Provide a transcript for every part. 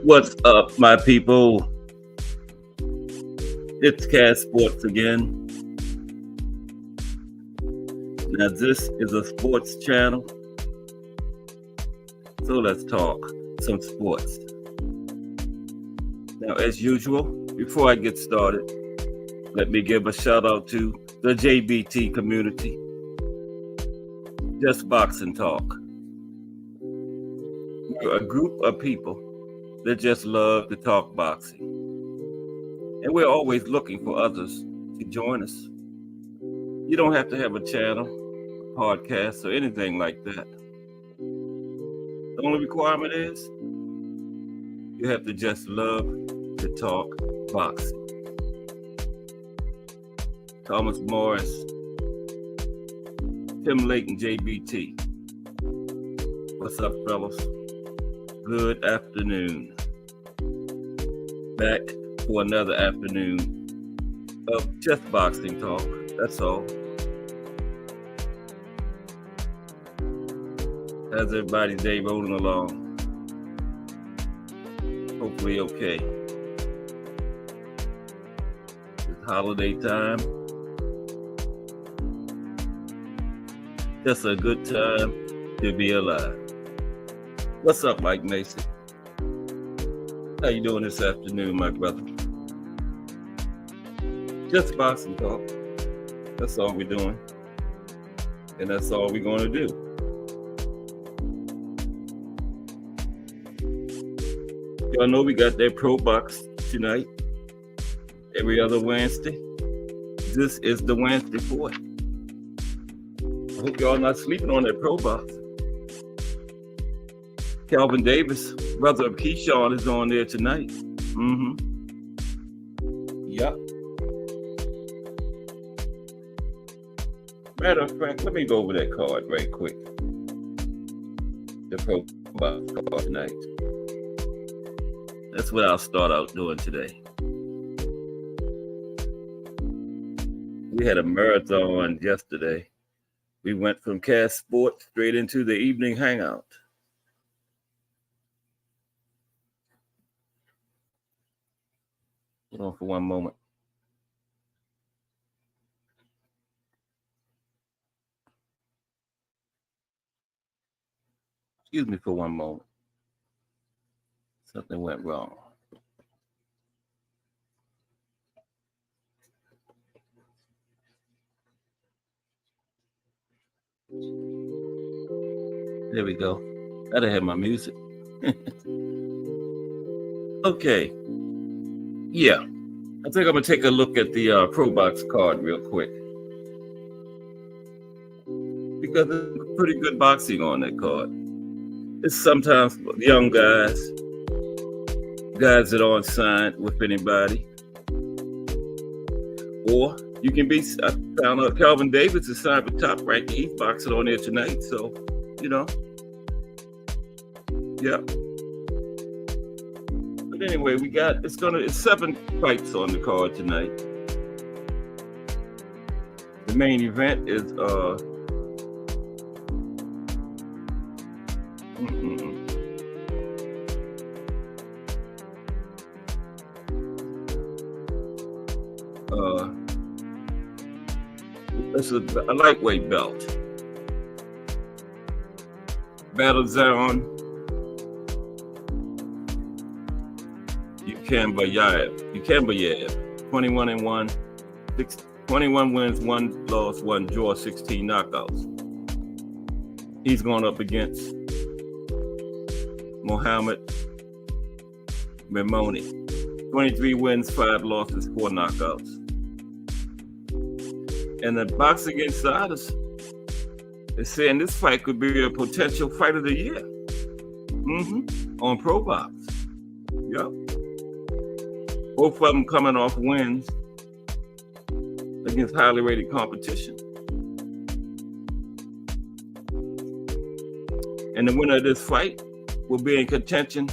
What's up, my people? It's Cat Sports again. Now, this is a sports channel, so let's talk some sports. Now, as usual, before I get started, let me give a shout out to the JBT community. Just Boxing Talk. We're a group of people that just love to talk boxing. And we're always looking for others to join us. You don't have to have a channel, a podcast, or anything like that. The only requirement is you have to just love to talk boxing. Thomas Morris, Tim Layton, JBT. What's up, fellas? Good afternoon. Back for another afternoon of just boxing talk. That's all. How's everybody's day rolling along? Hopefully okay. It's holiday time. Just a good time to be alive. What's up, Mike Mason? How you doing this afternoon, my brother? Just boxing talk. That's all we're doing. And that's all we're going to do. Y'all know we got that Pro Box tonight. Every other Wednesday. This is the Wednesday for it. I hope y'all not sleeping on that Pro Box. Calvin Davis, brother of Keyshawn, is on there tonight. Yep. Matter of fact, let me go over that card right quick. The Pro Box card tonight. That's what I'll start out doing today. We had a marathon yesterday. We went from Cat Sports straight into the evening hangout. Hold on for one moment. Excuse me for one moment. Something went wrong. There we go. I didn't have my music. Okay. Yeah. I think I'm going to take a look at the Pro Box card real quick. Because there's pretty good boxing on that card. It's sometimes young guys that aren't signed with anybody. Or you can be, I found out Calvin Davis is signed with Top Rank. He's boxing on there tonight. So, you know. Yeah. But anyway, it's 7 fights on the card tonight. The main event is this is a lightweight belt. Battle Zone. Yukambayev, 21-1, 21 wins, 1 loss, 1 draw, 16 knockouts. He's going up against Mohamed Memoni, 23 wins, 5 losses, 4 knockouts. And the Boxing Insiders is saying this fight could be a potential fight of the year. On Pro Box. Yep. Both of them coming off wins against highly rated competition. And the winner of this fight will be in contention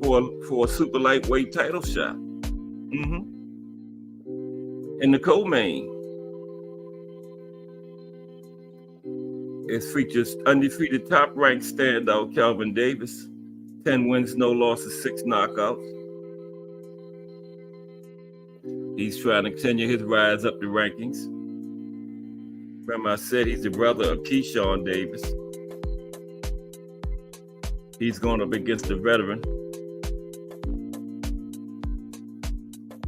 for a super lightweight title shot. And the co-main It features undefeated top-ranked standout Calvin Davis 10 wins, no losses, 6 knockouts. He's trying to continue his rise up the rankings. Remember I said he's the brother of Keyshawn Davis. He's going up against the veteran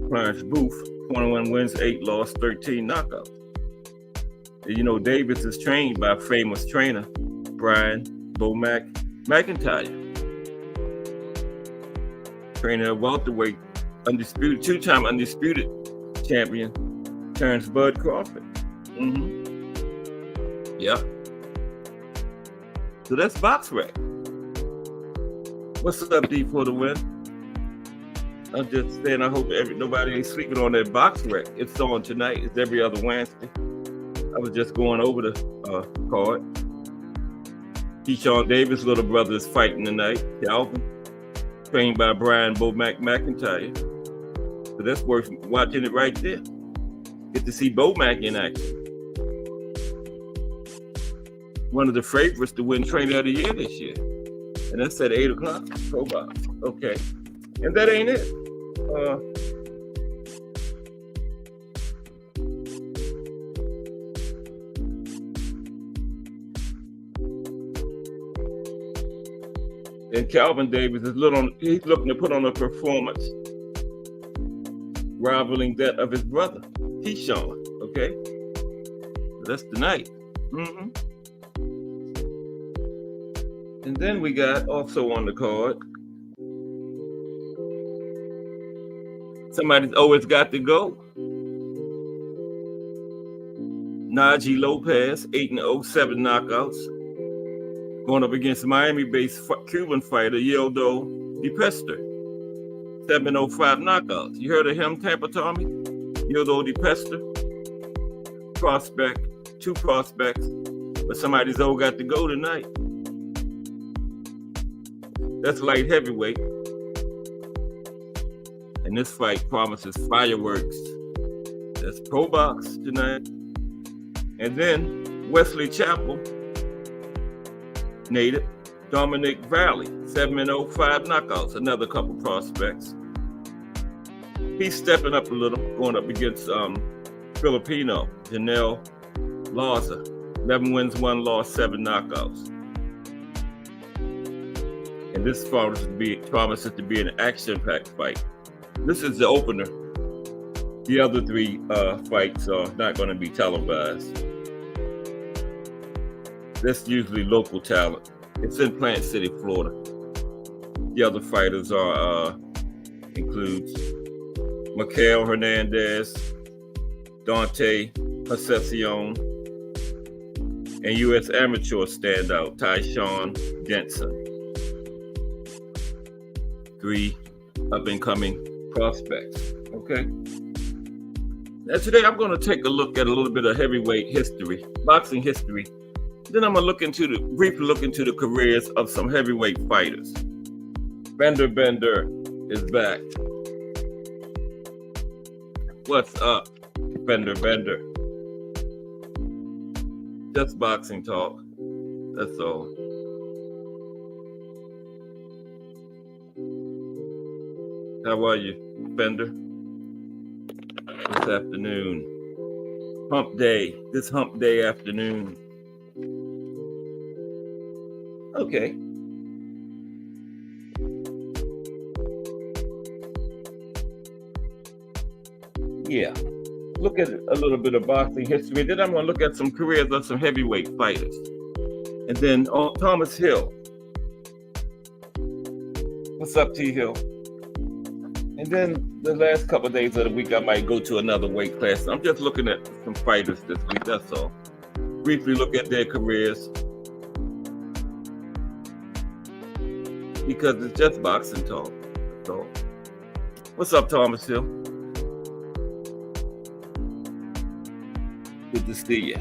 Clarence Booth, 21 wins, 8 losses, 13 knockouts. And you know, Davis is trained by famous trainer Brian Bomac McIntyre. Trainer at welterweight, undisputed, 2-time undisputed champion, Terrence Bud Crawford. Yeah. So that's Box Rec. What's up, D, for the win? I'm just saying, I hope nobody ain't sleeping on that Box Rec. It's on tonight. It's every other Wednesday. I was just going over the card. Keyshawn Davis' little brother is fighting tonight, Calvin, trained by Brian Bomac McIntyre. So that's worth watching it right there. Get to see Bomac in action. One of the favorites to win Trainer of the Year this year. And that's at 8 o'clock, Pro Box. Okay. And that ain't it. And Calvin Davis is he's looking to put on a performance rivaling that of his brother, Keyshawn. Okay? So that's tonight. And then we got also on the card, somebody's always got to go. Najee Lopez, 8-0, 7 knockouts. Going up against Miami-based Cuban fighter, Yildo DePester, 7-0, 5 knockouts. You heard of him, Tampa Tommy? Yildo DePester? Prospect, 2 prospects, but somebody's all got to go tonight. That's light heavyweight. And this fight promises fireworks. That's Pro Box tonight. And then Wesley Chapel native Dominic Valley, 7-0, 5 knockouts. Another couple prospects. He's stepping up a little, going up against Filipino Janelle Larza, 11 wins, 1 loss, 7 knockouts. And this promises to be an action-packed fight. This is the opener. The other 3 fights are not going to be televised. That's usually local talent. It's in Plant City, Florida. The other fighters includes Mikael Hernandez, Dante Concepcion, and U.S. amateur standout Tyshawn Jensen. 3 up-and-coming prospects. Okay. Now today I'm going to take a look at a little bit of heavyweight history, boxing history. Then I'm going to briefly look into the careers of some heavyweight fighters. Bender is back. What's up, Bender? Just boxing talk. That's all. How are you, Bender? This afternoon. Hump day. This hump day afternoon. Okay. Yeah. Look at a little bit of boxing history. Then I'm going to look at some careers of some heavyweight fighters. And then Thomas Hill. What's up, T. Hill? And then the last couple of days of the week, I might go to another weight class. I'm just looking at some fighters this week, that's all. Briefly look at their careers. Because it's just boxing talk. That's all. What's up, Thomas Hill? Good to see you.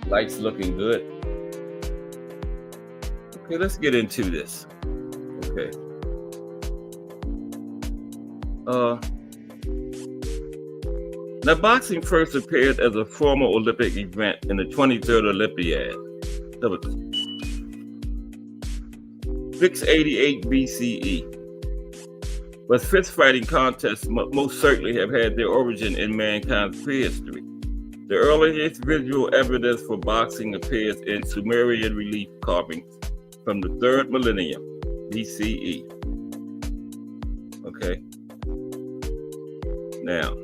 Lights looking good. Okay, let's get into this. Okay. Now, boxing first appeared as a formal Olympic event in the 23rd Olympiad. That was 688 BCE. But fist-fighting contests most certainly have had their origin in mankind's prehistory. The earliest visual evidence for boxing appears in Sumerian relief carvings from the 3rd millennium BCE. Okay. Now,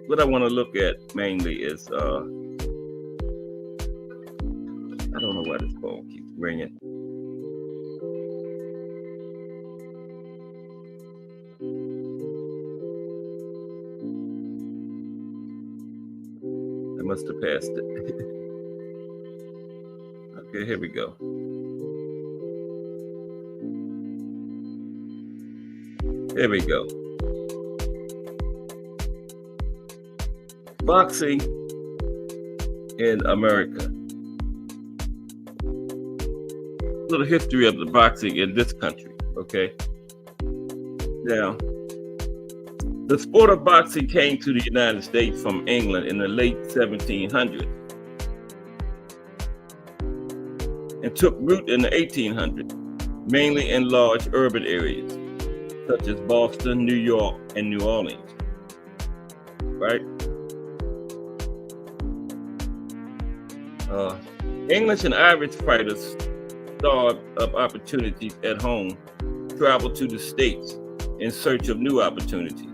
what I want to look at mainly is, I don't know why this phone keeps ringing. I must have passed it. Okay, here we go. Here we go. Boxing in America. A little history of the boxing in this country, okay? Now, the sport of boxing came to the United States from England in the late 1700s and took root in the 1800s, mainly in large urban areas such as Boston, New York, and New Orleans, right? English and Irish fighters starved of opportunities at home, traveled to the States in search of new opportunities.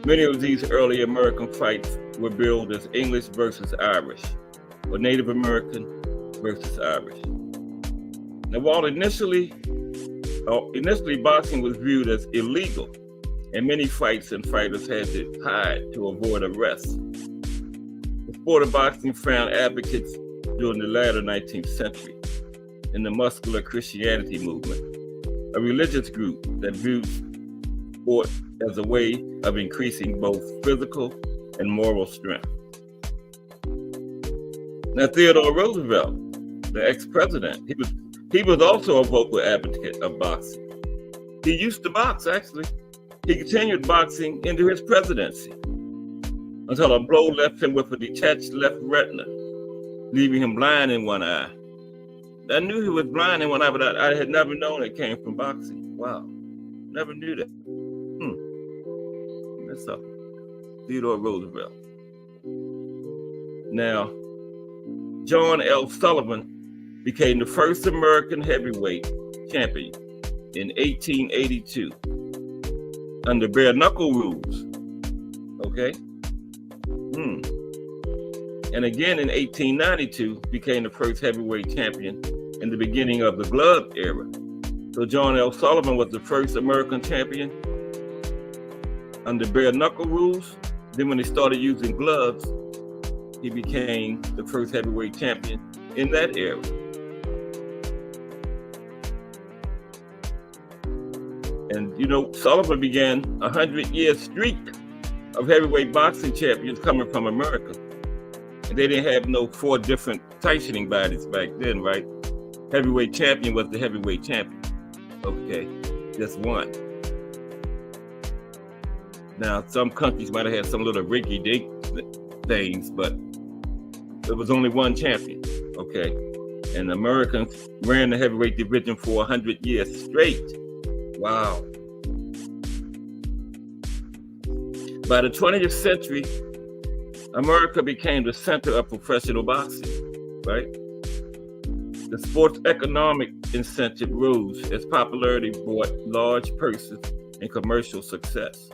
Many of these early American fights were billed as English versus Irish, or Native American versus Irish. Now, while initially boxing was viewed as illegal, and many fights and fighters had to hide to avoid arrest, the sport of boxing found advocates during the latter 19th century in the muscular Christianity movement, a religious group that viewed sport as a way of increasing both physical and moral strength. Now, Theodore Roosevelt, the ex-president, he was also a vocal advocate of boxing. He used to box, actually. He continued boxing into his presidency until a blow left him with a detached left retina, leaving him blind in one eye. I knew he was blind in one eye, but I had never known it came from boxing. Wow, never knew that. That's something. Theodore Roosevelt. Now, John L. Sullivan became the first American heavyweight champion in 1882 under bare knuckle rules. Okay. And again in 1892 became the first heavyweight champion in the beginning of the glove era. So John L. Sullivan was the first American champion under bare knuckle rules. Then when they started using gloves, he became the first heavyweight champion in that era. And you know, Sullivan began a 100-year streak of heavyweight boxing champions coming from America. And they didn't have no 4 different sanctioning bodies back then, right? Heavyweight champion was the heavyweight champion. Okay, just one. Now, some countries might have had some little rinky-dink things, but there was only one champion, okay? And Americans ran the heavyweight division for 100 years straight. Wow. By the 20th century, America became the center of professional boxing, right? The sport's economic incentive rose as popularity brought large purses and commercial success.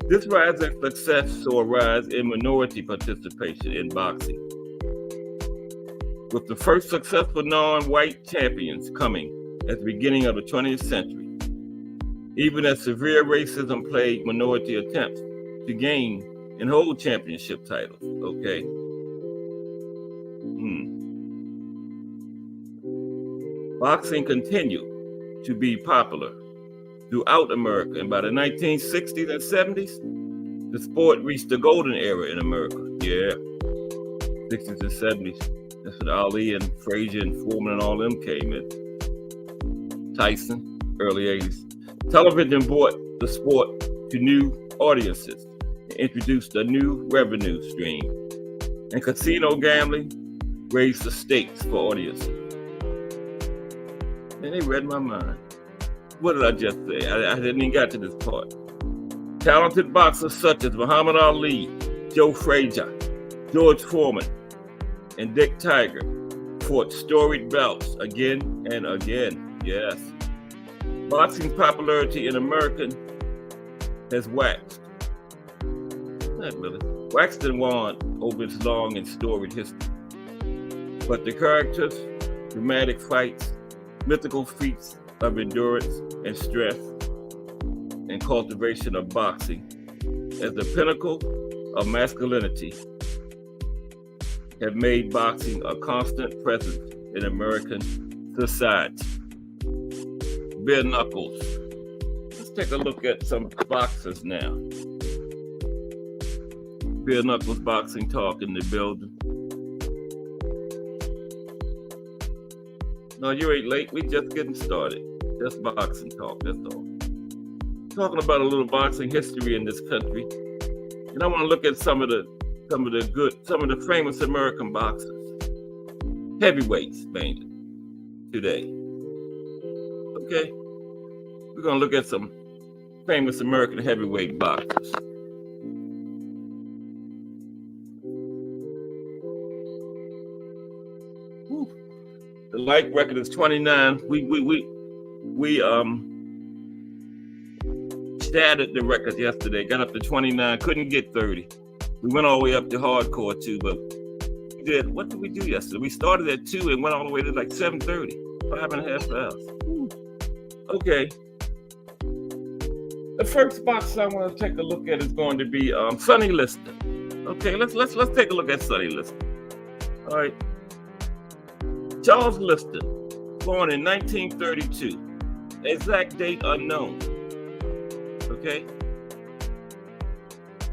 This rise in success saw a rise in minority participation in boxing, with the first successful non-white champions coming at the beginning of the 20th century, even as severe racism plagued minority attempts to gain and hold championship titles, okay? Boxing continued to be popular throughout America, and by the 1960s and 70s, the sport reached the golden era in America. Yeah, 60s and 70s. That's when Ali and Frazier and Foreman and all them came in. Tyson, early 80s. Television brought the sport to new audiences, introduced a new revenue stream, and casino gambling raised the stakes for audiences. And they read my mind. What did I just say? I didn't even get to this part. Talented boxers such as Muhammad Ali, Joe Frazier, George Foreman, and Dick Tiger fought storied bouts again and again. Yes. Boxing popularity in America has waxed. Not really. Waxed and waned over its long and storied history. But the characters, dramatic fights, mythical feats of endurance and strength, and cultivation of boxing as the pinnacle of masculinity have made boxing a constant presence in American society. Bare knuckles. Let's take a look at some boxers now. Bare knuckles boxing talk in the building. No, you ain't late. We just getting started. Just boxing talk, that's all. Talking about a little boxing history in this country. And I want to look at some of the famous American boxers. Heavyweights, mainly, today. Okay? We're going to look at some famous American heavyweight boxers. Whew. The light record is 29. We shattered the record yesterday, got up to 29, couldn't get 30. We went all the way up to hardcore too, but we did, what did we do yesterday? We started at 2 and went all the way to like 7:30, 5.5 hours. Whew. Okay. The first boxer I want to take a look at is going to be Sonny Liston. Okay, let's take a look at Sonny Liston. All right. Charles Liston, born in 1932. Exact date unknown. Okay?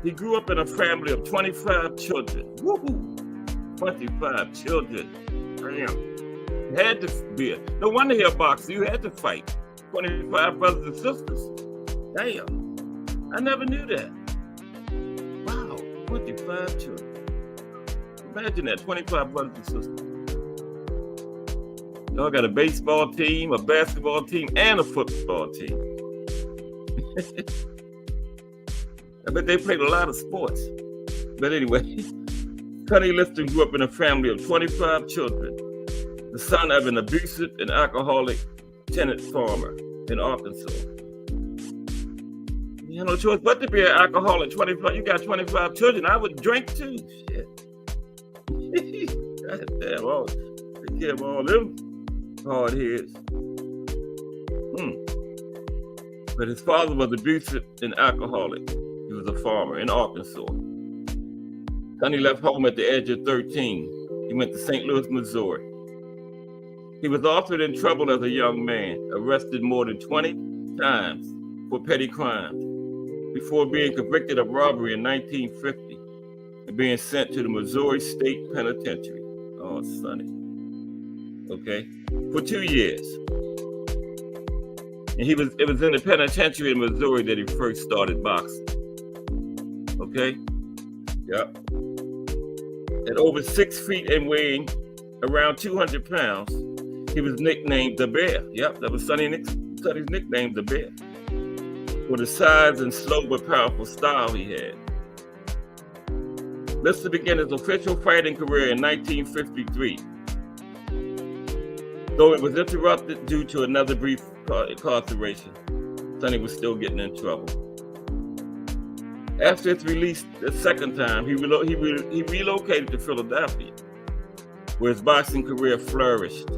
He grew up in a family of 25 children. Woohoo! 25 children. Damn. You had to be no wonder you're a boxer. You had to fight. 25 brothers and sisters. Damn. I never knew that. Wow. 25 children. Imagine that. 25 brothers and sisters. Y'all got a baseball team, a basketball team, and a football team. I bet they played a lot of sports. But anyway, Sonny Liston grew up in a family of 25 children, the son of an abusive and alcoholic tenant farmer in Arkansas. You had no choice but to be an alcoholic. 25. You got 25 children. I would drink too. Shit. God damn, take care of all them hard heads. But his father was abusive and alcoholic. He was a farmer in Arkansas. Sonny left home at the age of 13. He went to St. Louis, Missouri. He was often in trouble as a young man, arrested more than 20 times for petty crimes, before being convicted of robbery in 1950 and being sent to the Missouri State Penitentiary. Oh, Sonny. Okay, for 2 years. And it was in the penitentiary in Missouri that he first started boxing. Okay? Yep. At over 6 feet and weighing around 200 pounds, he was nicknamed the Bear. Yep, that was Sonny's nickname, the Bear, for the size and slow but powerful style he had. Liston began his official fighting career in 1953, though it was interrupted due to another brief incarceration. Sonny was still getting in trouble. After its release the second time, he relocated to Philadelphia, where his boxing career flourished,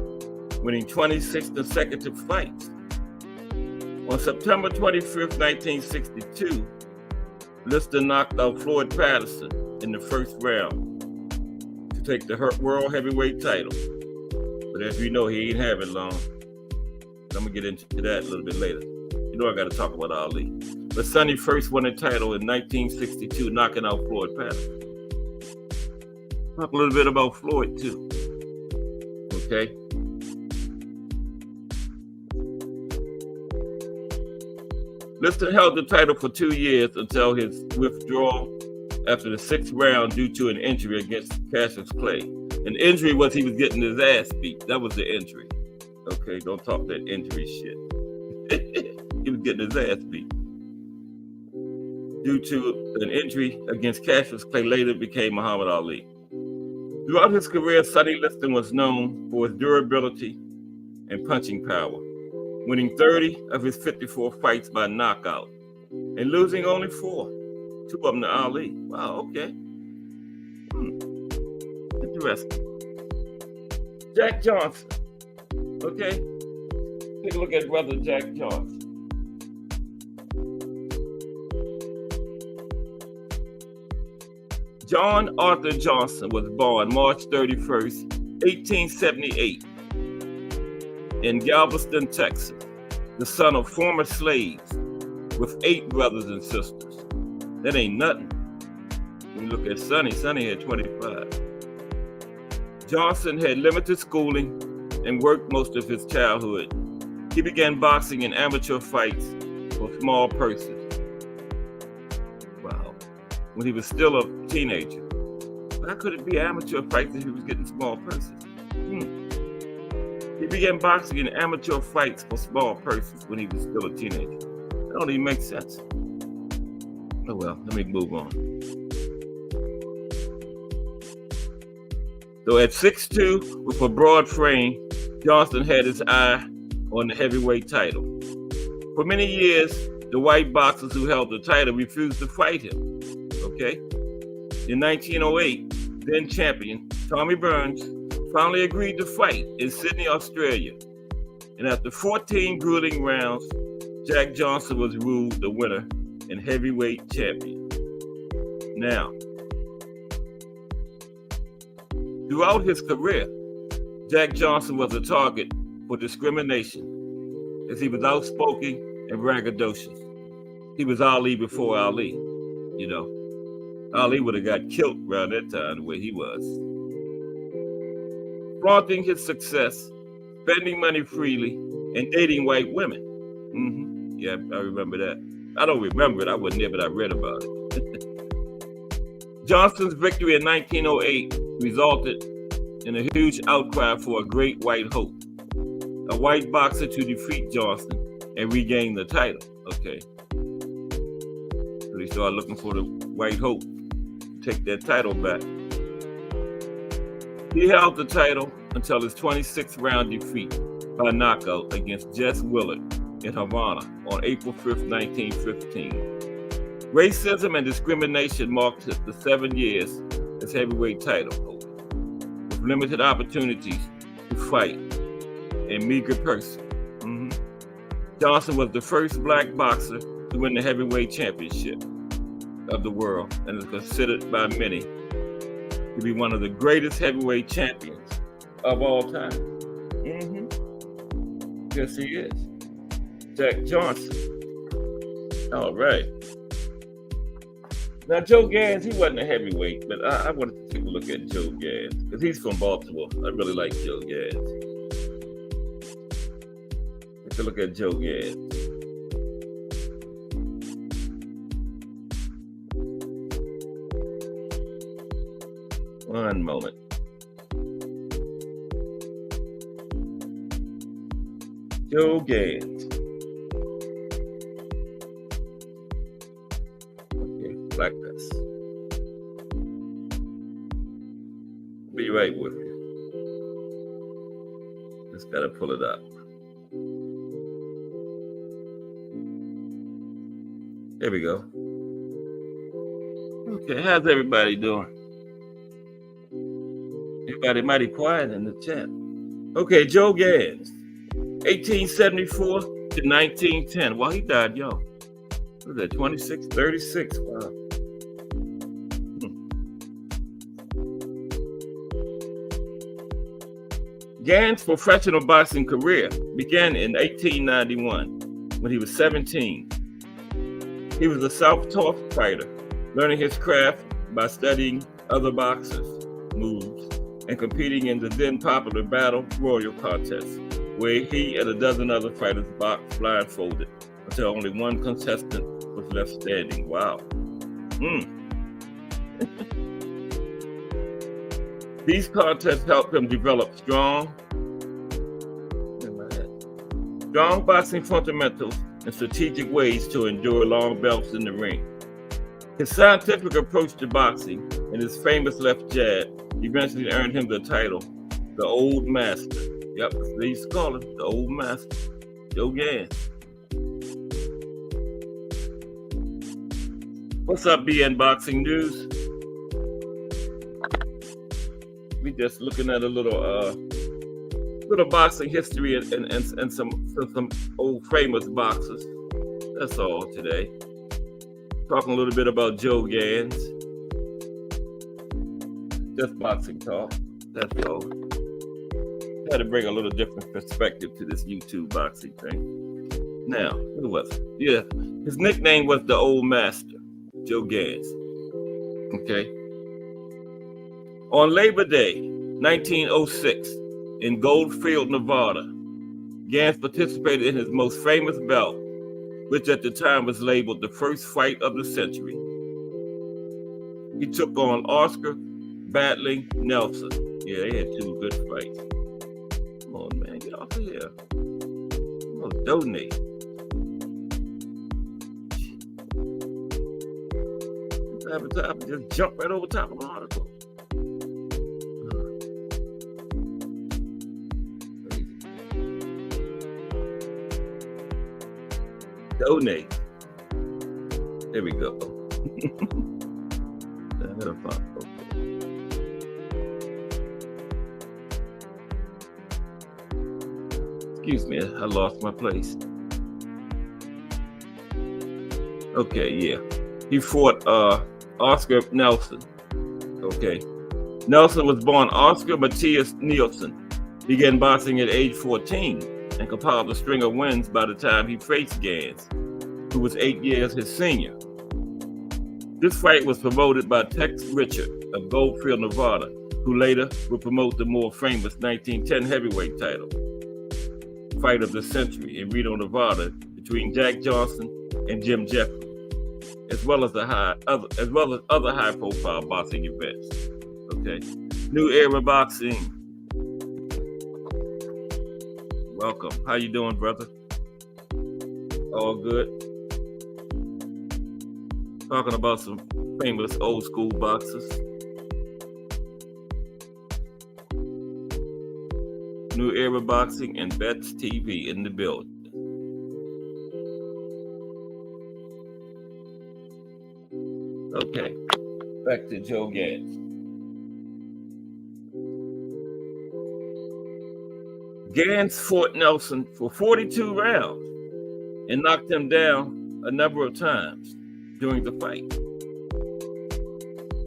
winning 26 consecutive fights. On September 25th, 1962, Liston knocked out Floyd Patterson in the first round to take the world heavyweight title. But as we know, he ain't have it long. I'm gonna get into that a little bit later. You know I gotta talk about Ali. But Sonny first won the title in 1962, knocking out Floyd Patterson. Talk a little bit about Floyd too. Okay. Liston held the title for 2 years until his withdrawal after the 6th round due to an injury against Cassius Clay. An injury was he was getting his ass beat. That was the injury. Okay, don't talk that injury shit. He was getting his ass beat. Due to an injury against Cassius Clay, later became Muhammad Ali. Throughout his career, Sonny Liston was known for his durability and punching power, winning 30 of his 54 fights by knockout and losing only 4, 2 of them to Ali. Wow, okay. Interesting. Jack Johnson. Okay. Take a look at brother Jack Johnson. John Arthur Johnson was born March 31st, 1878 in Galveston, Texas, the son of former slaves with 8 brothers and sisters. That ain't nothing. When you look at Sonny had 25. Johnson had limited schooling and worked most of his childhood. He began boxing in amateur fights for small purses. Wow. When he was still a teenager. How could it be amateur fights if he was getting small purses? He began boxing in amateur fights for small purses when he was still a teenager. That don't even make sense. Oh well, let me move on. So at 6'2", with a broad frame, Johnson had his eye on the heavyweight title. For many years, the white boxers who held the title refused to fight him. Okay? In 1908, then champion Tommy Burns finally agreed to fight in Sydney, Australia. And after 14 grueling rounds, Jack Johnson was ruled the winner and heavyweight champion. Now, throughout his career, Jack Johnson was a target for discrimination as he was outspoken and braggadocious. He was Ali before Ali, you know. Ali would have got killed around that time the way he was. Flaunting his success, spending money freely, and dating white women. Yeah, I remember that. I don't remember it, I wasn't there, but I read about it. Johnson's victory in 1908 resulted in a huge outcry for a great white hope, a white boxer to defeat Johnson and regain the title. Okay. So they started looking for the white hope to take that title back. He held the title until his 26th round defeat by knockout against Jess Willard in Havana on April 5th, 1915. Racism and discrimination marked the 7 years as heavyweight title holder, with limited opportunities to fight and meager purse. Johnson was the first black boxer to win the heavyweight championship of the world and is considered by many to be one of the greatest heavyweight champions of all time. Yes, he is. Jack Johnson. All right. Now, Joe Gans, he wasn't a heavyweight, but I wanted to take a look at Joe Gans because he's from Baltimore. I really like Joe Gans. Take a look at Joe Gans. One moment. Joe Gans. Okay, like this. Be right with you. Just gotta pull it up. There we go. Okay, how's everybody doing? Everybody mighty quiet in the chat. Okay, Joe Gans, 1874 to 1910. Well, he died young. What was that, 26, 36? Wow. Gans' professional boxing career began in 1891 when he was 17. He was a self-taught fighter, learning his craft by studying other boxers' moves and competing in the then popular Battle Royal contest, where he and a dozen other fighters boxed blindfolded until only one contestant was left standing. Wow. These contests helped him develop strong boxing fundamentals and strategic ways to endure long bouts in the ring. His scientific approach to boxing and his famous left jab eventually earned him the title, the Old Master. Yep, they used to call him the Old Master, Joe Gans. What's up, BN Boxing News? We just looking at a little boxing history and some old famous boxers. That's all today. Talking a little bit about Joe Gans. Just boxing talk. That's all. Had to bring a little different perspective to this YouTube boxing thing. Now, who was it? Yeah, his nickname was the Old Master, Joe Gans. Okay. On Labor Day, 1906, in Goldfield, Nevada, Gans participated in his most famous bout, which at the time was labeled the first fight of the century. He took on Oscar battling Nelson. Yeah, they had two good fights. Come on, man, get off of here. I'm gonna donate. Every time, just jump right over top of the article. Donate. There we go. Excuse me, I lost my place. Okay, yeah. He fought Oscar Nelson. Okay. Nelson was born Oscar Matthias Nielsen, began boxing at age 14, and compiled a string of wins by the time he faced Gans, who was 8 years his senior. This fight was promoted by Tex Richard of Goldfield, Nevada, who later would promote the more famous 1910 heavyweight title, fight of the century in Reno, Nevada, between Jack Johnson and Jim Jeffries, as well as other high-profile boxing events. Okay, New Era Boxing. Welcome. How you doing, brother? All good. Talking about some famous old school boxers. New Era Boxing and Bets TV in the building. Okay, back to Joe Gans. Gans fought Nelson for 42 rounds and knocked him down a number of times during the fight.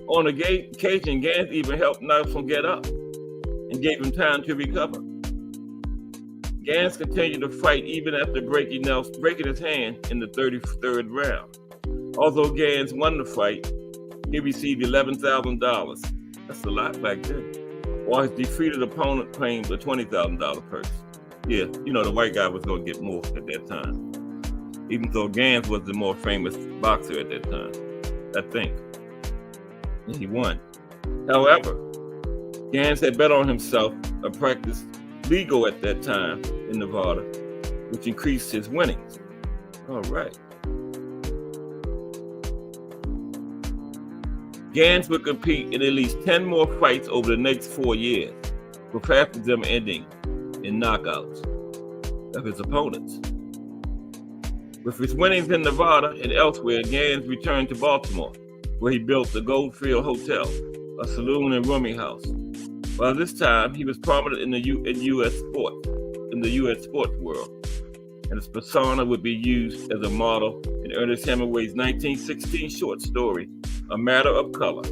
On occasion, Gans even helped Nelson get up and gave him time to recover. Gans continued to fight even after breaking his hand in the 33rd round. Although Gans won the fight, he received $11,000. That's a lot back then. While his defeated opponent claimed a $20,000 purse. Yeah, you know, the white guy was going to get more at that time. Even though Gans was the more famous boxer at that time, I think. And he won. However, Gans had bet on himself and practiced legal at that time in Nevada, which increased his winnings. All right. Gans would compete in at least 10 more fights over the next 4 years, with half of them ending in knockouts of his opponents. With his winnings in Nevada and elsewhere, Gans returned to Baltimore, where he built the Goldfield Hotel, a saloon and rooming house. By this time, he was prominent in the U.S. sports world, and his persona would be used as a model in Ernest Hemingway's 1916 short story, A Matter of Color,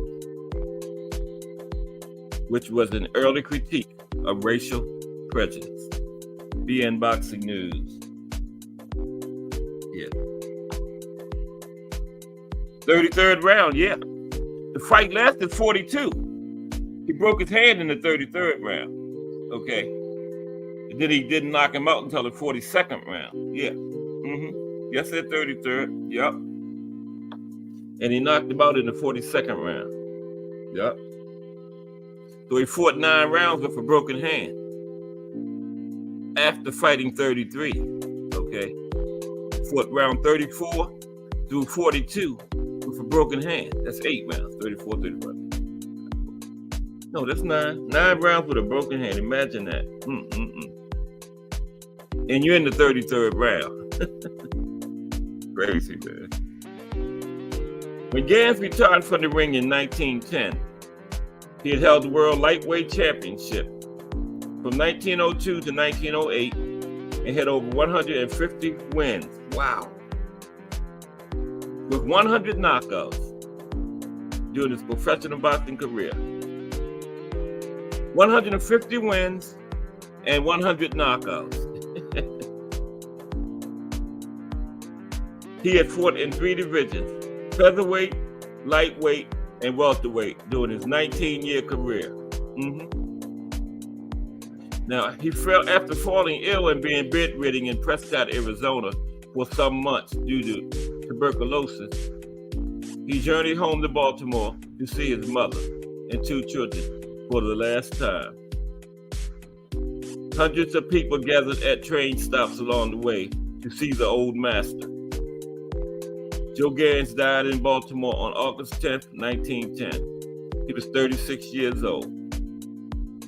which was an early critique of racial prejudice. BN Boxing News. Yeah. 33rd round, yeah. The fight lasted 42. He broke his hand in the 33rd round. Okay. And then he didn't knock him out until the 42nd round. Yeah. Yes, at 33rd. Yep. And he knocked him out in the 42nd round. Yep. So he fought 9 rounds with a broken hand after fighting 33. Okay. Fought round 34 through 42 with a broken hand. That's 8 rounds. 34, 35. No, that's 9. 9 rounds with a broken hand. Imagine that. And you're in the 33rd round. Crazy, man. When Gans retired from the ring in 1910, he had held the World Lightweight Championship from 1902 to 1908 and had over 150 wins. Wow. With 100 knockouts during his professional boxing career. 150 wins and 100 knockouts. He had fought in 3 divisions: featherweight, lightweight, and welterweight during his 19-year career. Now, he fell after falling ill and being bedridden in Prescott, Arizona for some months due to tuberculosis. He journeyed home to Baltimore to see his mother and 2 children for the last time. Hundreds of people gathered at train stops along the way to see the old master. Joe Gans died in Baltimore on August 10th, 1910. He was 36 years old.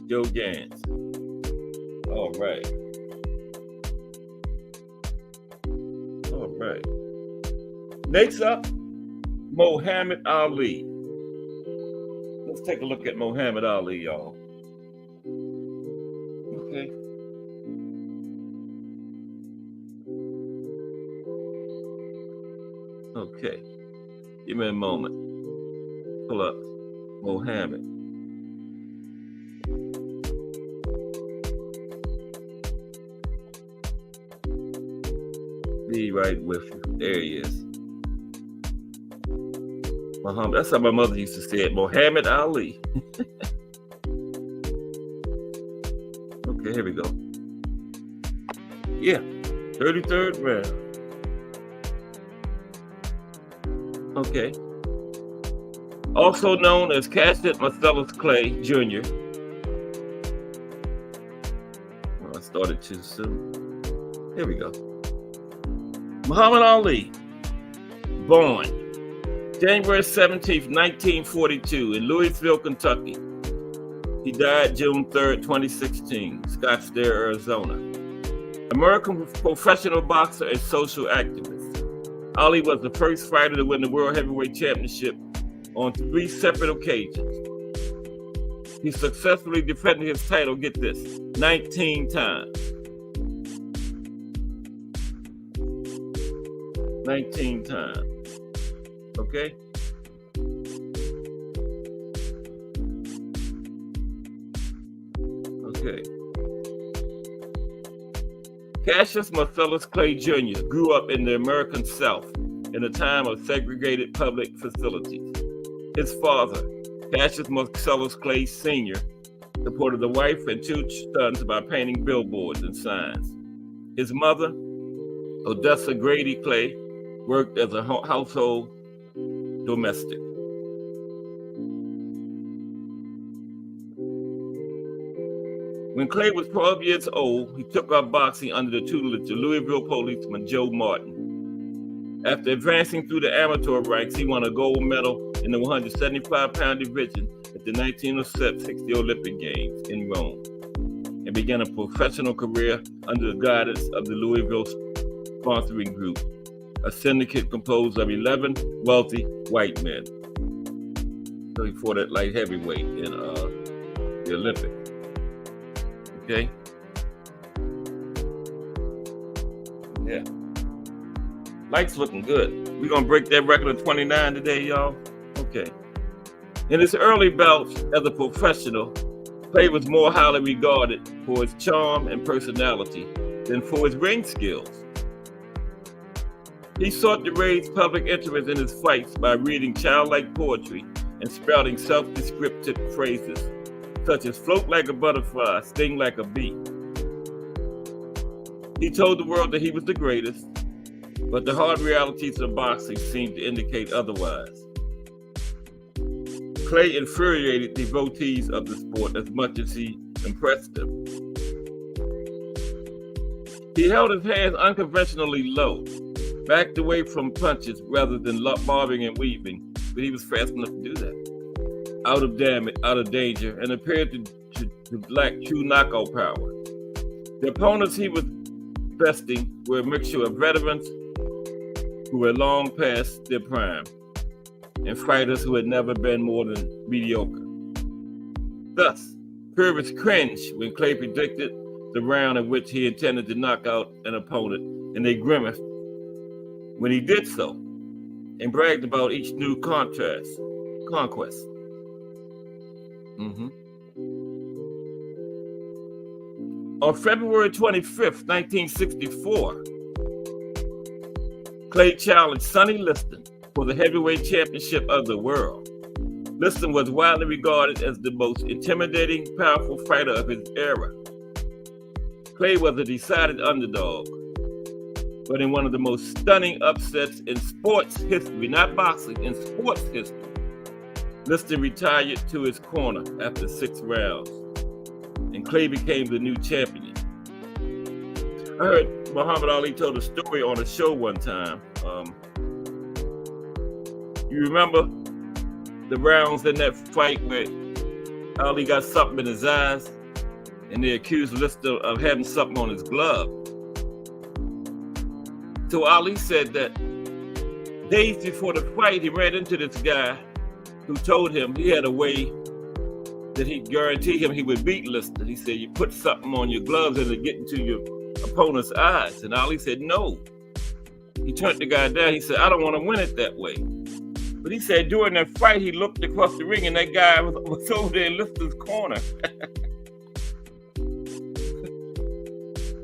Joe Gans. All right. All right. Next up, Muhammad Ali. Let's take a look at Muhammad Ali, y'all. Okay. Okay. Give me a moment. Pull up Muhammad. Be right with you. There he is. Muhammad. That's how my mother used to say it. Muhammad Ali. Okay, here we go. Yeah, 33rd round. Okay. Also known as Cassius Marcellus Clay Jr. Well, I started too soon. Here we go. Muhammad Ali, born January 17th, 1942 in Louisville, Kentucky. He died June 3rd, 2016, Scottsdale, Arizona. American professional boxer and social activist. Ali was the first fighter to win the World Heavyweight Championship on 3 separate occasions. He successfully defended his title, get this, 19 times. 19 times. Okay? Okay. Cassius Marcellus Clay Jr. grew up in the American South in a time of segregated public facilities. His father, Cassius Marcellus Clay Sr., supported the wife and 2 sons by painting billboards and signs. His mother, Odessa Grady Clay, worked as a household domestic. When Clay was 12 years old, he took up boxing under the tutelage of Louisville policeman Joe Martin. After advancing through the amateur ranks, he won a gold medal in the 175-pound division at the 1960 Olympic Games in Rome and began a professional career under the guidance of the Louisville Sponsoring Group, a syndicate composed of 11 wealthy white men. So he fought at light heavyweight in the Olympics. Okay. Yeah. Light's looking good. We're going to break that record of 29 today, y'all. Okay. In his early bouts as a professional, Clay was more highly regarded for his charm and personality than for his ring skills. He sought to raise public interest in his fights by reading childlike poetry and spouting self-descriptive phrases, such as float like a butterfly, sting like a bee. He told the world that he was the greatest, But the hard realities of boxing seemed to indicate otherwise. Clay infuriated devotees of the sport as much as he impressed them. He held his hands unconventionally low, backed away from punches rather than bobbing and weaving, but he was fast enough to do that. Out of danger, and appeared to lack true knockout power. The opponents he was besting were a mixture of veterans who had long past their prime, and fighters who had never been more than mediocre. Thus, purists cringed when Clay predicted the round in which he intended to knock out an opponent, and they grimaced when he did so, and bragged about each new conquest. On February 25th, 1964, Clay challenged Sonny Liston for the heavyweight championship of the world. Liston was widely regarded as the most intimidating, powerful fighter of his era. Clay was a decided underdog, but in one of the most stunning upsets in sports history, not boxing, in sports history, Liston retired to his corner after 6 rounds, and Clay became the new champion. I heard Muhammad Ali told a story on a show one time. You remember the rounds in that fight where Ali got something in his eyes and they accused Liston of having something on his glove? So Ali said that days before the fight, he ran into this guy who told him he had a way that he guaranteed him he would beat Liston. He said, you put something on your gloves and it'll get into your opponent's eyes. And Ali said, no. He turned the guy down. He said, I don't want to win it that way. But he said during that fight, he looked across the ring and that guy was over there in Liston's corner.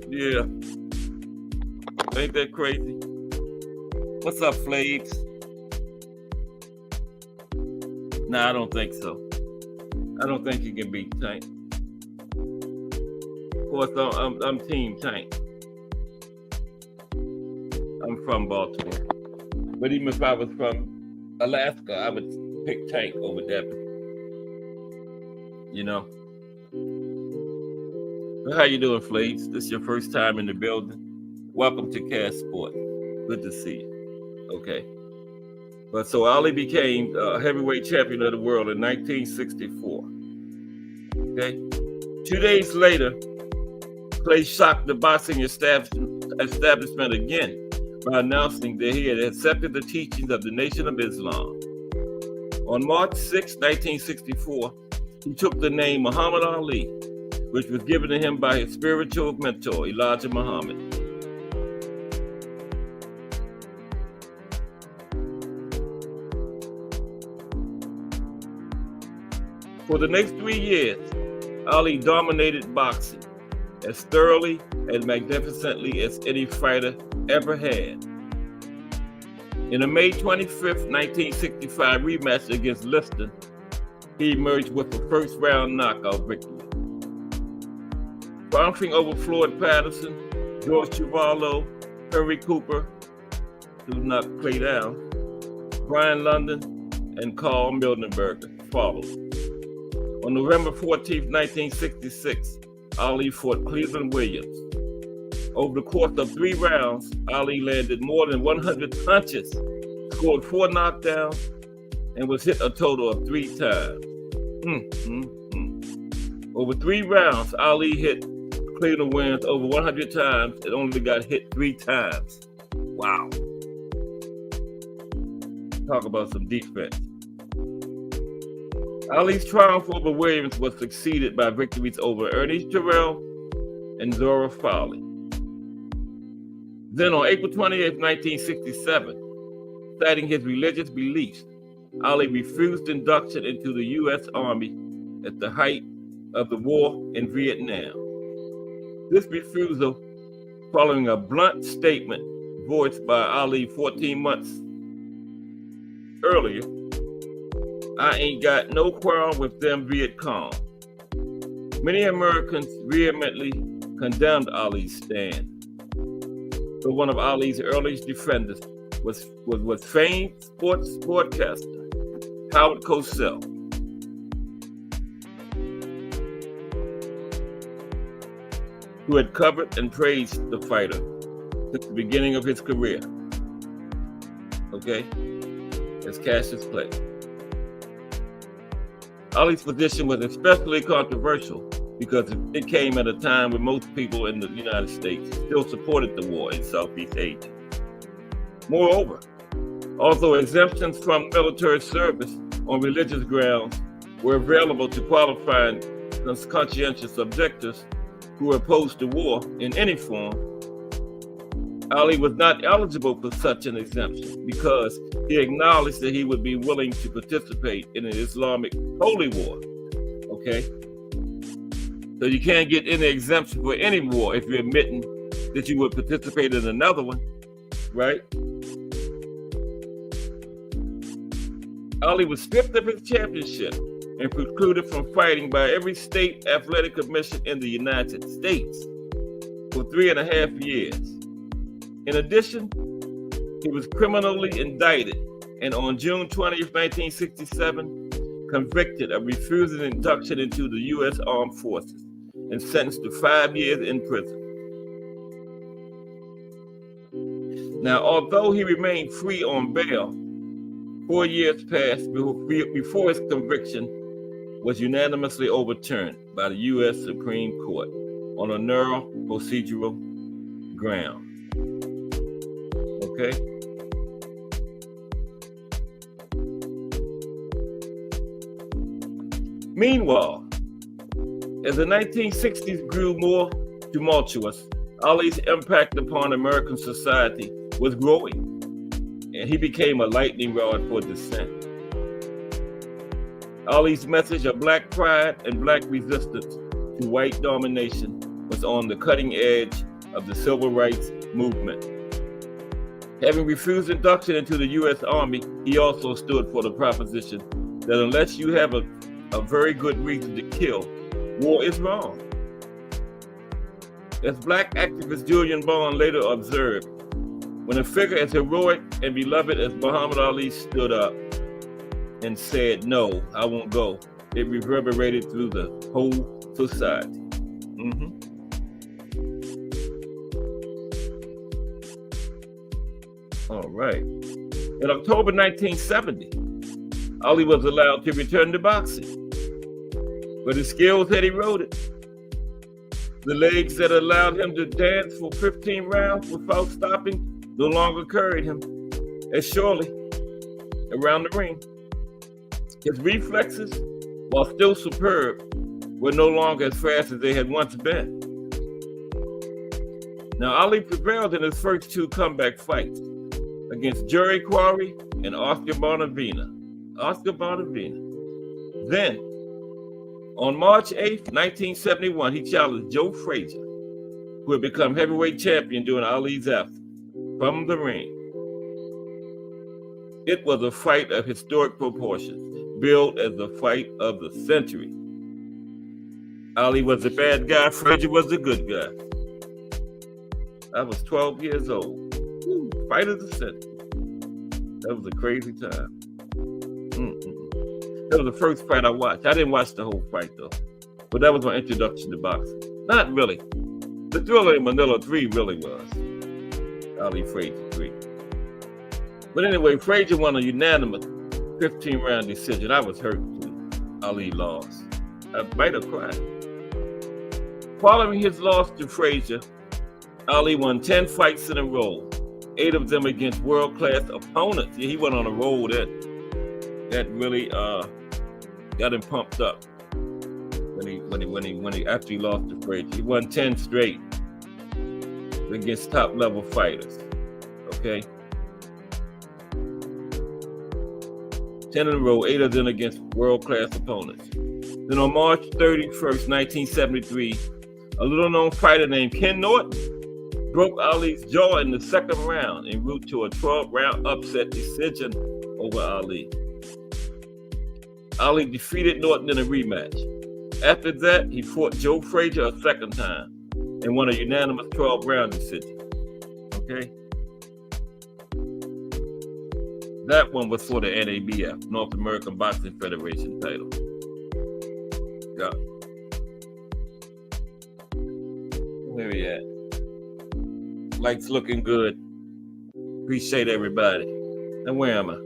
Yeah. Ain't that crazy? What's up, Flaves? Nah, I don't think so. I don't think he can beat Tank. Of course, I'm Team Tank. I'm from Baltimore. But even if I was from Alaska, I would pick Tank over Devin. You know? How you doing, Flaves? This is your first time in the building. Welcome to Cast Sport. Good to see you. Okay. But so Ali became heavyweight champion of the world in 1964. Okay. 2 days later, Clay shocked the boxing establishment again by announcing that he had accepted the teachings of the Nation of Islam. On March 6, 1964, he took the name Muhammad Ali, which was given to him by his spiritual mentor, Elijah Muhammad. For the next 3 years, Ali dominated boxing as thoroughly and magnificently as any fighter ever had. In a May 25th, 1965 rematch against Liston, he emerged with a first-round knockout victory. Triumphing over Floyd Patterson, George Chuvalo, Henry Cooper, who knocked Clay down, Brian London, and Carl Mildenberger followed. On November 14th, 1966, Ali fought Cleveland Williams. Over the course of 3 rounds, Ali landed more than 100 punches, scored 4 knockdowns, and was hit a total of 3 times. Over 3 rounds, Ali hit Cleveland Williams over 100 times and only got hit 3 times. Wow. Talk about some defense. Ali's triumph over Williams was succeeded by victories over Ernest Terrell and Zora Fowley. Then on April 28, 1967, citing his religious beliefs, Ali refused induction into the U.S. Army at the height of the war in Vietnam. This refusal following a blunt statement voiced by Ali 14 months earlier, I ain't got no quarrel with them Viet Cong. Many Americans vehemently condemned Ali's stand, also one of Ali's earliest defenders was famed sports broadcaster Howard Cosell, who had covered and praised the fighter since the beginning of his career. Okay? As Cassius Clay. Ali's position was especially controversial because it came at a time when most people in the United States still supported the war in Southeast Asia. Moreover, although exemptions from military service on religious grounds were available to qualifying conscientious objectors who were opposed to war in any form, Ali was not eligible for such an exemption because he acknowledged that he would be willing to participate in an Islamic holy war. Okay? So you can't get any exemption for any war if you're admitting that you would participate in another one, right? Ali was stripped of his championship and precluded from fighting by every state athletic commission in the United States for 3.5 years. In addition, he was criminally indicted and on June 20th, 1967, convicted of refusing induction into the U.S. Armed Forces and sentenced to 5 years in prison. Now, although he remained free on bail, 4 years passed before his conviction was unanimously overturned by the U.S. Supreme Court on a narrow procedural ground. Okay? Meanwhile, as the 1960s grew more tumultuous, Ali's impact upon American society was growing, and he became a lightning rod for dissent. Ali's message of black pride and black resistance to white domination was on the cutting edge of the civil rights movement. Having refused induction into the U.S. Army, he also stood for the proposition that unless you have a very good reason to kill, war is wrong. As black activist Julian Bond later observed, when a figure as heroic and beloved as Muhammad Ali stood up and said, "No, I won't go," it reverberated through the whole society. All right. In October 1970, Ali was allowed to return to boxing, but his skills had eroded. The legs that allowed him to dance for 15 rounds without stopping no longer carried him as surely around the ring. His reflexes, while still superb, were no longer as fast as they had once been. Now, Ali prevailed in his first 2 comeback fights against Jerry Quarry and Oscar Bonavena. Then, on March 8th, 1971, he challenged Joe Frazier, who had become heavyweight champion during Ali's absence, from the ring. It was a fight of historic proportions, billed as the fight of the century. Ali was the bad guy, Frazier was the good guy. I was 12 years old. Fight of the century. That was a crazy time. That was the first fight I watched. I didn't watch the whole fight though, but that was my introduction to boxing. Not really. The Thriller in Manila 3 really was. Ali Frazier 3. But anyway, Frazier won a unanimous 15-round decision. I was hurt too. Ali lost. I might have cried. Following his loss to Frazier, Ali won 10 fights in a row, 8 of them against world-class opponents. Yeah, he went on a roll that really got him pumped up when he after he lost to Frazier. He won 10 straight against top-level fighters. Okay, 10 in a row, 8 of them against world-class opponents. Then on March 31st, 1973, a little-known fighter named Ken Norton broke Ali's jaw in the second round en route to a 12-round upset decision over Ali. Ali defeated Norton in a rematch. After that, he fought Joe Frazier a second time and won a unanimous 12-round decision. Okay. That one was for the NABF, North American Boxing Federation title. Yeah. Where we at? Lights looking good. Appreciate everybody. And where am I?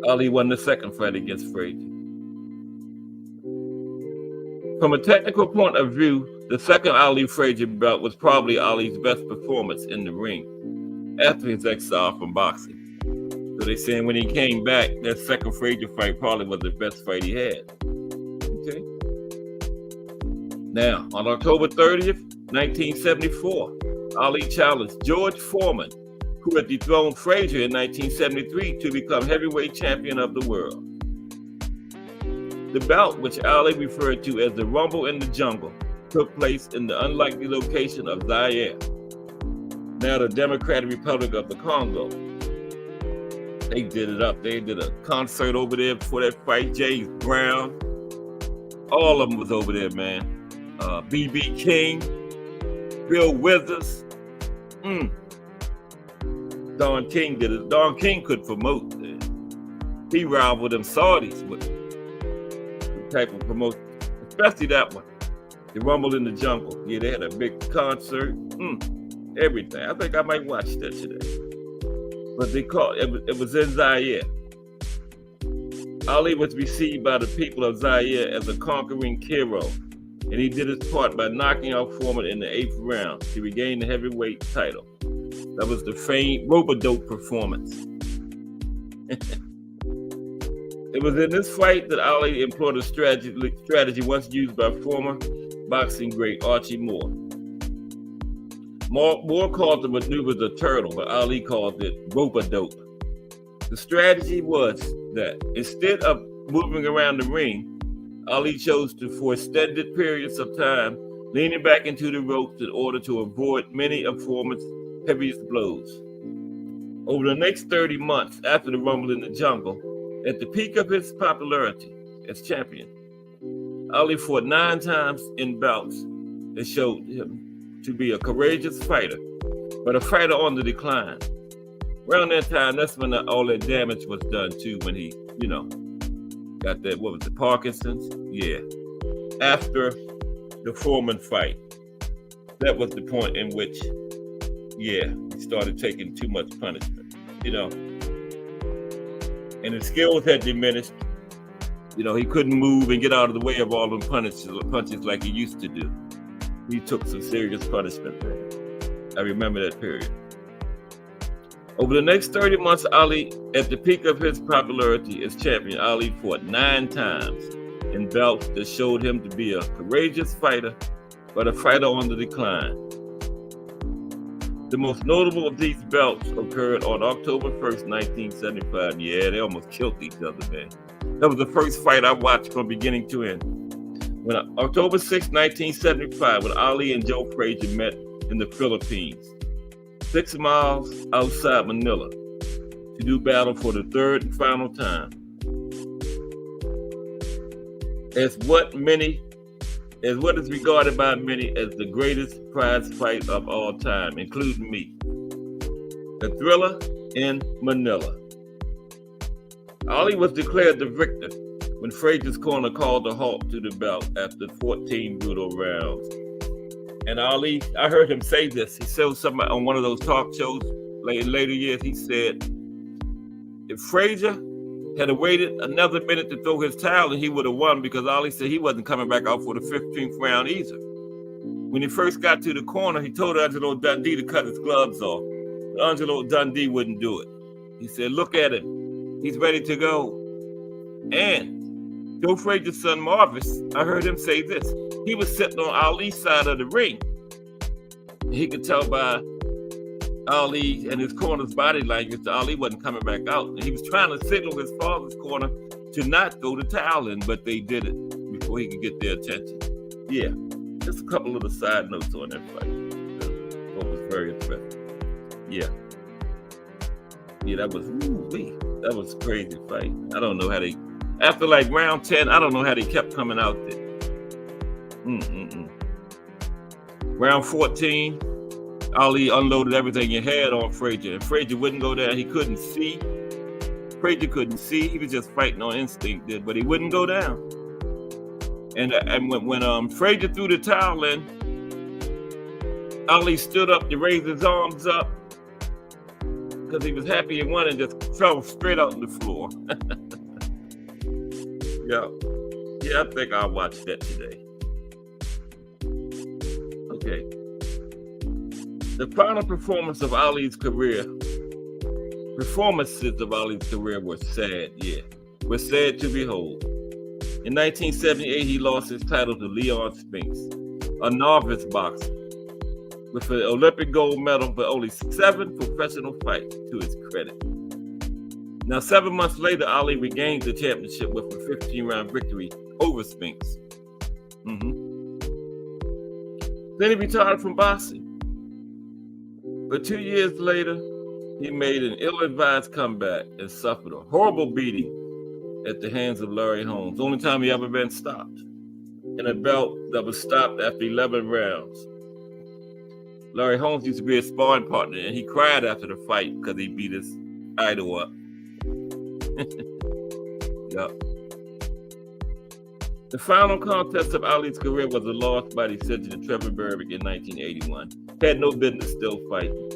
Ali won the second fight against Frazier. From a technical point of view, the second Ali Frazier bout was probably Ali's best performance in the ring after his exile from boxing. So they saying when he came back, that second Frazier fight probably was the best fight he had. Okay. Now, on October 30th, 1974, Ali challenged George Foreman, who had dethroned Frazier in 1973 to become heavyweight champion of the world. The bout, which Ali referred to as the Rumble in the Jungle, took place in the unlikely location of Zaire, now the Democratic Republic of the Congo. They did it up. They did a concert over there before that fight. James Brown, all of them was over there, man. B.B. King, Bill Withers. Don King did it. Don King could promote. He rivaled them Saudis with the type of promotion, especially that one. The Rumble in the Jungle. Yeah, they had a big concert. Everything. I think I might watch that today. But they called it was in Zaire. Ali was received by the people of Zaire as a conquering hero, and he did his part by knocking out Foreman in the 8th round to regain the heavyweight title. That was the famed rope-a-dope performance. It was in this fight that Ali employed a strategy once used by former boxing great Archie Moore. Moore called the maneuver the turtle, but Ali called it rope-a-dope. The strategy was that instead of moving around the ring, Ali chose to, for extended periods of time, leaning back into the ropes in order to avoid many of Foreman's heaviest blows. Over the next 30 months after the Rumble in the Jungle, at the peak of his popularity as champion, Ali fought 9 times in bouts that showed him to be a courageous fighter, but a fighter on the decline. Around that time, that's when all that damage was done too, when he, got that, what was it, Parkinson's? Yeah. After the Foreman fight, that was the point in which, he started taking too much punishment, And his skills had diminished. He couldn't move and get out of the way of all them punches like he used to do. He took some serious punishment there. I remember that period. Over the next 30 months, Ali, at the peak of his popularity as champion, Ali fought 9 times in bouts that showed him to be a courageous fighter, but a fighter on the decline. The most notable of these bouts occurred on October 1st, 1975. Yeah, they almost killed each other, man. That was the first fight I watched from beginning to end. When October 6, 1975, when Ali and Joe Frazier met in the Philippines, 6 miles outside Manila, to do battle for the 3rd and final time. As what is regarded by many as the greatest prize fight of all time, including me. The Thriller in Manila. Ali was declared the victor when Frazier's corner called a halt to the bout after 14 brutal rounds. And Ali, I heard him say this. He said something on one of those talk shows in later years. He said, if Frazier had waited another minute to throw his towel, and he would have won, because Ali said he wasn't coming back out for the 15th round either. When he first got to the corner, he told Angelo Dundee to cut his gloves off. But Angelo Dundee wouldn't do it. He said, look at him. He's ready to go. And Joe Frazier's son Marvis, I heard him say this. He was sitting on Ali's side of the ring. And he could tell by Ali and his corner's body language that Ali wasn't coming back out. And he was trying to signal his father's corner to not throw the towel in, but they did it before he could get their attention. Yeah, just a couple of the side notes on that fight. That was very interesting. Yeah, that was a crazy fight. I don't know how they, after like round 10, I don't know how they kept coming out there. Round 14, Ali unloaded everything he had on Frazier, and Frazier wouldn't go down. He couldn't see. Frazier couldn't see. He was just fighting on instinct, but he wouldn't go down. And when Frazier threw the towel in, Ali stood up to raise his arms up because he was happy he won and just fell straight out on the floor. Yeah, I think I'll watch that today. Okay. The final performances of Ali's career were sad, were sad to behold. In 1978, he lost his title to Leon Spinks, a novice boxer, with an Olympic gold medal but only 7 professional fights to his credit. Now, 7 months later, Ali regained the championship with a 15-round victory over Spinks. Then he retired from boxing. But 2 years later, he made an ill-advised comeback and suffered a horrible beating at the hands of Larry Holmes. Only time he ever been stopped. In a bout that was stopped after 11 rounds. Larry Holmes used to be his sparring partner, and he cried after the fight because he beat his idol up. Yep. The final contest of Ali's career was a loss by decision to Trevor Berbick in 1981. Had no business still fighting.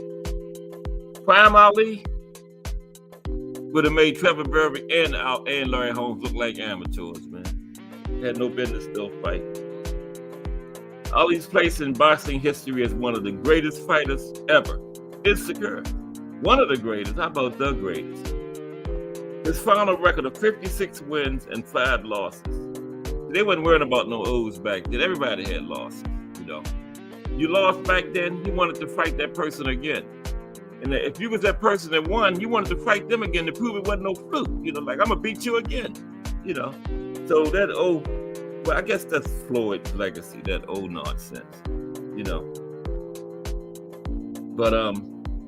Prime Ali would have made Trevor Berbick and Larry Holmes look like amateurs, man. Had no business still fighting. Ali's place in boxing history as one of the greatest fighters ever is secure. One of the greatest. How about the greatest? His final record of 56 wins and 5 losses. They wasn't worrying about no O's back then. Everybody had losses, you know. You lost back then, you wanted to fight that person again. And if you was that person that won, you wanted to fight them again to prove it wasn't no fluke. You know, like, I'm going to beat you again, you know. So that well, I guess that's Floyd's legacy, that old nonsense, you know. But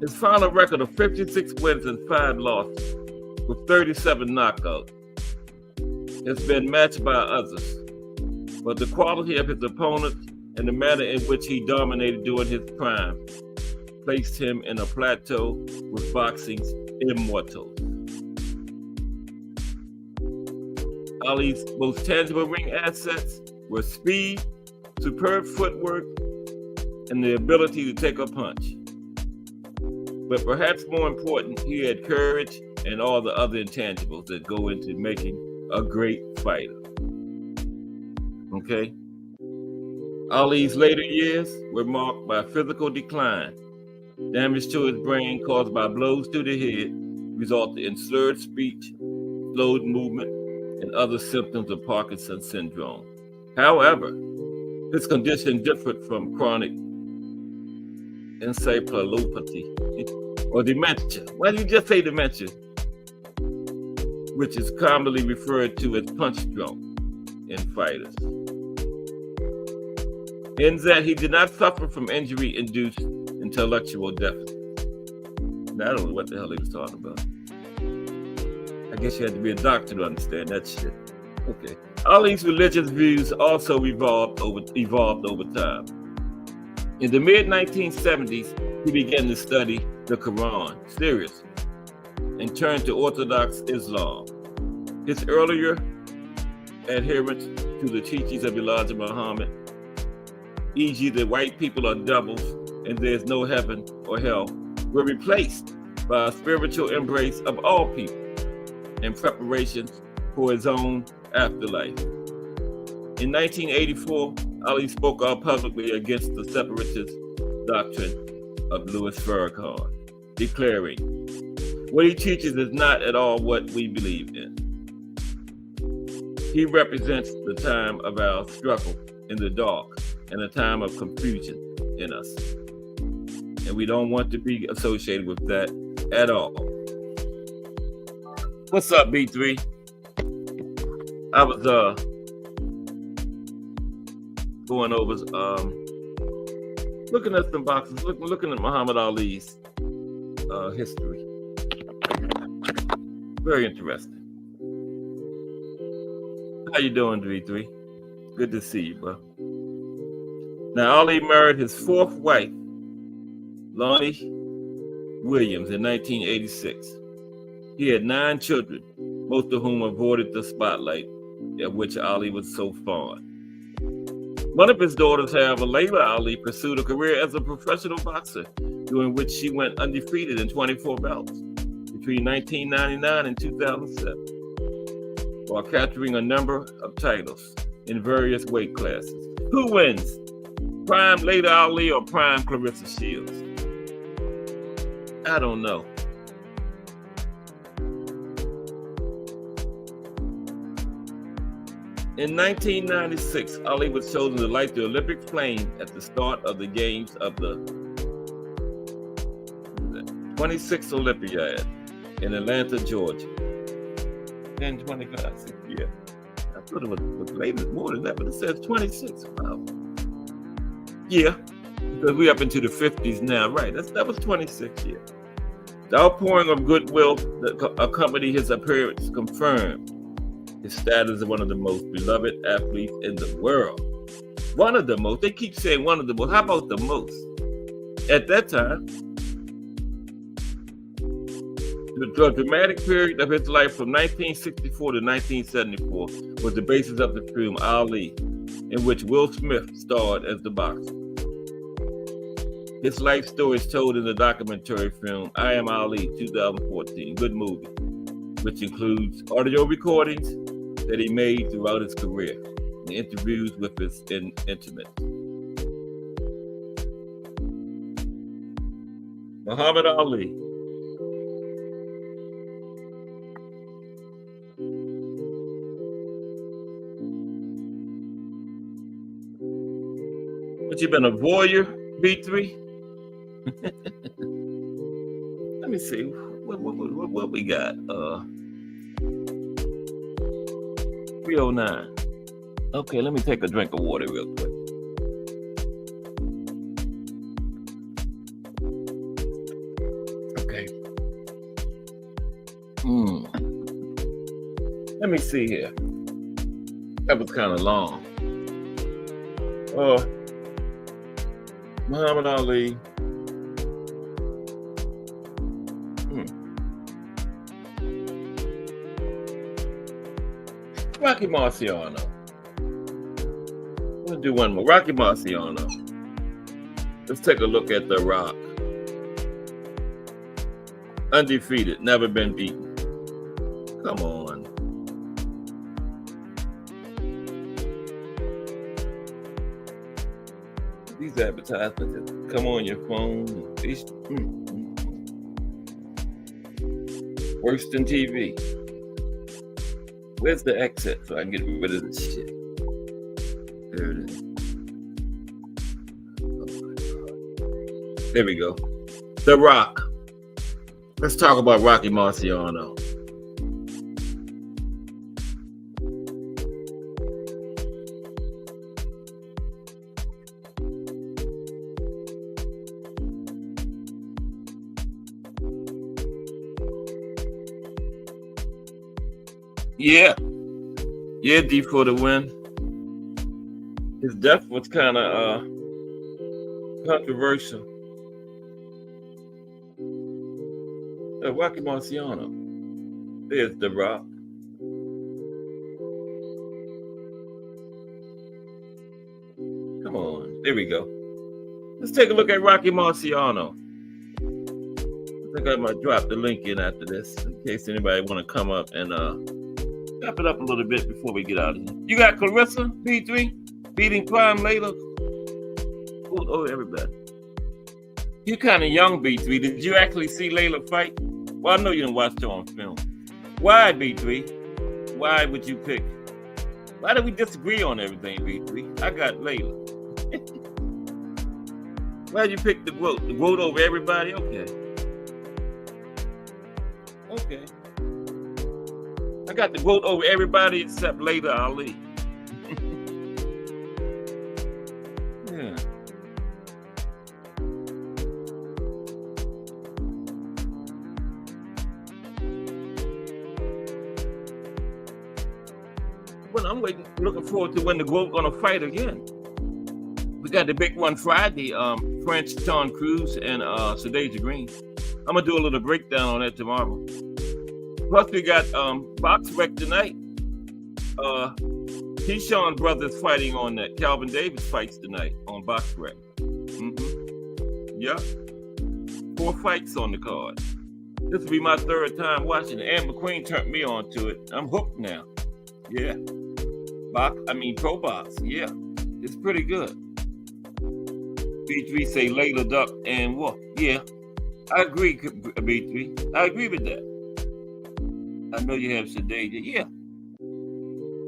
his final record of 56 wins and 5 losses with 37 knockouts has been matched by others. But the quality of his opponents and the manner in which he dominated during his prime placed him in a plateau with boxing's immortals. Ali's most tangible ring assets were speed, superb footwork, and the ability to take a punch. But perhaps more important, he had courage and all the other intangibles that go into making a great fighter. Okay? Ali's later years were marked by physical decline. Damage to his brain caused by blows to the head resulted in slurred speech, slowed movement, and other symptoms of Parkinson's syndrome. However, his condition differed from chronic encephalopathy or dementia. Why do you just say dementia? Which is commonly referred to as punch drunk in fighters. In that he did not suffer from injury-induced intellectual deficit. Now, I don't know what the hell he was talking about. I guess you had to be a doctor to understand that shit. Okay. Ali's religious views also evolved over time. In the mid-1970s, he began to study the Quran seriously and turned to Orthodox Islam. His earlier adherence to the teachings of Elijah Muhammad, e.g. that white people are devils and there's no heaven or hell, were replaced by a spiritual embrace of all people in preparation for his own afterlife. In 1984, Ali spoke out publicly against the separatist doctrine of Louis Farrakhan, declaring, "What he teaches is not at all what we believe in. He represents the time of our struggle in the dark and a time of confusion in us. And we don't want to be associated with that at all." What's up, B3? I was going over looking at some boxes, looking at Muhammad Ali's history. Very interesting. How you doing, V3? Good to see you, bro. Now, Ali married his fourth wife, Lonnie Williams, in 1986. He had 9 children, most of whom avoided the spotlight, of which Ali was so fond. One of his daughters, however, Layla Ali, pursued a career as a professional boxer, during which she went undefeated in 24 bouts between 1999 and 2007, while capturing a number of titles in various weight classes. Who wins? Prime Layla Ali or Prime Clarissa Shields? I don't know. In 1996, Ali was chosen to light the Olympic flame at the start of the games of the 26th Olympiad in Atlanta, Georgia. 1025, yeah. I thought it was later, more than that, but it says 26. Wow. Yeah, because we're up into the 50s now, right? That was 26 years. The outpouring of goodwill that accompanied his appearance confirmed his status as one of the most beloved athletes in the world. One of the most. They keep saying one of the most. How about the most? At that time, the dramatic period of his life from 1964 to 1974 was the basis of the film Ali, in which Will Smith starred as the boxer. His life story is told in the documentary film I Am Ali 2014, good movie, which includes audio recordings that he made throughout his career and interviews with his intimates. Muhammad Ali. But you been a voyeur, B3? Let me see. What we got? 309. Okay, let me take a drink of water real quick. Okay. Let me see here. That was kind of long. Muhammad Ali. Rocky Marciano. We'll do one more. Rocky Marciano. Let's take a look at The Rock. Undefeated, never been beaten. Come on. These advertisements just come on your phone. Worse than TV. Where's the exit so I can get rid of this shit? There it is. Oh, there we go. The Rock. Let's talk about Rocky Marciano. Yeah, D for the win. His death was kind of controversial. Rocky Marciano. There's The Rock. Come on, there we go. Let's take a look at Rocky Marciano. I think I might drop the link in after this in case anybody want to come up and wrap it up a little bit before we get out of here. You got Clarissa, B3, beating Prime Layla. Oh, everybody. You're kind of young, B3. Did you actually see Layla fight? Well, I know you didn't watch her on film. Why, B3? Why would you pick? Why do we disagree on everything, B3? I got Layla. Why'd you pick the GOAT? The GOAT over everybody? Okay. I got the GOAT over everybody except Layla Ali. Yeah. Well, I'm looking forward to when the GOAT gonna fight again. got the big one Friday, French Cruz and Sadeja Green. I'm gonna do a little breakdown on that tomorrow. Plus we got SUBECT tonight. Keyshawn brothers fighting on that. Calvin Davis fights tonight on SUBECT. Yeah. 4 fights on the card. This will be my 3rd time watching it. Ann McQueen turned me on to it. I'm hooked now. Yeah. Pro box. Yeah. It's pretty good. B3 say Layla Duck and what? Yeah. I agree, B3. I agree with that. I know you have Sadeja. Yeah.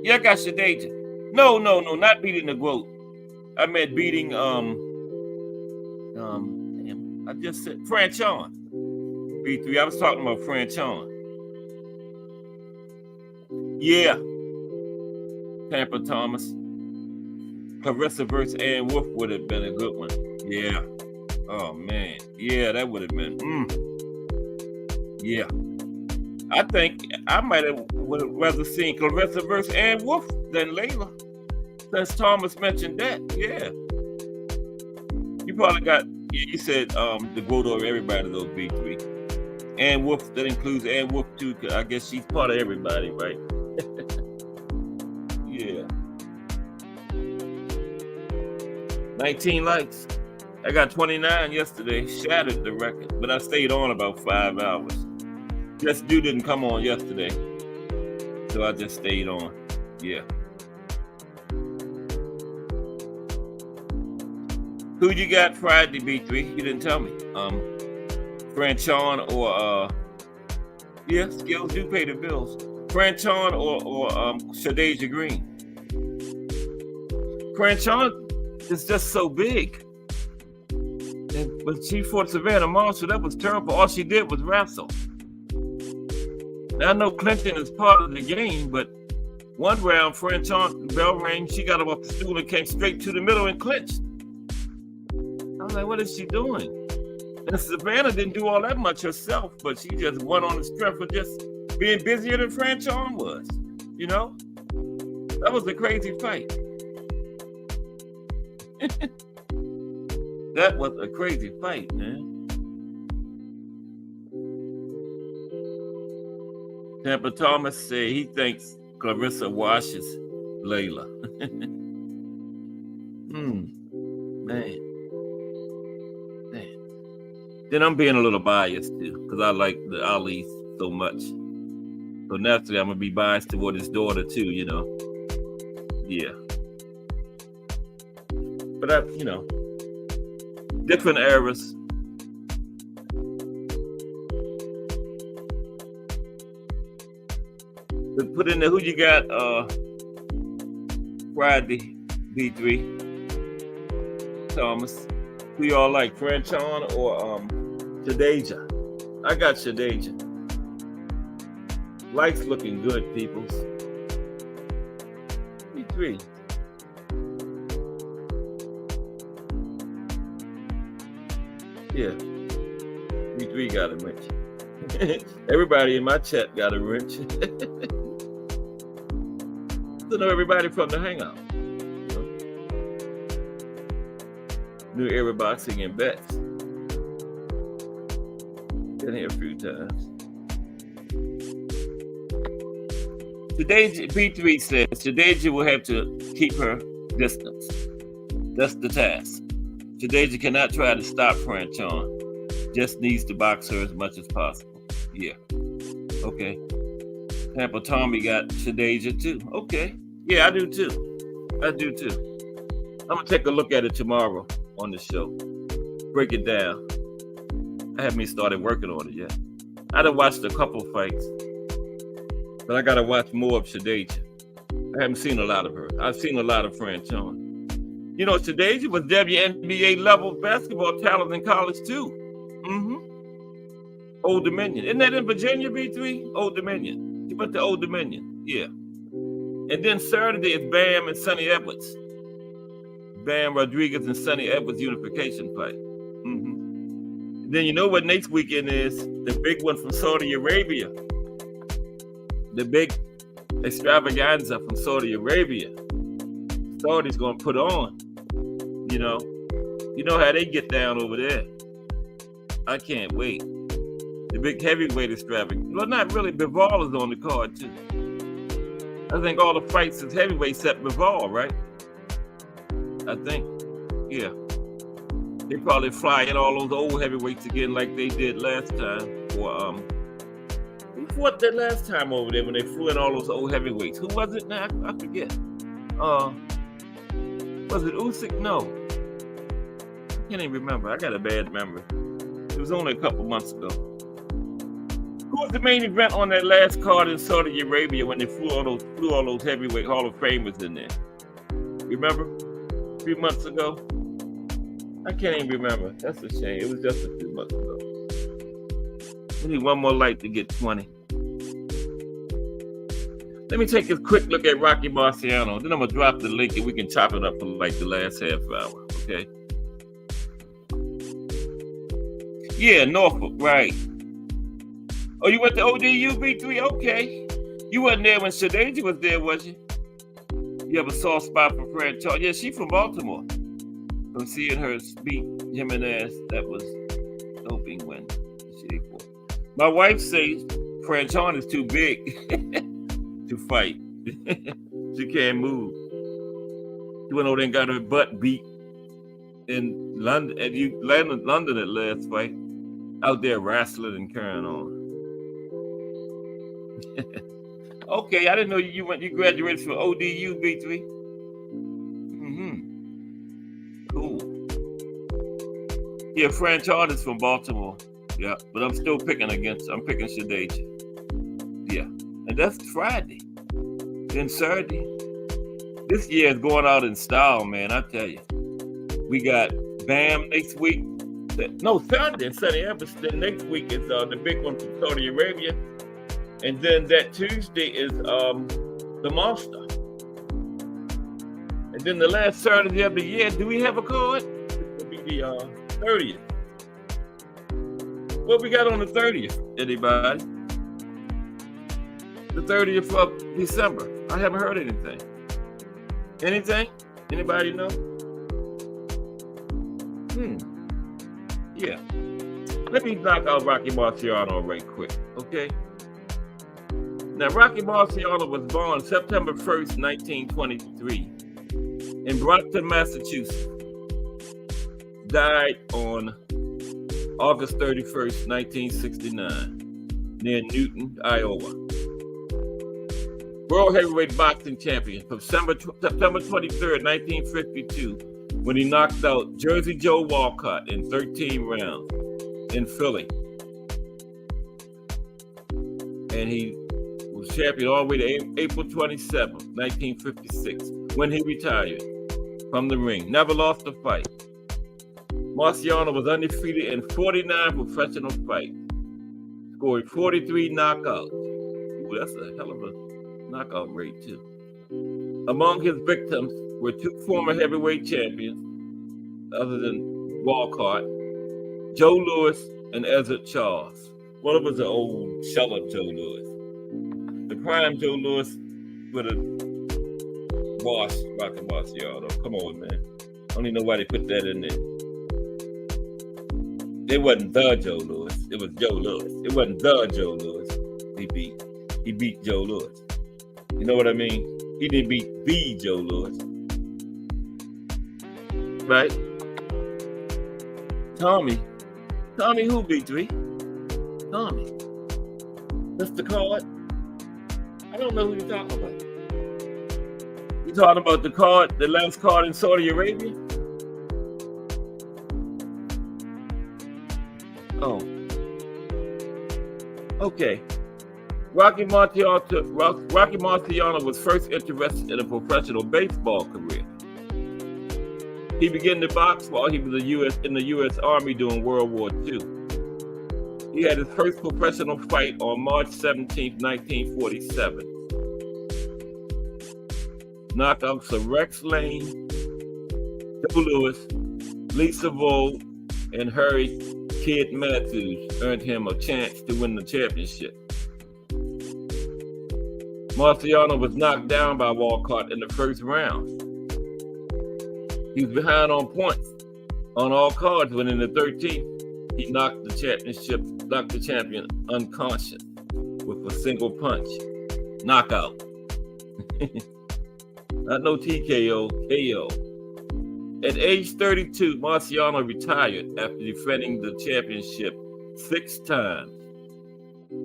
Yeah, I got Sadeja. No, not beating the GOAT. I meant beating I just said Franchon. B3. I was talking about Franchon. Yeah. Tampa Thomas. Clarissa versus Ann Wolf would have been a good one. Yeah. Oh man. Yeah, that would have been. Yeah. I think I might have rather seen Clarissa versus Ann Wolf than Layla. Since Thomas mentioned that. Yeah. You probably got, you said the GOAT over everybody, those B3. Ann Wolf, that includes Ann Wolf too, because I guess she's part of everybody, right? Yeah. 19 likes. I got 29 yesterday, shattered the record, but I stayed on about 5 hours. Just dude didn't come on yesterday, so I just stayed on. Yeah. Who you got Friday, B3? You didn't tell me. Franchon or yeah, skills do pay the bills. Franchon or Sadeja Green. Franchon is just so big. But she fought Savannah Marshall, that was terrible. All she did was wrestle. Now, I know clinching is part of the game, but one round, Franchon, bell rang, she got up off the stool and came straight to the middle and clinched. I was like, what is she doing? And Savannah didn't do all that much herself, but she just went on the strength of just being busier than Franchon was. You know? That was a crazy fight. That was a crazy fight, man. Tampa Thomas said he thinks Clarissa washes Layla. Man. Then I'm being a little biased too, because I like the Ali so much. So naturally, I'm gonna be biased toward his daughter too, you know. Yeah. But different eras. But put in there who you got Friday, B3. Thomas. Who y'all like, Franchon or Sadeja? I got Sadeja. Life's looking good, peoples. B3. Yeah. B3 got a wrench. Everybody in my chat got a wrench. To know everybody from the hangout. New Era Boxing and Bets. Been here a few times. Today, B3 says Sadeja will have to keep her distance. That's the task. Sadeja cannot try to stop Franchon. Just needs to box her as much as possible. Yeah. Okay. Tampa Tommy got Sadeja too. Okay. Yeah, I do too. I'm gonna take a look at it tomorrow on the show. Break it down. I haven't even started working on it yet. I done watched a couple fights, but I gotta watch more of Sadeja. I haven't seen a lot of her. I've seen a lot of Franchon. You know, Sadeja was WNBA level basketball talent in college too. Old Dominion. Isn't that in Virginia, B3? Old Dominion. She went to Old Dominion. Yeah. And then Saturday is Bam and Sonny Edwards. Bam Rodriguez and Sonny Edwards unification fight. Then you know what next weekend is? The big one from Saudi Arabia. The big extravaganza from Saudi Arabia. Saudi's gonna put on. You know how they get down over there. I can't wait. The big heavyweight extravagance. Well, not really. Bivol is on the card too. I think all the fights is heavyweight except Bivol, right? I think, yeah. They probably fly in all those old heavyweights again like they did last time. Or who fought that last time over there when they flew in all those old heavyweights? Who was it now? I forget. Was it Usyk? No. I can't even remember. I got a bad memory. It was only a couple months ago. Who was the main event on that last card in Saudi Arabia when they flew all those heavyweight Hall of Famers in there? Remember? A few months ago? I can't even remember. That's a shame. It was just a few months ago. We need one more light to get 20. Let me take a quick look at Rocky Marciano. Then I'm going to drop the link and we can chop it up for like the last half hour. Okay? Yeah, Norfolk, right. Oh, you went to ODU, B3? Okay. You wasn't there when Shadeja was there, was you? You have a soft spot for Fran Charles. Yeah, she's from Baltimore. From seeing her beat Jimenez, that was doping when she fought. My wife says Fran Charles is too big to fight. She can't move. She went over there and got her butt beat in London. And you landed in London at last fight. Out there wrestling and carrying on. Okay, I didn't know you graduated from ODU, B3. Cool. Yeah, Fran Charles is from Baltimore. Yeah, but I'm still picking Shadeja. Yeah, and that's Friday. Then Saturday. This year is going out in style, man, I tell you. We got BAM next week. No, Sunday. Then next week is the big one from Saudi Arabia. And then that Tuesday is the Monster. And then the last Saturday of the year, do we have a card? It will be the 30th. What we got on the 30th, anybody? The 30th of December. I haven't heard anything. Anything? Anybody know? Yeah. Let me knock out Rocky Marciano right quick, okay? Now, Rocky Marciano was born September 1st, 1923 in Brockton, Massachusetts. Died on August 31st, 1969, near Newton, Iowa. World Heavyweight Boxing Champion from September 23rd, 1952, when he knocked out Jersey Joe Walcott in 13 rounds in Philly. And he was champion all the way to April 27th, 1956, when he retired from the ring. Never lost a fight. Marciano was undefeated in 49 professional fights, scored 43 knockouts. Ooh, that's a hell of a knockout rate, too. Among his victims were two former heavyweight champions, other than Walcott, Joe Louis and Ezra Charles. One of them was an old shell of Joe Louis. The prime Joe Louis would have washed Rocky Marciano. Come on, man. I don't even know why they put that in there. It wasn't the Joe Louis. It was Joe Louis. It wasn't the Joe Louis he beat. He beat Joe Louis. You know what I mean? He didn't beat the Joe Louis. Right? Tommy who, B3? Tommy. That's the card? I don't know who you're talking about. You talking about the card, the last card in Saudi Arabia? Oh. Okay. Rocky Marciano was first interested in a professional baseball career. He began to box while he was in the U.S. Army during World War II. He had his first professional fight on March 17, 1947. Knockouts of Rex Lane, Joe Louis, Lisa Vold, and Harry Kid Matthews earned him a chance to win the championship. Marciano was knocked down by Walcott in the first round. He was behind on points on all cards, when in the 13th, he knocked the champion unconscious with a single punch. Knockout. Not no TKO, KO. At age 32, Marciano retired after defending the championship 6 times.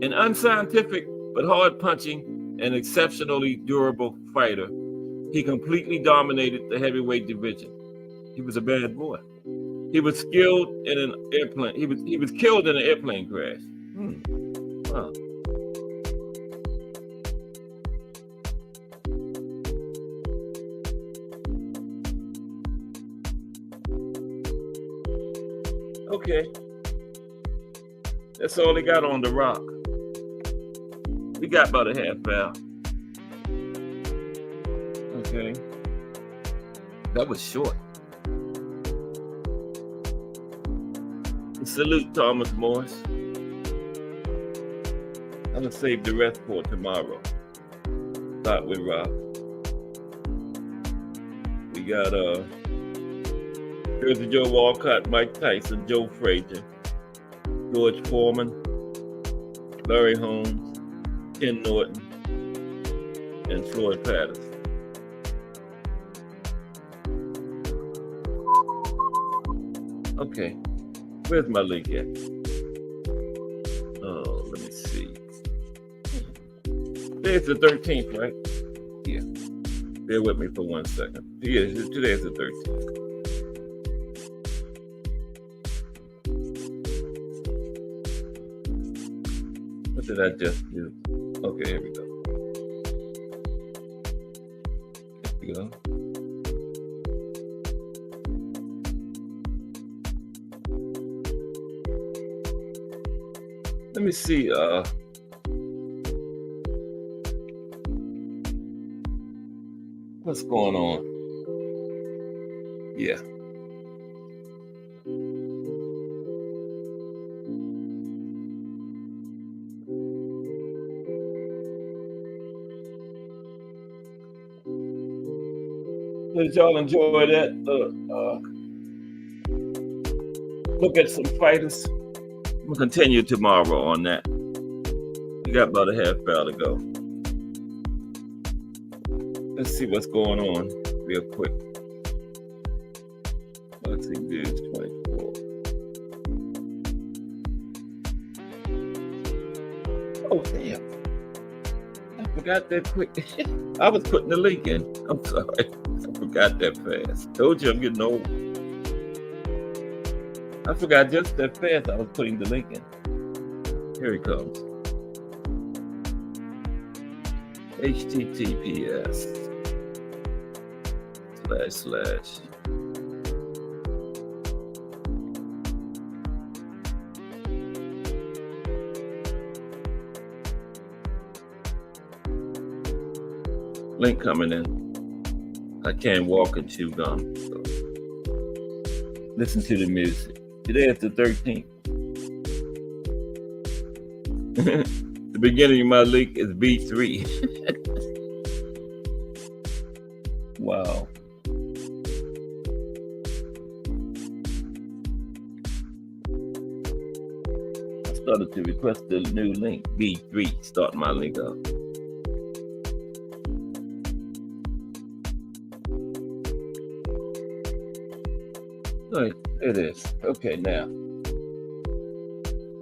An unscientific but hard-punching and exceptionally durable fighter, he completely dominated the heavyweight division. He was a bad boy. He was killed in an airplane. He was killed in an airplane crash. Wow. Okay. That's all they got on The Rock. We got about a half hour. Okay. That was short. Salute Thomas Morris. I'm gonna save the rest for tomorrow. Start with Rob. We got Jersey Joe Walcott, Mike Tyson, Joe Frazier, George Foreman, Larry Holmes, Ken Norton, and Floyd Patterson. Okay. Where's my link at? Oh, let me see. Today's the 13th, right? Yeah. Bear with me for 1 second. Yeah, today's the 13th. What did I just do? Okay, here we go. Here we go. Let me see, what's going on? Yeah. Did y'all enjoy that? Look at some fighters. We'll continue tomorrow on that. We got about a half hour to go. Let's see what's going on real quick. Boxing News 24. Oh, damn. I forgot that quick. I was putting the link in. I'm sorry. I forgot that fast. Told you I'm getting old. I forgot just that fast I was putting the link in. Here it comes. HTTPS // link coming in. I can't walk and chew gum, so listen to the music. Today is the 13th. The beginning of my link is B3. Wow. I started to request the new link, B3, start my link up. Right, it is. Okay, now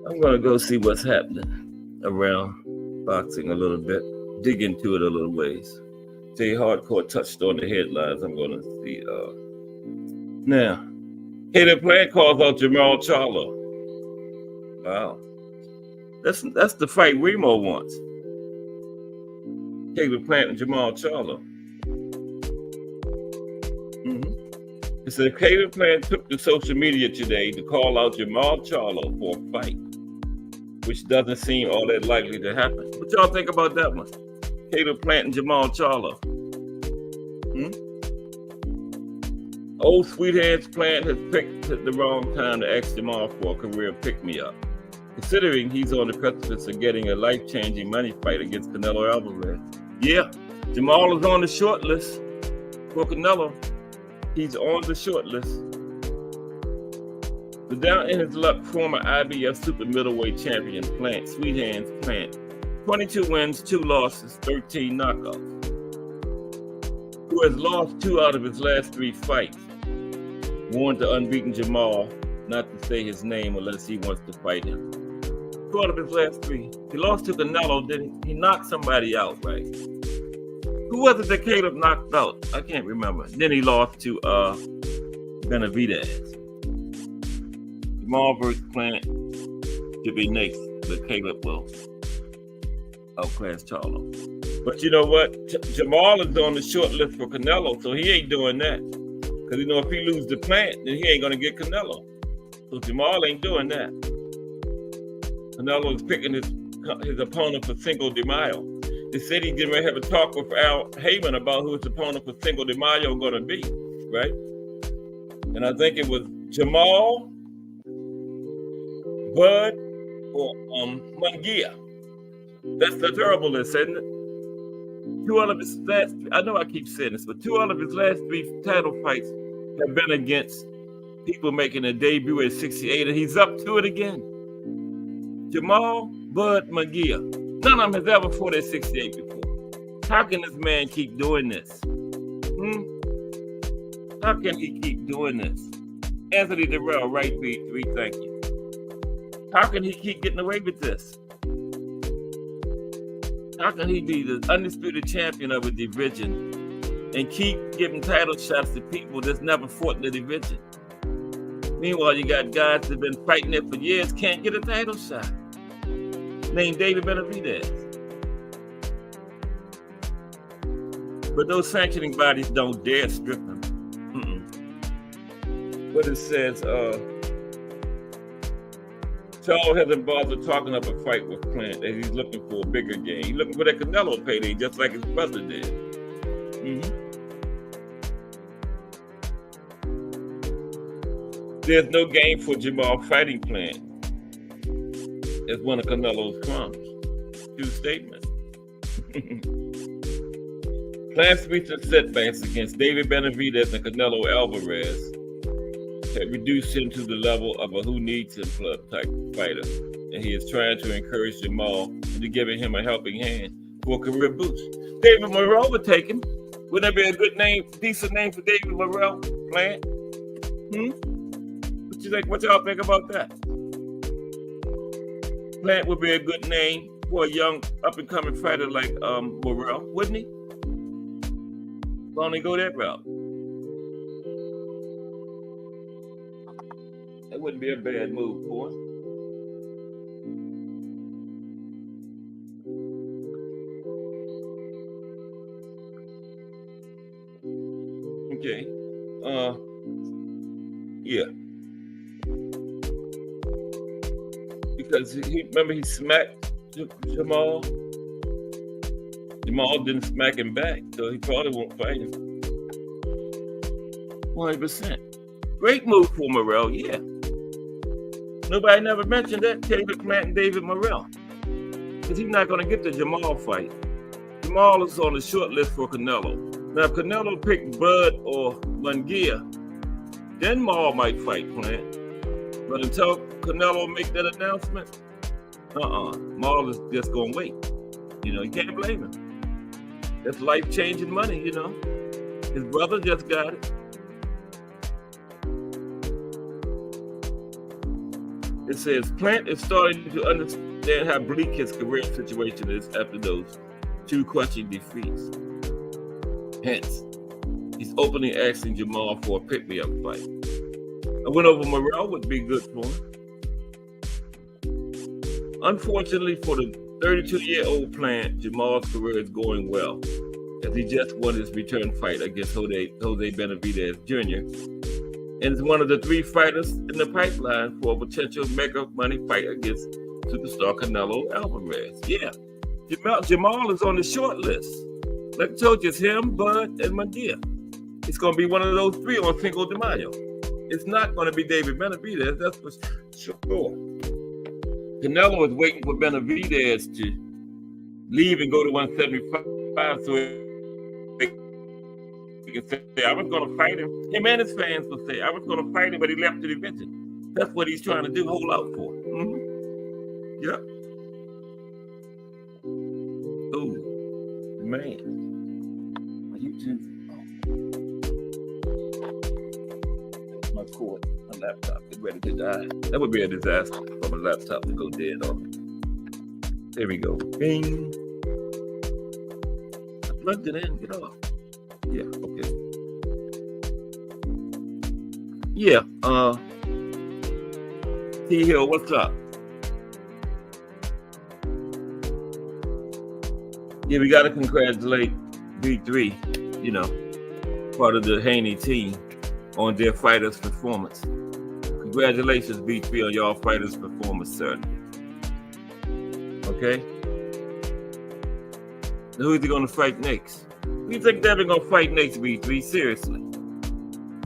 I'm gonna go see what's happening around boxing a little bit, dig into it a little ways. Jay Hardcore touched on the headlines. I'm gonna see. Now, Caleb Plant calls out Jamal Charlo. Wow, that's the fight Remo wants. Caleb Plant and Jamal Charlo. It said Caleb Plant took to social media today to call out Jamal Charlo for a fight, which doesn't seem all that likely to happen. What y'all think about that one? Caleb Plant and Jamal Charlo. Old Sweetheads Plant has picked the wrong time to ask Jamal for a career pick-me-up, considering he's on the precipice of getting a life-changing money fight against Canelo Alvarez. Yeah, Jamal is on the short list for Canelo. He's on the short list. But down in his luck, former IBF super middleweight champion Plant, Sweet Hands Plant, 22 wins, 2 losses, 13 knockouts. Who has lost 2 out of his last 3 fights. Warned the unbeaten Jamal not to say his name unless he wants to fight him. 2 out of his last 3. He lost to Canelo, then he knocked somebody out, right? Who was it that Caleb knocked out? I can't remember. Then he lost to Benavidez. Jamal versus Plant should be next, but Caleb will outclass Charlo. But you know what? Jamal is on the short list for Canelo, so he ain't doing that. Because you know if he loses the Plant, then he ain't gonna get Canelo. So Jamal ain't doing that. Canelo is picking his opponent for Cinco de Mayo. They said he's going to have a talk with Al Heyman about who his opponent for Cinco de Mayo going to be, right? And I think it was Jamal, Bud, or Munguia. That's the terrible list, isn't it? 2 out of his last, I know I keep saying this, but 2 out of his last 3 title fights have been against people making a debut at 68, and he's up to it again. Jamal, Bud, Munguia. None of them has ever fought at 68 before. How can this man keep doing this? How can he keep doing this? Anthony Durrell, right B3, thank you. How can he keep getting away with this? How can he be the undisputed champion of a division and keep giving title shots to people that's never fought in the division? Meanwhile, you got guys that have been fighting it for years, can't get a title shot. Named David Benavidez. But those sanctioning bodies don't dare strip him. But it says, Charles hasn't bothered talking up a fight with Plant, and he's looking for a bigger game. He's looking for that Canelo payday, just like his brother did. There's no game for Jamal fighting Plant. It's one of Canelo's crumbs. 2 statements. Plant's recent setbacks against David Benavidez and Canelo Alvarez have reduced him to the level of a who needs him club type fighter, and he is trying to encourage Jamal into giving him a helping hand for a career boost. David Morrell would take him. Wouldn't that be a good name, decent name for David Morrell? Plant? What you think? What y'all think about that? Plant would be a good name for a young up-and-coming fighter like Morrell, wouldn't he? Why don't he go that route? That wouldn't be a bad move for him. Okay. Yeah. Because he smacked Jamal. Jamal didn't smack him back, so he probably won't fight him. 100%. Great move for Morrell, yeah. Nobody never mentioned that, Caleb Plant and David Morrell. Because he's not going to get the Jamal fight. Jamal is on the short list for Canelo. Now, if Canelo picked Bud or Munguia, then Maul might fight Plant. But until Canelo make that announcement, Maul is just going to wait. You know, you can't blame him. That's life-changing money, you know. His brother just got it. It says, Plant is starting to understand how bleak his career situation is after those 2 crushing defeats. Hence, he's openly asking Jamal for a pick-me-up fight. A win over Morrell would be good for him. Unfortunately for the 32-year-old Plant, Jamal's career is going well, as he just won his return fight against Jose Benavidez Jr., and is one of the 3 fighters in the pipeline for a potential mega money fight against superstar Canelo Alvarez. Yeah, Jamal is on the short list. Like I told you, it's him, Bud, and Munguia. It's going to be one of those 3 on Cinco de Mayo. It's not going to be David Benavidez, that's for sure. Canelo is waiting for Benavidez to leave and go to 175 so he can say, I was going to fight him. Him and his fans will say, I was going to fight him, but he left the division. That's what he's trying to do, hold out for. Mm-hmm. Yep. Ooh, man. Are you just... My cord, my laptop is ready to die. That would be a disaster for my laptop to go dead on me. There we go. Bing. I plugged it in. Get off. Yeah. Okay. Yeah. T Hill, what's up? Yeah, we got to congratulate B3. You know, part of the Haney team on their fighters' performance. Congratulations, B3, on y'all fighters' performance, sir. Okay? Now, who is he going to fight next? Who do you think they're going to fight next, B3? Seriously.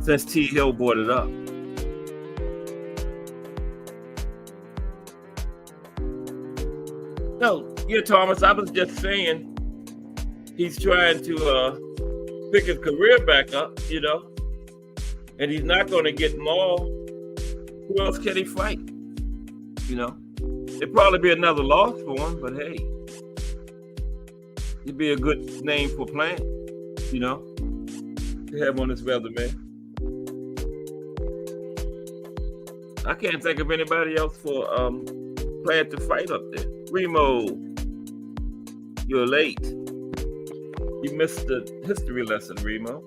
Since T. Hill brought it up. No, yeah, Thomas, I was just saying he's trying to pick his career back up, you know? And he's not going to get Maul. Who else can he fight? You know, it'd probably be another loss for him, but hey, it'd be a good name for Plant, you know, to have on his resume. I can't think of anybody else for Plant to fight up there. Remo, you're late. You missed the history lesson, Remo.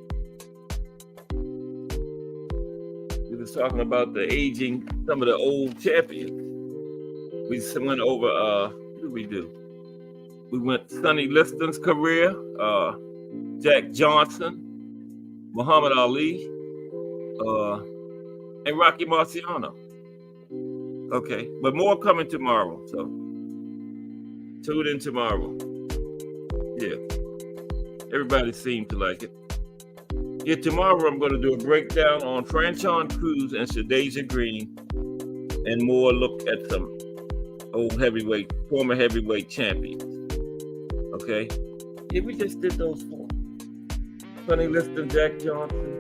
We was talking about the aging, some of the old champions. We went over, what did we do? We went Sonny Liston's career, Jack Johnson, Muhammad Ali, and Rocky Marciano. Okay, but more coming tomorrow, so tune in tomorrow. Yeah, everybody seemed to like it. Yeah, tomorrow I'm going to do a breakdown on Franchon Cruz and Shadeja Green, and more look at some old former heavyweight champions. Okay? Yeah, we just did those four. Sonny Liston, Jack Johnson,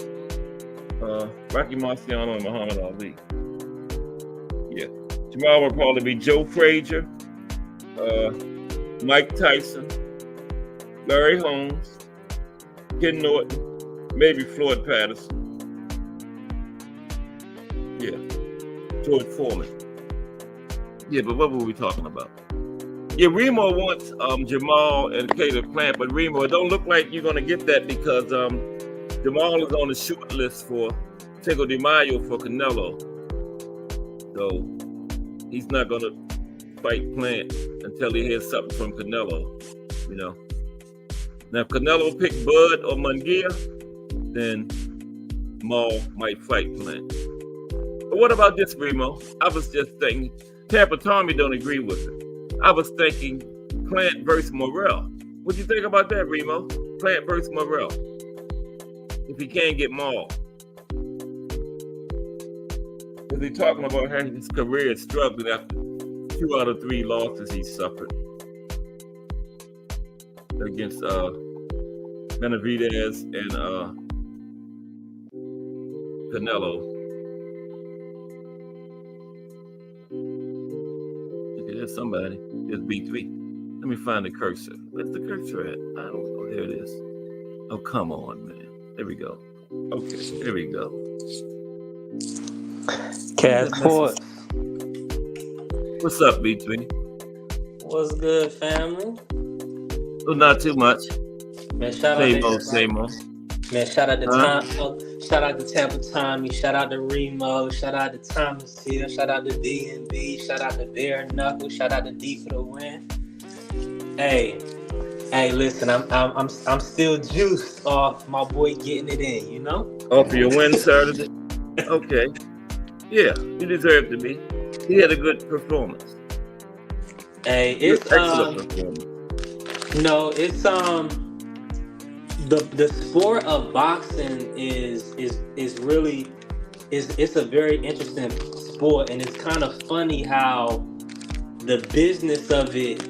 Rocky Marciano, and Muhammad Ali. Yeah. Tomorrow will probably be Joe Frazier, Mike Tyson, Larry Holmes, Ken Norton, maybe Floyd Patterson. Yeah. George Foreman. Yeah, but what were we talking about? Yeah, Remo wants Jamal and Caleb Plant, but Remo, it don't look like you're going to get that because Jamal is on the short list for Cinco de Mayo for Canelo. So he's not going to fight Plant until he hears something from Canelo, you know. Now, if Canelo pick Bud or Munguia, then Maul might fight Plant. But what about this, Remo? I was just thinking, Tampa Tommy don't agree with it. I was thinking Plant versus Morrell. What do you think about that, Remo? Plant versus Morrell. If he can't get Maul. Because he's talking about how his career is struggling after 2 out of 3 losses he suffered against Benavidez and Canelo. Okay, there's somebody. There's B3. Let me find the cursor. Where's the cursor at? I don't know. There it is. Oh, come on, man. There we go. Okay, there we go. Catsport. What's up, B3? What's good, family? Well, not too much. Man, shout same old. Man, shout out to Tom. Shout out to Tampa Tommy. Shout out to Remo. Shout out to Thomas Hill. Shout out to DNB. Shout out to Bare Knuckle. Shout out to D for the win. Hey, listen, I'm still juiced off my boy getting it in, you know? Off your win Saturday? Okay. Yeah, he deserved to be. He had a good performance. Hey, it's excellent performance. No, it's the sport of boxing is really it's a very interesting sport, and it's kind of funny how the business of it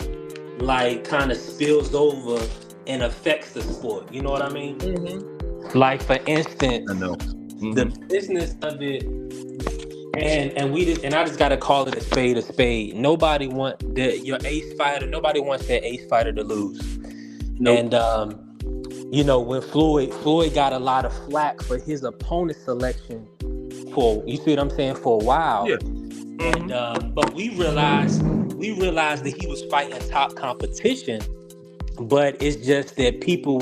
like kind of spills over and affects the sport. You know what I mean? Mm-hmm. Like for instance, I know. the business of it, and I just gotta call it a spade a spade. Nobody wants your ace fighter. Nobody wants their ace fighter to lose. Nope. And you know, when Floyd got a lot of flack for his opponent selection for, you see what I'm saying, for a while. Yeah. And but we realized that he was fighting top competition, but it's just that people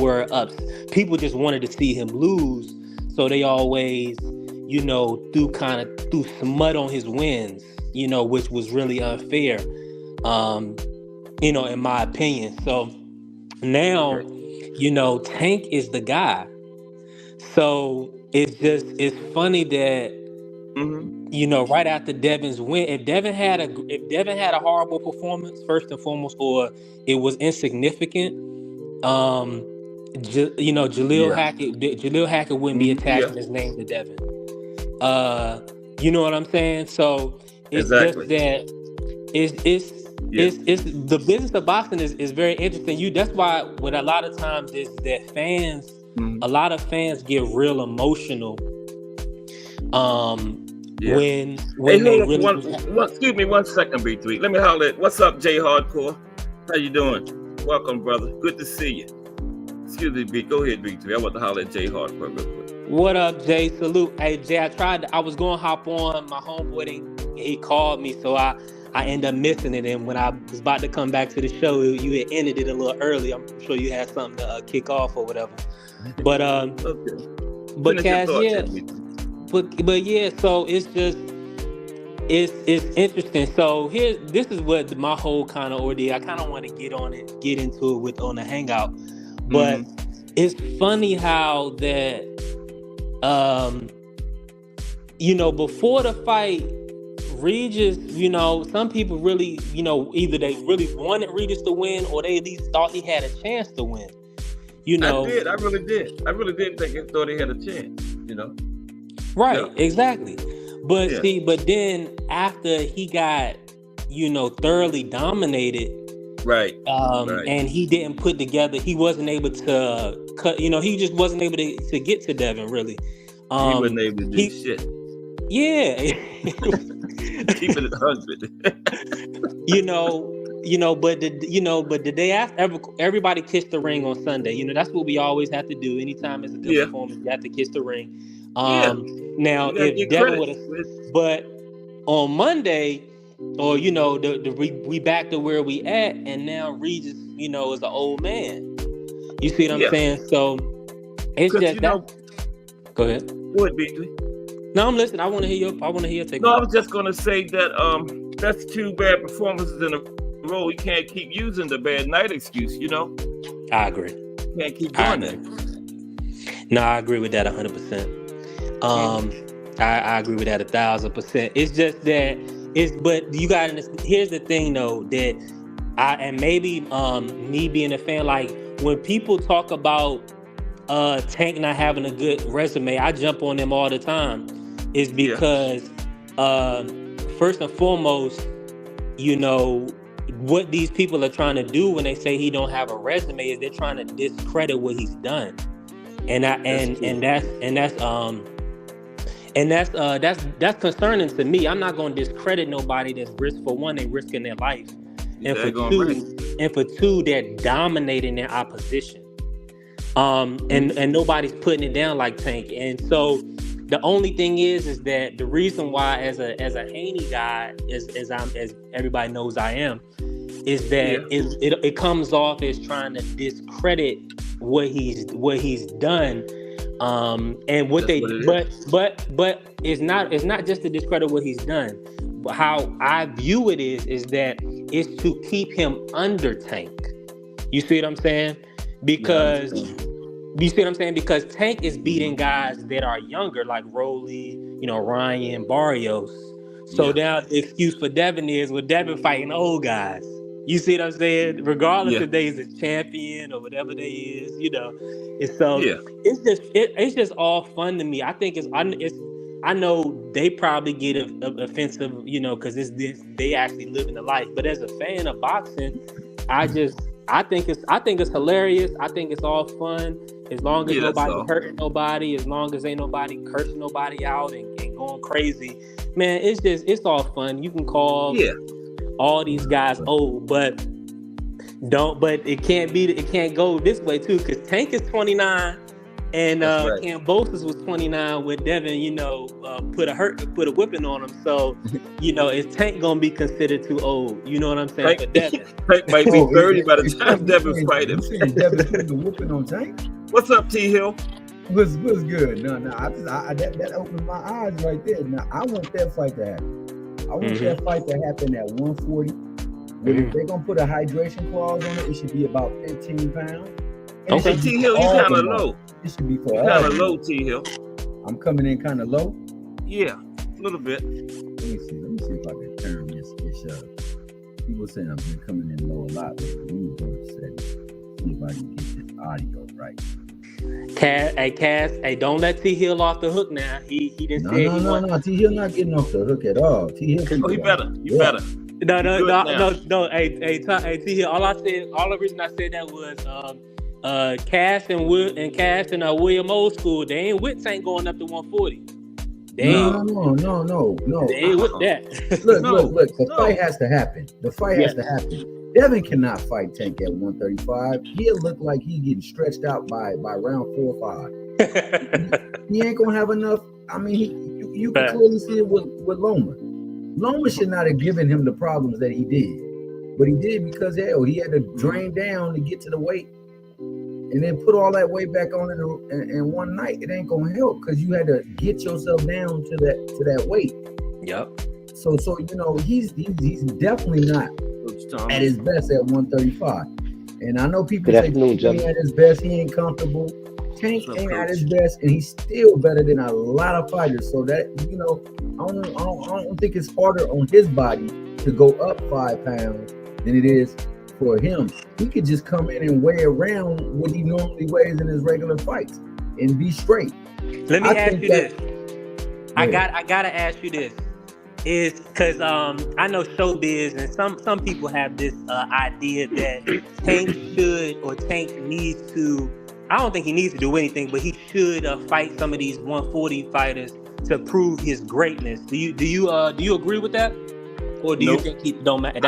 just wanted to see him lose, so they always, you know, threw some mud on his wins, you know, which was really unfair, you know, in my opinion. So now, you know, Tank is the guy. So it's funny that, you know, right after Devin's win, if Devin had a horrible performance, first and foremost, or it was insignificant, you know, Jaleel Hackett wouldn't be attaching his name to Devin. You know what I'm saying? So it's just that it's the business of boxing is very interesting. That's why with a lot of times is that fans, a lot of fans get real emotional. When hey, they hold really on, excuse me 1 second, B3. Let me holler at, what's up, Jay Hardcore? How you doing? Welcome, brother. Good to see you. Excuse me, B. Go ahead, B3. I want to holler at Jay Hardcore real quick. What up, Jay? Salute. Hey, Jay, I was going to hop on my homeboy. He called me, so I ended up missing it. And when I was about to come back to the show, you had ended it a little early. I'm sure you had something to kick off or whatever. But but Cass, yeah. But yeah, so it's just it's interesting. So this is what my whole kind of ordeal. I kind of want to get into it on the hangout. But it's funny how that you know, before the fight, Regis, you know, some people really, you know, either they really wanted Regis to win or they at least thought he had a chance to win. You know, I really did think he thought he had a chance, you know. Right, exactly. But see, but then after he got, you know, thoroughly dominated, right, and he didn't put together, he wasn't able to cut, you know, he just wasn't able to get to Devin really. He wasn't able to do shit. Yeah. Keeping it 100. But the day after, everybody kissed the ring on Sunday. You know, that's what we always have to do. Anytime it's a good performance, you have to kiss the ring. Now, if Devin would have, but on Monday, or you know, we back to where we at, and now Regis, you know, is an old man. You see what I'm saying? So it's just that. Go ahead. Go ahead, B3. No, I'm listening. I want to hear your take. No, I was just gonna say that that's 2 bad performances in a row. You can't keep using the bad night excuse, you know. I agree. You can't keep doing that. No, I agree with that 100%. I agree with that 1,000%. It's just that but you got to. Here's the thing though, that and maybe me being a fan, like when people talk about Tank not having a good resume, I jump on them all the time. Is because first and foremost, you know, what these people are trying to do when they say he don't have a resume is they're trying to discredit what he's done, and that's concerning to me. I'm not going to discredit nobody that's for one, they risking their life, and for two, they're dominating their opposition. And nobody's putting it down like Tank. And so the only thing is that the reason why, as a Haney guy, as everybody knows I am, is that it comes off as trying to discredit what he's done. And what but it's not just to discredit what he's done. But how I view it is that it's to keep him under Tank. You see what I'm saying? Because you see what I'm saying? Because Tank is beating guys that are younger, like Rolly, you know, Ryan, Barrios. So now the excuse for Devin is, well, Devin fighting old guys. You see what I'm saying? Regardless if they is a champion or whatever they is, you know. And so it's just all fun to me. I think I know they probably get offensive, you know, because they actually living the life. But as a fan of boxing, I I think it's hilarious. I think it's all fun. As long as nobody hurting nobody, as long as ain't nobody cursing nobody out and going crazy, man, it's all fun. You can call all these guys old, but it can't go this way too, because Tank is 29 and Kambosos was 29 when Devin, put a whipping on him. So, is Tank gonna be considered too old? You know what I'm saying? For Devin. Tank might be 30 by the time Devin fight him. Devin put the whipping on Tank? What's up, T Hill? What's good? No, that opened my eyes right there. Now I want that fight to happen. I want that fight to happen at 140. But if they're gonna put a hydration clause on it should be about 15 pounds. Okay, T Hill, you kind of low. It should be for all. Kind of low, T Hill. I'm coming in kind of low. Yeah, a little bit. Let me see if I can turn this. People saying I've been coming in low a lot. Let me go to settings. See if I can get this audio right. Cass, don't let T Hill off the hook now. He didn't say No. T Hill not getting off the hook at all. T Hill. Oh, you better. No. Hey, T Hill. All the reason I said that was Cass and William Old School. They ain't with Tank going up to 140. They ain't, no. They ain't with that. Look. The fight has to happen. Has to happen. Devin cannot fight Tank at 135. He'll look like he getting stretched out by round 4 or 5. He ain't gonna have enough. I mean, you can clearly see it with Loma. Loma should not have given him the problems that he did, but he did because he had to drain down to get to the weight, and then put all that weight back on in one night. It ain't gonna help because you had to get yourself down to that weight. Yep. So he's definitely not at his best at 135. And I know people say he ain't at his best, he ain't comfortable. Tank ain't at his best, and he's still better than a lot of fighters. So that I don't think it's harder on his body to go up 5 pounds than it is for him. He could just come in and weigh around what he normally weighs in his regular fights and be straight. Let me ask you this. I gotta ask you this. Is because I know showbiz and some people have this idea that Tank should or Tank needs to. I don't think he needs to do anything, but he should fight some of these 140 fighters to prove his greatness. Do you agree with that, or do you think that don't matter?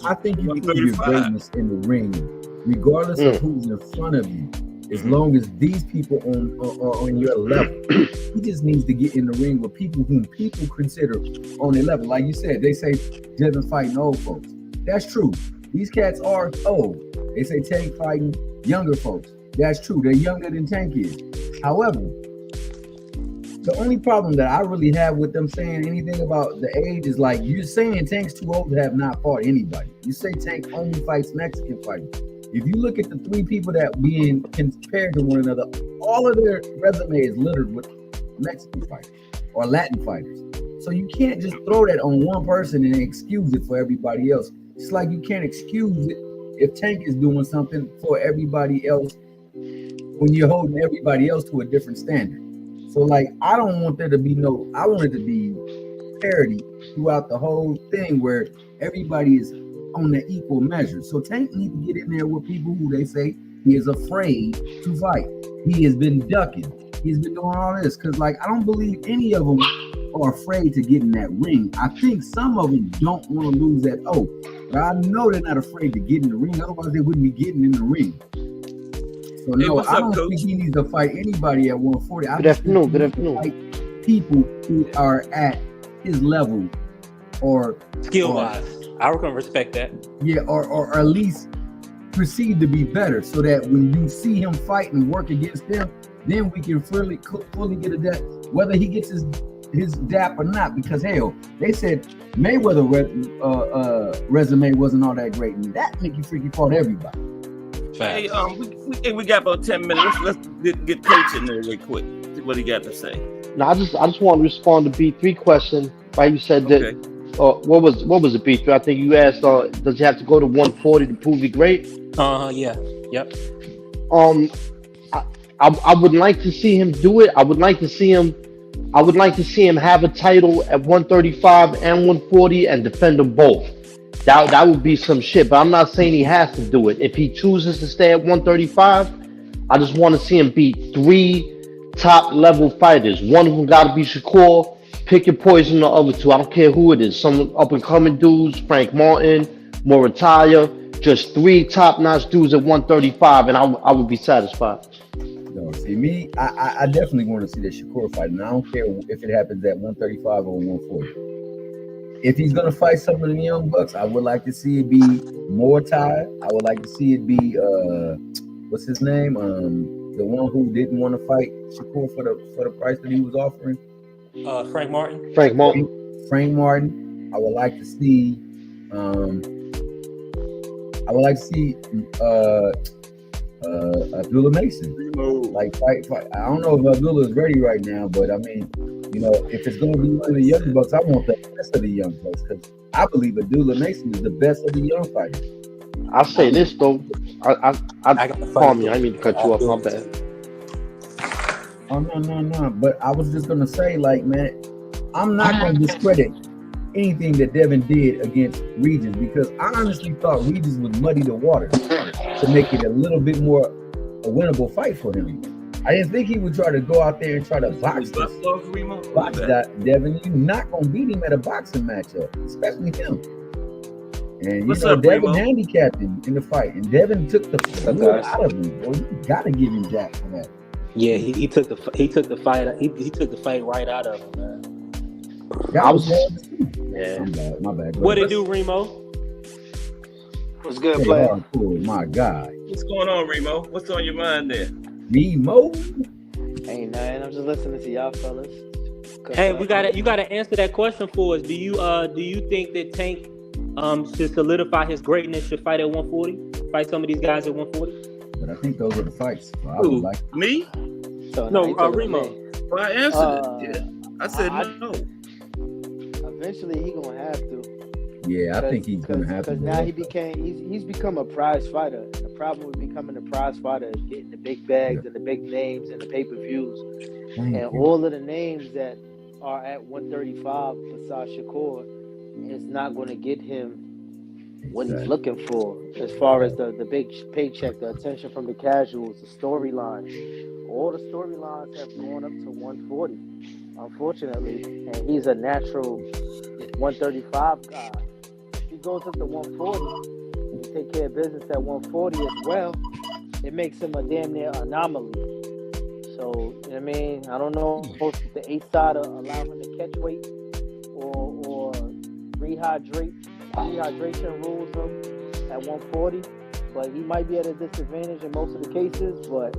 I think you prove your greatness in the ring, regardless of who's in front of you. As long as these people are on your level, he just needs to get in the ring with people whom people consider on their level. Like you said, they say Devin fighting old folks. That's true. These cats are old. They say Tank fighting younger folks. That's true. They're younger than Tank is. However, the only problem that I really have with them saying anything about the age is like you're saying Tank's too old to have not fought anybody. You say Tank only fights Mexican fighters. If you look at the 3 people that being compared to one another, all of their resume is littered with Mexican fighters or Latin fighters. So you can't just throw that on one person and excuse it for everybody else. It's like you can't excuse it if Tank is doing something for everybody else when you're holding everybody else to a different standard. So like, I don't want there to be I want it to be parity throughout the whole thing where everybody is on the equal measure. So Tank needs to get in there with people who they say he is afraid to fight. He has been ducking. He's been doing all this because like, I don't believe any of them are afraid to get in that ring. I think some of them don't want to lose that oath, but I know they're not afraid to get in the ring. Otherwise they wouldn't be getting in the ring. So no, I don't think he needs to fight anybody at 140. Good afternoon. Fight people who are at his level or skill-wise. I can respect that. Yeah, or at least perceived to be better, so that when you see him fight and work against them, then we can fully get a dap, whether he gets his dap or not. Because hell, they said Mayweather resume wasn't all that great, and that Mickey Freaky fought everybody. Hey, we got about 10 minutes. Let's get Coach in there really quick. See what he got to say. No, I just want to respond to B3 question. Right, you said that. What was the B3? I think you asked. Does he have to go to 140 to prove he's great? Yeah. Yep. I would like to see him do it. I would like to see him have a title at 135 and 140 and defend them both. That would be some shit. But I'm not saying he has to do it. If he chooses to stay at 135, I just want to see him beat 3 top level fighters. One of them got to be Shakur. Pick your poison. The other 2. I don't care who it is. Some up and coming dudes. Frank Martin, Moritaya. Just 3 top notch dudes at 135, and I would be satisfied. No, see me, I definitely want to see that Shakur fight, and I don't care if it happens at 135 or 140. If he's gonna fight some of the young bucks, I would like to see it be Moritaya. I would like to see it be what's his name? The one who didn't want to fight Shakur for the price that he was offering. Frank Martin. Frank Martin. Frank Martin. I would like to see. I would like to see Abdullah Mason. Like fight. I don't know if Abdullah is ready right now, but I mean, you know, if it's going to be one of the young bucks, I want the best of the young bucks because I believe Abdullah Mason is the best of the young fighters. I'll say this though. I pardon me. I didn't mean to cut you off. My bad. Oh no. But I was just gonna say, like, man, I'm not gonna discredit anything that Devin did against Regis because I honestly thought Regis would muddy the water to make it a little bit more a winnable fight for him. I didn't think he would try to go out there and try to box that Devin. You're not gonna beat him at a boxing matchup, especially him. And Devin handicapped him in the fight, and Devin took the fluid out of him. Boy, you gotta give him Jack for that. Yeah, he took the fight. He took the fight right out of him, man. Yeah, my bad. What it do, Remo? What's good, player? Cool, my guy. What's going on, Remo? What's on your mind there? Remo? Ain't nothing. I'm just listening to y'all fellas. Hey, you gotta answer that question for us. Do you think that Tank should solidify his greatness? Should fight at 140? Fight some of these guys at 140? But I think those are the fights. So I Who? would like Me? So, No, Remo. Well, I answered it. Yeah. I said no. Eventually, he gonna have to. Yeah, I think he's gonna have to. Because now he's become a prize fighter. And the problem with becoming a prize fighter is getting the big bags and the big names and the pay-per-views. All of the names that are at 135 besides Shakur is not going to get him what he's looking for as far as the big paycheck, the attention from the casuals, the storyline. All the storylines have gone up to 140, unfortunately, and he's a natural 135 guy. If he goes up to 140 and you take care of business at 140 as well, it makes him a damn near anomaly. So, you know what I mean? I don't know if the A-side allow him to catch weight or rehydration rules him at 140, but he might be at a disadvantage in most of the cases, but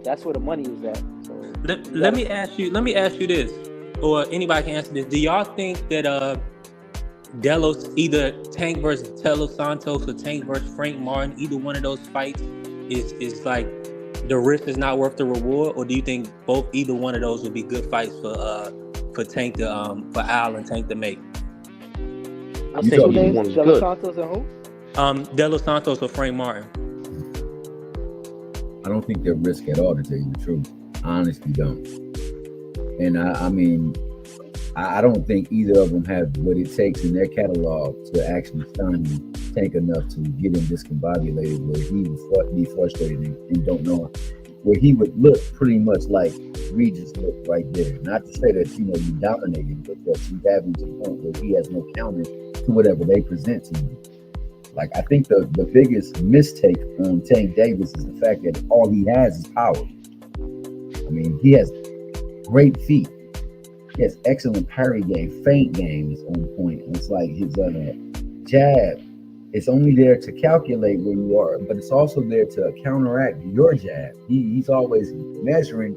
that's where the money is at. So let me ask you this, or anybody can answer this. Do y'all think that Delos, either Tank versus Telo Santos or Tank versus Frank Martin, either one of those fights is like the risk is not worth the reward, or do you think either one of those would be good fights for Tank to for Al and Tank to make? I'll say who names? Delos Santos and who? Delos Santos or Frank Martin. I don't think they're risk at all, to tell you the truth. I honestly don't. And I mean, I don't think either of them have what it takes in their catalog to actually stymie Tank enough to get him discombobulated where he would be frustrated and don't know, where he would look pretty much like Regis looked right there. Not to say that, you dominate him, but that you have him to the point where he has no counter to whatever they present to you. Like, I think the biggest mistake on Tank Davis is the fact that all he has is power. I mean, he has great feet. He has excellent parry game, feint game is on point. It's like his jab, it's only there to calculate where you are, but it's also there to counteract your jab. He's always measuring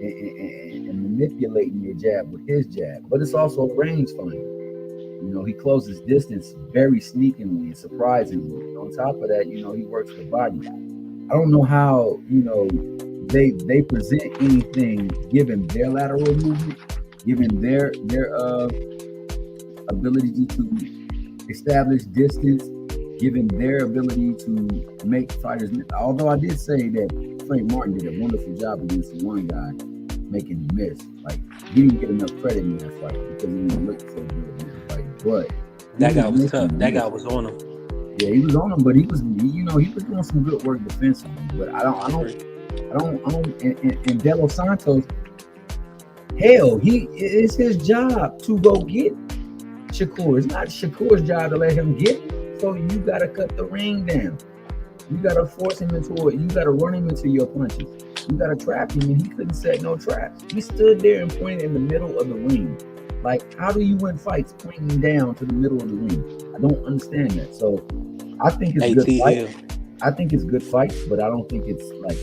and manipulating your jab with his jab, but it's also a range finder. He closes distance very sneakingly and surprisingly. And on top of that, he works the body. I don't know how, they present anything given their lateral movement, given their ability to establish distance, given their ability to make fighters. Although I did say that Frank Martin did a wonderful job against the one guy, making him miss. Like, he didn't get enough credit in that fight because he didn't look so good in that fight. But That guy was tough. That guy was on him. Yeah, he was on him, but he was doing some good work defensively. But I don't. And De Los Santos, hell, it's his job to go get Shakur. It's not Shakur's job to let him get him. So you gotta cut the ring down. You gotta force him into it. You gotta run him into your punches. You gotta trap him, and he couldn't set no traps. He stood there and pointed in the middle of the ring. Like, how do you win fights pointing down to the middle of the ring? I don't understand that. So I think it's good fights. I think it's good fights, but I don't think it's like,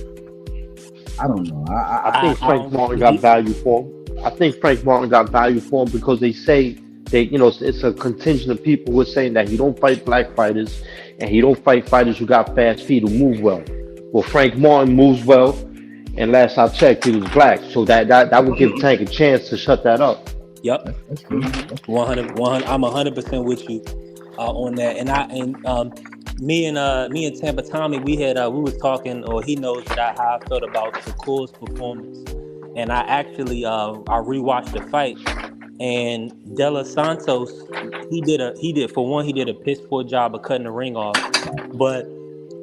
I don't know. I think Frank Martin got value for him. I think Frank Martin got value for him because they say it's a contingent of people who are saying that he don't fight black fighters and he don't fight fighters who got fast feet who move well. Well, Frank Martin moves well, and last I checked, he was black, so that would give Tank a chance to shut that up. Yep, 100. I'm 100% with you on that. And me and Tampa Tommy, we was talking, or he knows how I felt about Shakur's performance, and I actually I rewatched the fight, and De Los Santos, he did a piss poor job of cutting the ring off. But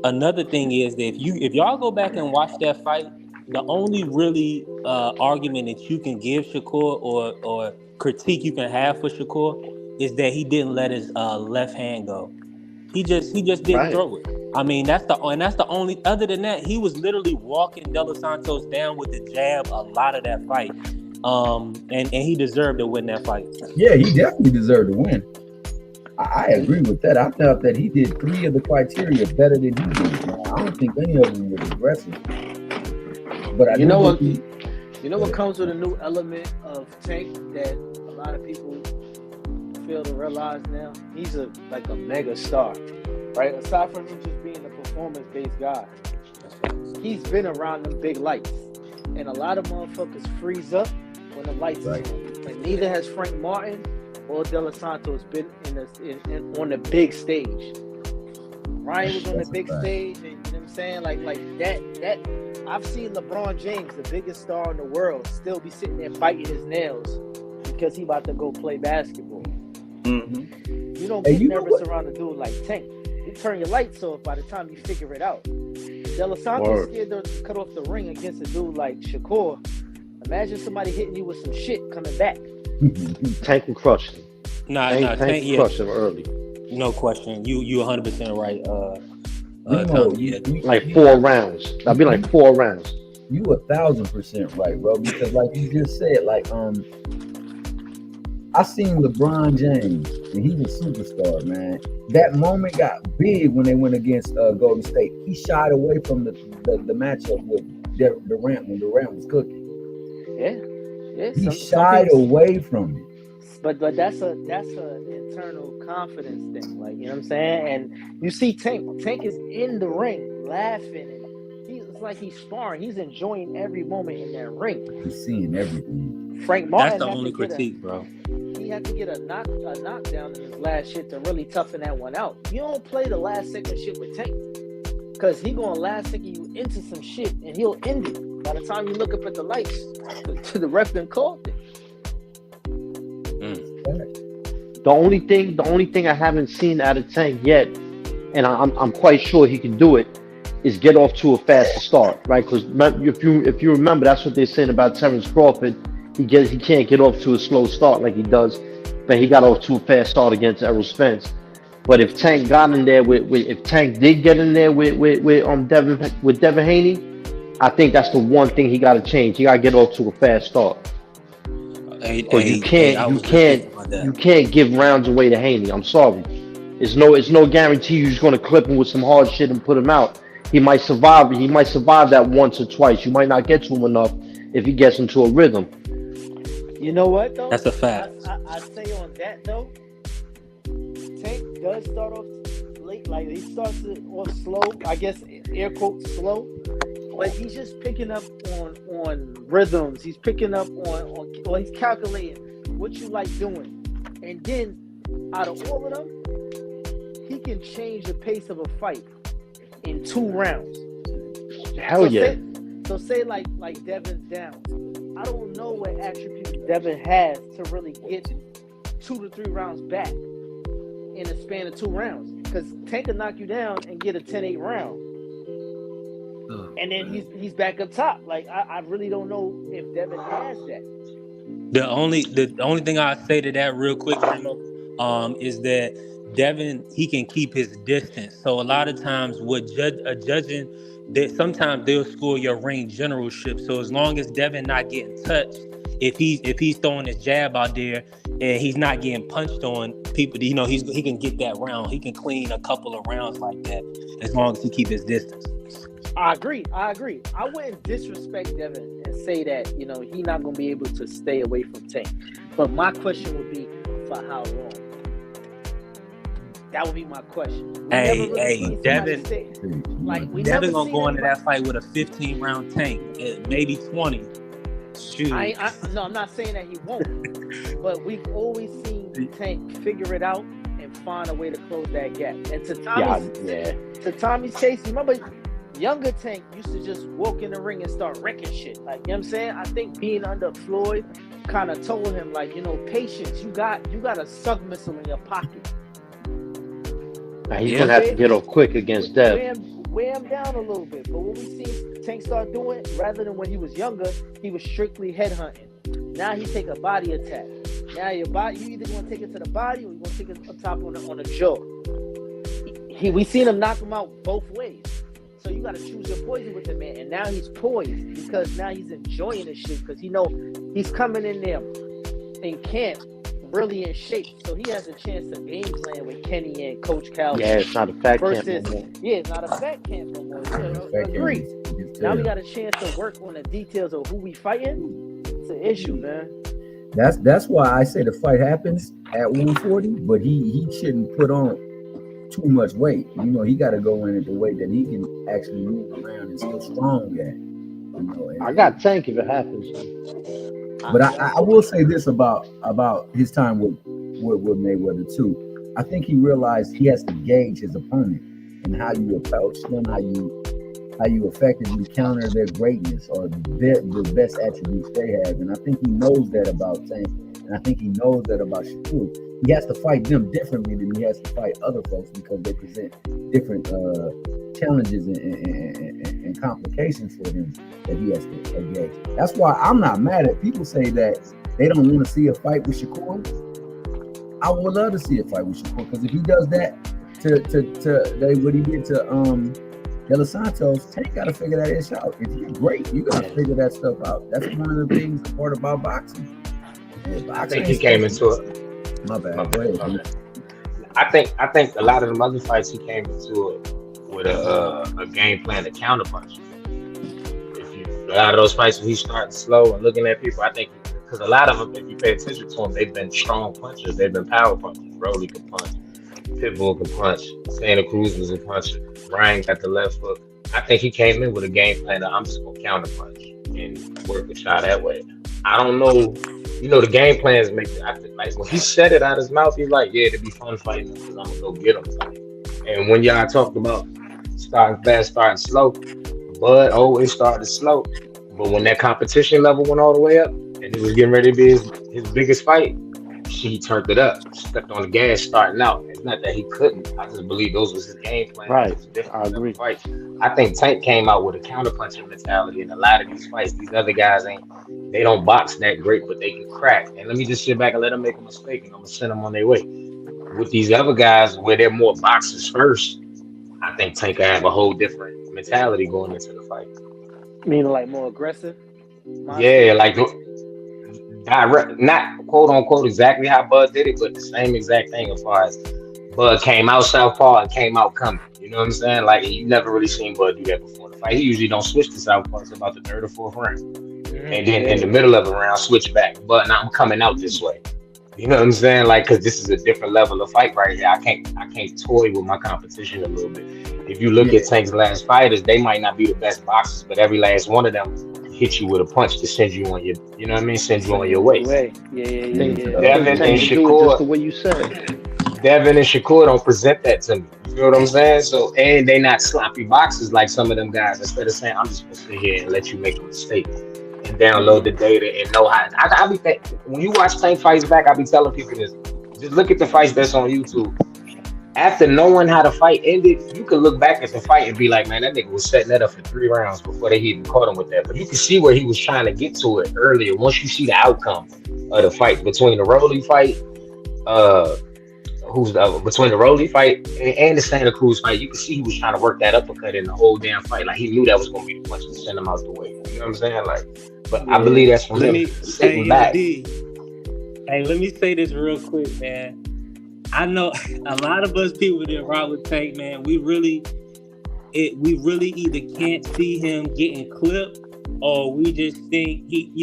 another thing is that if y'all go back and watch that fight, the only really argument that you can give Shakur or critique you can have for Shakur is that he didn't let his left hand go. He just didn't throw it. I mean, that's the only. Other than that, he was literally walking De Los Santos down with the jab a lot of that fight. And he deserved to win that fight. Yeah, he definitely deserved to win. I agree with that. I felt that he did 3 of the criteria better than he did. I don't think any of them were aggressive. But you know what comes with a new element of Tank that a lot of people fail to realize now? He's like a mega star, right? Aside from him just being a performance-based guy, he's been around them big lights, and a lot of motherfuckers freeze up when the lights is on. And neither has Frank Martin or De Los Santos been on the big stage. Ryan was on the big stage, and you know what I'm saying? Like that. I've seen LeBron James, the biggest star in the world, still be sitting there biting his nails because he about to go play basketball. Mm-hmm. You don't get nervous around a dude like Tank. You turn your lights off by the time you figure it out. De Los Santos scared to cut off the ring against a dude like Shakur. Imagine somebody hitting you with some shit coming back. Tank will crush him. Tank will crush him early. No question. You 100% right. Like 4 rounds. That'd be like 4 rounds. You 1,000% right, bro. Because like you just said, like I seen LeBron James, and he's a superstar, man. That moment got big when they went against Golden State. He shied away from the matchup with Durant when Durant was cooking. Yeah. He shied away from it. But that's an internal confidence thing, like, you know what I'm saying? And you see Tank is in the ring laughing, and it's like he's sparring. He's enjoying every moment in that ring. He's seeing everything. Frank Martin, that's the only critique, bro. He had to get a knockdown in his last shit to really toughen that one out. You don't play the last second shit with Tank, because he gonna last second you into some shit, and he'll end it. By the time you look up at the lights, to the ref done called it. The only thing I haven't seen out of Tank yet, and I'm quite sure he can do it, is get off to a faster start, right? Because if you remember, that's what they're saying about Terrence Crawford. He can't get off to a slow start like he does, but he got off to a fast start against Errol Spence. But if Tank got in there if Tank did get in there with Devin Haney, I think that's the one thing he got to change. He got to get off to a fast start. You can't give rounds away to Haney. I'm sorry. It's no guarantee you're just gonna clip him with some hard shit and put him out. He might survive. He might survive that once or twice. You might not get to him enough if he gets into a rhythm. You know what though? That's a fact. I say on that though, Tank does start off late. Like he starts off slow. I guess air quotes slow. But he's just picking up on rhythms. He's picking up on he's calculating what you like doing. And then out of all of them, he can change the pace of a fight in 2 rounds. Hell yeah. Say like Devin's down. I don't know what attributes Devin has to really get 2 to 3 rounds back. in a span of 2 rounds. Because Tank can knock you down and get a 10-8 round. And then he's back up top. Like I really don't know if Devin has that. The only thing I say to that real quick, Remo, is that Devin, he can keep his distance. So a lot of times with judging, that sometimes they'll score your ring generalship. So as long as Devin not getting touched, if he's throwing his jab out there and he's not getting punched on, people, you know, he can get that round. He can clean a couple of rounds like that as long as he keep his distance. I agree. I wouldn't disrespect Devin and say that, you know, he's not going to be able to stay away from Tank. But my question would be, for how long? That would be my question. Devin Devin gonna go into that fight with a 15-round Tank, maybe 20. Shoot. No, I'm not saying that he won't. But we've always seen Tank figure it out and find a way to close that gap. And to Tommy's case, remember, younger Tank used to just walk in the ring and start wrecking shit. Like, you know what I'm saying? I think being under Floyd kind of told him, like, you know, patience. You got a sub missile in your pocket. Now he's gonna have to get off quick against Dev. Weigh him down a little bit. But what we see Tank start doing, rather than when he was younger, he was strictly headhunting. Now he take a body attack. Now your body, you either gonna take it to the body or you gonna take it up top on the jaw. We seen him knock him out both ways. So you got to choose your poison with the man. And now he's poised because now he's enjoying this shit because he know he's coming in there in camp really in shape. So he has a chance to game plan with Kenny and Coach Cal. Yeah, it's not a fat camp no more. Yeah, it's not a fat camp no more. Yeah, agree. Now we got a chance to work on the details of who we fighting. It's an issue, man. That's why I say the fight happens at 140, but he shouldn't put on too much weight. You know, he got to go in at the weight that he can actually move around and still strong at. You know, I got Tank if it happens. But I will say this about his time with Mayweather too. I think he realized he has to gauge his opponent and how you approach them, how you effectively counter their greatness or the best attributes they have. And I think he knows that about Tank, and I think he knows that about Shakur. He has to fight them differently than he has to fight other folks because they present different challenges and complications for him that he has to engage. That's why I'm not mad at people say that they don't want to see a fight with Shakur. I would love to see a fight with Shakur because if he does that to what he did to De Los Santos, Tank got to figure that ish out. If you're great, you got to figure that stuff out. That's one of the things, part about boxing. I think he came into it. My bad. I think a lot of the other fights he came into it with a game plan to counterpunch. A lot of those fights when he's starting slow and looking at people, I think because a lot of them, if you pay attention to them, they've been strong punchers. They've been power punchers. Broly can punch, Pitbull can punch, Santa Cruz was a puncher, Brian got the left hook. I think he came in with a game plan that I'm just gonna counterpunch and work with shot that way. I don't know. You know, the game plans make it, I feel like when he said it out his mouth, he's like, yeah, it'd be fun fighting because I'm gonna go get him. And when y'all talked about starting fast, starting slow, Bud always started slow. But when that competition level went all the way up and he was getting ready to be his biggest fight, he turned it up, stepped on the gas starting out. It's not that he couldn't. I just believe those was his game plan. Right, I agree. Fight. I think Tank came out with a counterpunching mentality in a lot of these fights. These other guys they don't box that great, but they can crack. And let me just sit back and let them make a mistake, and I'm gonna send them on their way. With these other guys, where they're more boxers first, I think Tank can have a whole different mentality going into the fight. Meaning like more aggressive? Yeah, like direct, not quote unquote exactly how Bud did it, but the same exact thing as far as Bud came out southpaw and came out coming. You know what I'm saying? Like you never really seen Bud do that before the fight. He usually don't switch to southpaw until about the third or fourth round, and then in the middle of a round switch back. But now I'm coming out this way. You know what I'm saying? Like, because this is a different level of fight right here. I can't toy with my competition a little bit. If you look at Tank's last fighters, they might not be the best boxers, but every last one of them hit you with a punch to send you on your, you know what I mean? Send you on your way. Yeah. Devin and Shakur, just the way you said. Devin and Shakur don't present that to me. You know what I'm saying? So, and they not sloppy boxers like some of them guys. Instead of saying, I'm just supposed to sit here and let you make a mistake and download the data and know how. I be when you watch Tank fights back, I be telling people this. Just look at the fights that's on YouTube. after knowing how the fight ended, you can look back at the fight and be like, man, that nigga was setting that up for 3 rounds before they even caught him with that. But you can see where he was trying to get to it earlier. Once you see the outcome of the fight between the Rolly fight, between the Rolly fight and the Santa Cruz fight, you can see he was trying to work that uppercut in the whole damn fight. Like he knew that was gonna be the punch to send him out the way. You know what I'm saying? Like, but I believe that's from him sitting back. Hey, let me say this real quick, man. I know a lot of us people that rock with Tank, man, we really either can't see him getting clipped, or we just think we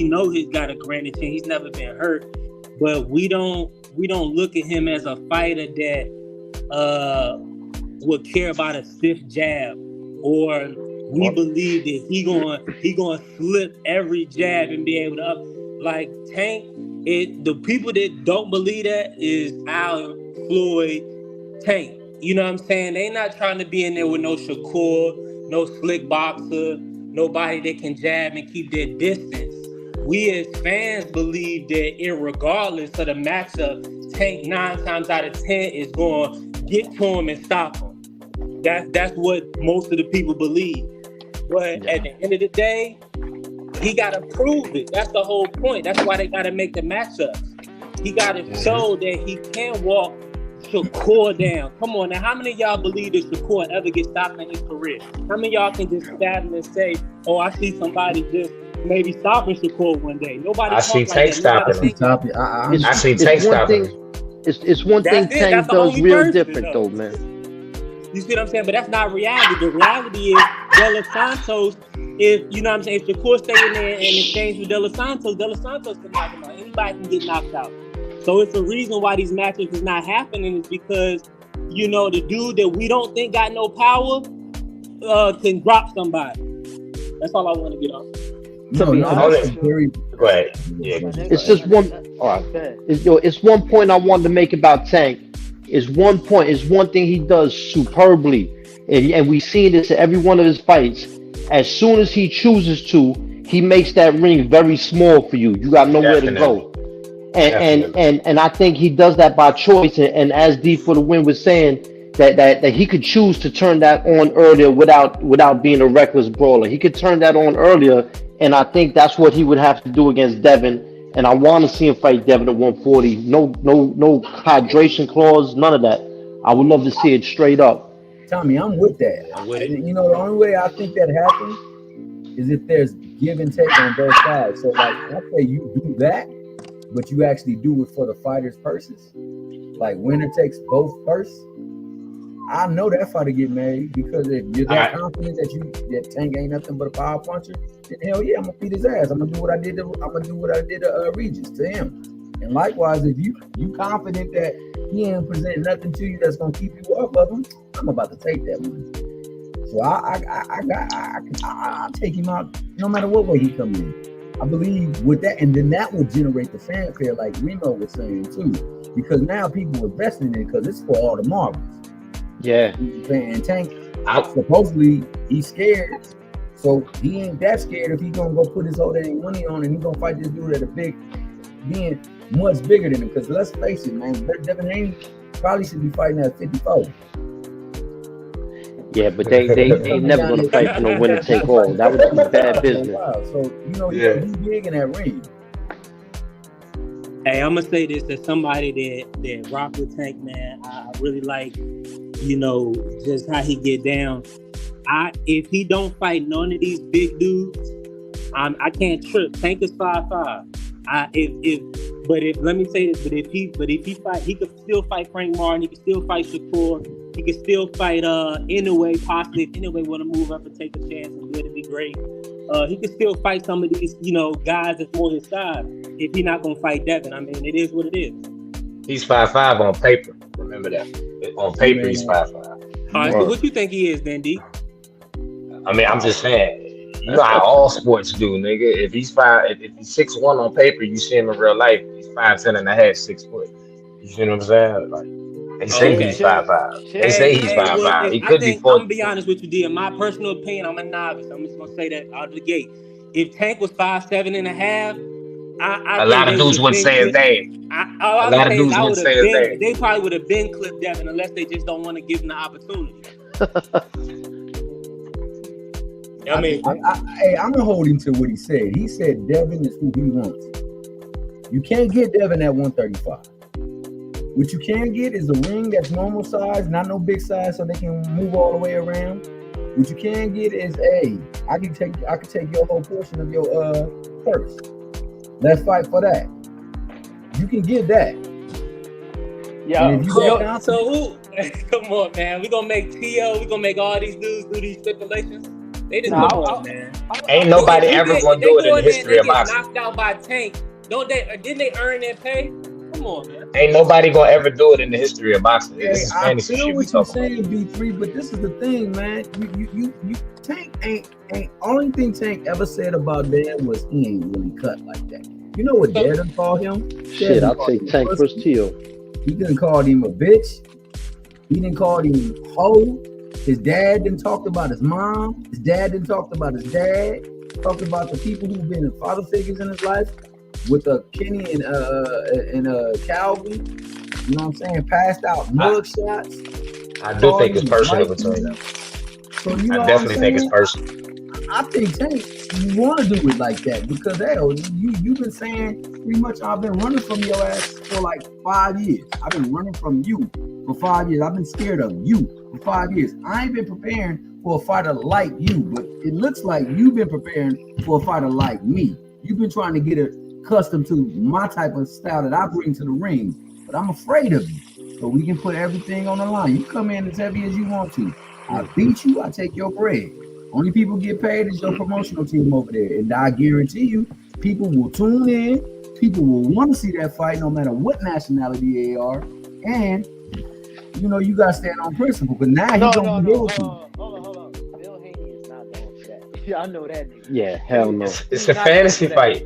know he's got a granted chin. He's never been hurt, but we don't look at him as a fighter that would care about a stiff jab, or we believe that he gonna slip every jab and be able to like Tank. The people that don't believe that is Al, Floyd, Tank. You know what I'm saying? They not trying to be in there with no Shakur, no slick boxer, nobody that can jab and keep their distance. We as fans believe that irregardless of the matchup, Tank 9 times out of 10 is going to get to him and stop him. That's what most of the people believe. But at the end of the day, he got to prove it. That's the whole point. That's why they got to make the matchups. He got to show that he can walk Shakur down. Come on now, how many of y'all believe that Shakur ever gets stopped in his career? How many of y'all can just stand and say, "Oh, I see somebody just maybe stopping Shakur one day"? Nobody. I see Tank stopping him. I see Tank stopping him. It's one thing Tank does real different though, man. You see what I'm saying? But that's not reality. The reality is De Los Santos. If you know what I'm saying, if Shakur stay in there and exchange with De Los Santos can knock him out. Anybody can get knocked out. So it's the reason why these matches is not happening is because, you know, the dude that we don't think got no power can drop somebody. That's all I want to get off. Go ahead. Yeah. It's just one. All right. It's one point I wanted to make about Tank. It's one thing he does superbly, and we see this in every one of his fights. As soon as he chooses to, he makes that ring very small for you. You got nowhere to go. And I think he does that by choice. And as D for the Win was saying, that he could choose to turn that on earlier without being a reckless brawler. He could turn that on earlier, and I think that's what he would have to do against Devin. And I want to see him fight Devin at 140. No hydration clause, none of that. I would love to see it straight up. Tommy, I'm with that. You know, the only way I think that happens is if there's give and take on both sides. So, like, let's say you do that, but you actually do it for the fighter's purses. Like, winner takes both purse. I know that fighter get married, because if you're that confident that Tank ain't nothing but a power puncher, then hell yeah, I'm gonna beat his ass. I'm gonna do what I did to Regis, to him. And likewise, if you confident that he ain't presenting nothing to you that's gonna keep you off of him, I'm about to take that one. So I'll take him out no matter what way he comes in. I believe with that, and then that will generate the fanfare, like Remo was saying too, because now people are investing in it because it's for all the marbles. Yeah. And Tank, supposedly he's scared, so he ain't that scared if he gonna go put his whole dang money on and he gonna fight this dude at a being much bigger than him. Because let's face it, man, Devin Haney probably should be fighting at 54. Yeah, but they never gonna fight for no winner take all. That would be bad business. So you know, he's big in that ring. Hey, I'm gonna say this as somebody that rock with Tank, man. I really like, you know, just how he get down. If he don't fight none of these big dudes, I can't trip. Tank is 5'5". Let me say this, but if he fight, he could still fight Frank Martin. He could still fight Shakur. He could still fight Inoue, possibly if Inoue want to move up and take a chance and do it, it'd be great. He could still fight some of these, you know, guys that's more his size. If he's not gonna fight Devin, I mean, it is what it is. He's 5'5" on paper. Remember that. On paper, he's 5'5". All right, so what you think he is, then, D? I mean, I'm just saying. You know how all sports do, nigga. If he's 6'1" on paper, you see him in real life, he's 5'10" and a half, 6 foot. You see what I'm saying? Like, they say he's 5'5". They say he's 5'5". He could be 4. I'm gonna be honest with you, D. In my personal opinion, I'm a novice. I'm just gonna say that out of the gate. If Tank was 5'7" and a half, I A lot of dudes wouldn't say his name. A lot of dudes wouldn't say his name. They probably would have been clipped Devin unless they just don't want to give him the opportunity. I mean, I'm gonna hold him to what he said. He said Devin is who he wants. You can't get Devin at 135. What you can get is a ring that's normal size, not no big size, so they can move all the way around. What you can get is, hey, I can take your whole portion of your purse. Let's fight for that. You can get that. Yeah. So who? Come on, man. We gonna make T.O. We gonna make all these dudes do these stipulations. They just come on, man. Ain't nobody ever gonna do it in the history of boxing. Knocked out by Tank. Don't they? Didn't they earn their pay? Come on, man. Ain't nobody gonna ever do it in the history of boxing. Hey, I feel what you're saying, B3, but this is the thing, man. You Tank ain't only thing Tank ever said about Dan was he ain't really cut like that. You know what Dad done called him? Shit, I'll take Tank versus Tio. He didn't call him a bitch. He didn't call him hoe. His dad didn't talk about his mom. His dad didn't talk about his dad. Talked about the people who've been father figures in his life. With Kenny and Calvin, you know what I'm saying? Passed out mug shots. I do think it's personal between them. So, you know I definitely think it's personal. I think Tank, you want to do it like that because hell, you've been saying pretty much I've been running from your ass for like 5 years. I've been running from you for 5 years. I've been scared of you for 5 years. I ain't been preparing for a fighter like you, but it looks like you've been preparing for a fighter like me. You've been trying to get accustomed to my type of style that I bring to the ring, but I'm afraid of you. So we can put everything on the line. You come in as heavy as you want to. I beat you, I take your bread. Only people get paid is your promotional team over there. And I guarantee you, people will tune in. People will want to see that fight no matter what nationality they are. And, you know, you got to stand on principle. But now he's going to be able to. Hold on. Bill Haney is not going for that. Y'all know that nigga. Yeah, hell no. It's a fantasy fight.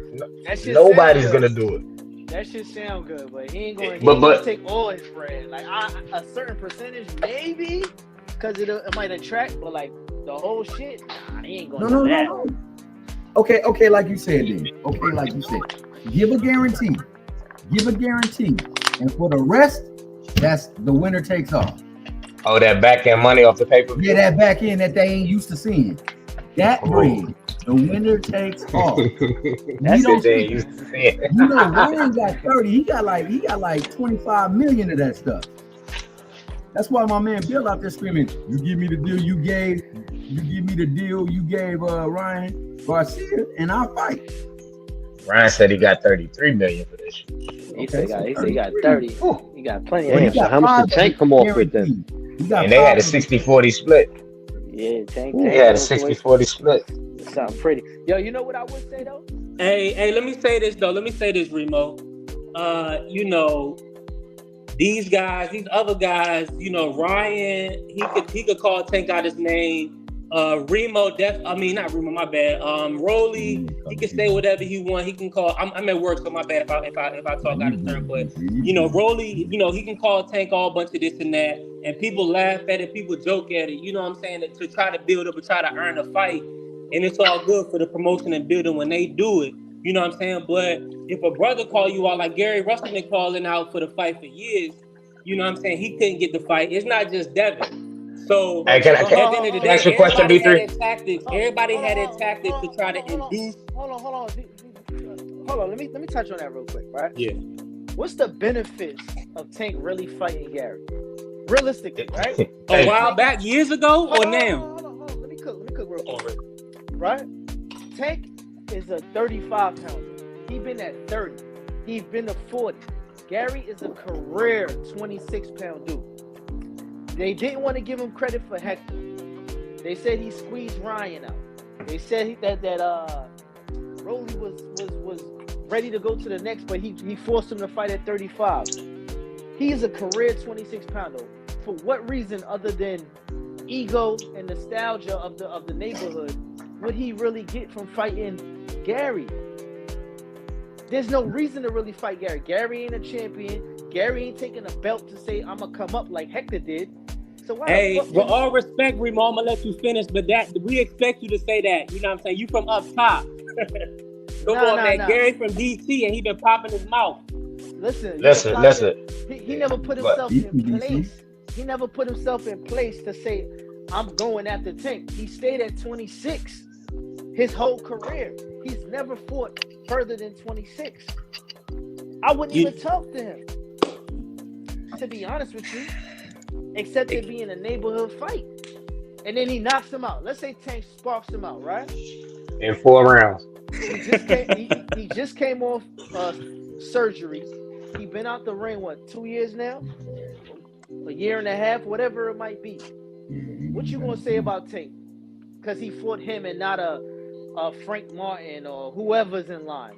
Nobody's going to do it. That shit sound good, but he ain't going to take all his bread. Like, a certain percentage, maybe, because it might attract, but like, the whole shit, nah, he ain't gonna do that. No. Okay, like you said then. Okay, like you said. Give a guarantee. And for the rest, that's the winner takes all. Oh, that back end money off the pay-per-view? Yeah, that back end that they ain't used to seeing. That bread, the winner takes all. That's what they ain't used to seeing. You know, Ryan got 30. He got like 25 million of that stuff. That's why my man Bill out there screaming, you give me the deal you gave Ryan Garcia, and I'll fight. Ryan said he got 33 million for this shit. He said he got 30. Ooh. He got plenty of so how much did Tank come off with then? And they had a 60-40 split. Yeah, Tank had a 60-40 split. Sound pretty. Yo, you know what I would say though? Hey, let me say this, Remo. You know, these other guys, you know, Ryan, he could call Tank out his name. Remo, not Remo, my bad. Rolly, he can say whatever he want. He can call. I'm at work, so my bad if I talk out of turn. But you know, Rolly, you know, he can call Tank all bunch of this and that, and people laugh at it, people joke at it. You know what I'm saying? To try to build up or try to earn a fight, and it's all good for the promotion and building when they do it. You know what I'm saying? But if a brother call you out like Gary Russell been calling out for the fight for years, you know what I'm saying? He couldn't get the fight. It's not just Devin. So at the end of the day, ask your question, B3? Everybody had their tactics to try to induce. Hold on. Let me touch on that real quick, right? Yeah. What's the benefits of Tank really fighting Gary? Realistically, right? A while back, years ago, or now? Hold on. Let me cook real quick. Right? Tank is a 35-pounder. He's been at 30. He's been to 40. Gary is a career 26-pound dude. They didn't want to give him credit for Hector. They said he squeezed Ryan out. They said that Rolly was ready to go to the next, but he forced him to fight at 35. He's a career 26-pounder. For what reason other than ego and nostalgia of the neighborhood would he really get from fighting Gary? There's no reason to really fight Gary. Gary ain't a champion. Gary ain't taking a belt to say I'm gonna come up like Hector did. So why? Hey, with all respect, Remo, I'm gonna let you finish, but that we expect you to say that. You know what I'm saying? You from up top. Come on, man. Gary from DC, and he been popping his mouth. Listen. He never put himself in place. He never put himself in place to say, I'm going after Tank. He stayed at 26 his whole career. He's never fought further than 26. I wouldn't even talk to him, to be honest with you, except it being a neighborhood fight. And then he knocks him out. Let's say Tank sparks him out, right? In 4 rounds. He just came off surgery. He been out the ring, 2 years now? A year and a half, whatever it might be. What you gonna say about Tank? Because he fought him and not a Frank Martin or whoever's in line.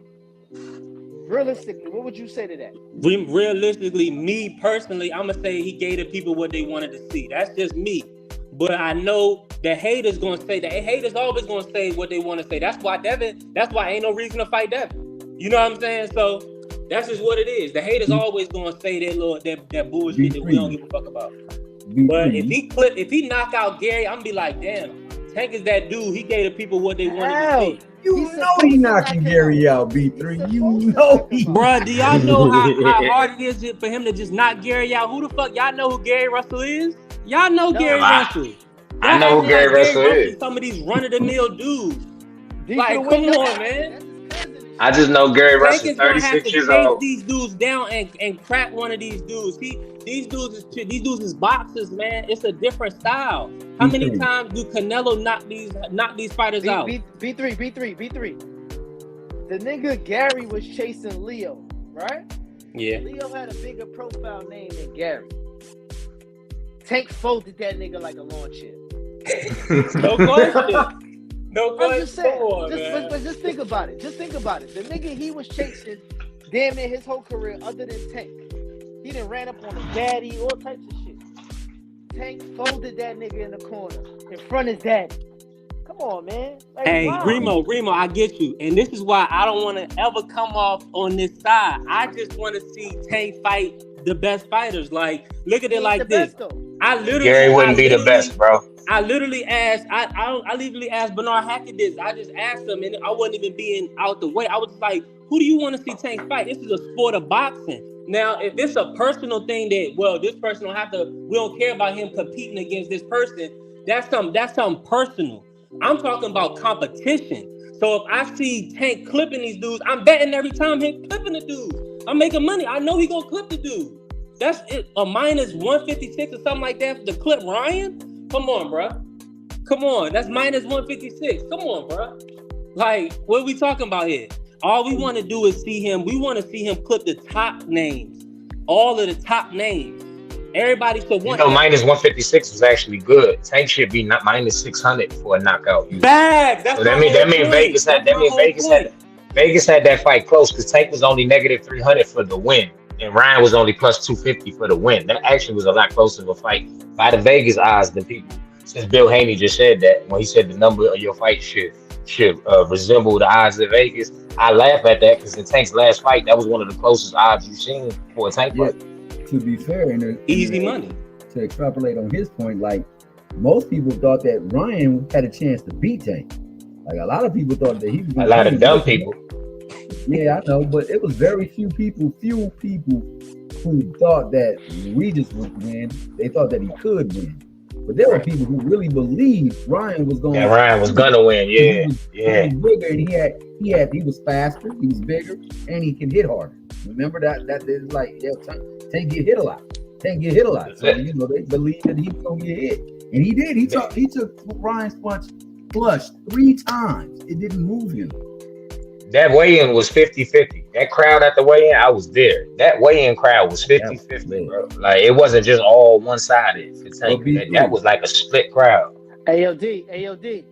Realistically, what would you say to that? Realistically, me personally, I'm gonna say he gave the people what they wanted to see. That's just me. But I know the haters gonna say that. Haters always gonna say what they want to say. That's why ain't no reason to fight Devin. You know what I'm saying? So that's just what it is. The haters always gonna say that bullshit that we don't give a fuck about. But if he knock out Gary, I'm gonna be like, damn, Tank is that dude. He gave the people what they wanted to see. You know he knocking Gary out, B3. You know he. Bruh, do y'all know how hard it is for him to just knock Gary out? Who the fuck? Y'all know who Gary Russell is? Y'all know Gary Russell. I know who Gary Russell is. Some of these run-of-the-mill dudes. Like, come on, man. I just know Gary Russell, 36 years old. These dudes down and crack one of these dudes. These dudes is boxers, man. It's a different style. How many times do Canelo knock these fighters out? B3. The nigga Gary was chasing Leo, right? Yeah. Leo had a bigger profile name than Gary. Tank folded that nigga like a lawn chair. No question. No question. I'm just saying. Just think about it. The nigga he was chasing damn near his whole career other than Tank. He done ran up on his daddy, all types of shit. Tank folded that nigga in the corner in front of his daddy. Come on, man. Like, hey, wow. Remo, I get you. And this is why I don't want to ever come off on this side. I just want to see Tank fight the best fighters. Like, look at it like this. Gary wouldn't be the best, bro. I literally asked Bernard Hackett this. I just asked him, and I wasn't even being out the way. I was like, who do you want to see Tank fight? This is a sport of boxing. Now, if it's a personal thing that, well, this person we don't care about him competing against this person, that's something personal. I'm talking about competition. So if I see Tank clipping these dudes, I'm betting every time him clipping the dude. I'm making money. I know he gonna clip the dude. That's it. A minus 156 or something like that for the clip Ryan? Come on, bro. Come on. That's minus 156. Come on, bro. Like, what are we talking about here? All we want to do is see him. We want to see him clip the top names. All of the top names. Everybody should want. Minus 156 was actually good. Tank should be not minus 600 for a knockout. Bad. So that means Vegas had that fight close because Tank was only negative 300 for the win, and Ryan was only plus 250 for the win. That actually was a lot closer of a fight by the Vegas odds than people. Since Bill Haney just said that when he said the number of your fight should resemble the odds of Vegas, I laugh at that because in Tank's last fight, that was one of the closest odds you've seen for a Tank fight. To be fair, easy money. To extrapolate on his point, like most people thought that Ryan had a chance to beat Tank. Like a lot of people thought that he was. A lot of dumb people. Yeah, I know, but it was very few people who thought that Regis would win. They thought that he could win. But there were people who really believed Ryan was going. Yeah, Ryan was gonna win. Yeah, he was bigger, and he was faster, he was bigger, and he can hit harder. Remember that is like Tank get hit a lot. So they believed that he was gonna get hit, and he did. He took Ryan's punch flush 3 times. It didn't move him. That weigh-in was 50-50. That crowd at the weigh-in, I was there. That weigh-in crowd was 50-50, bro. Like, it wasn't just all one-sided. That was like a split crowd. AOD.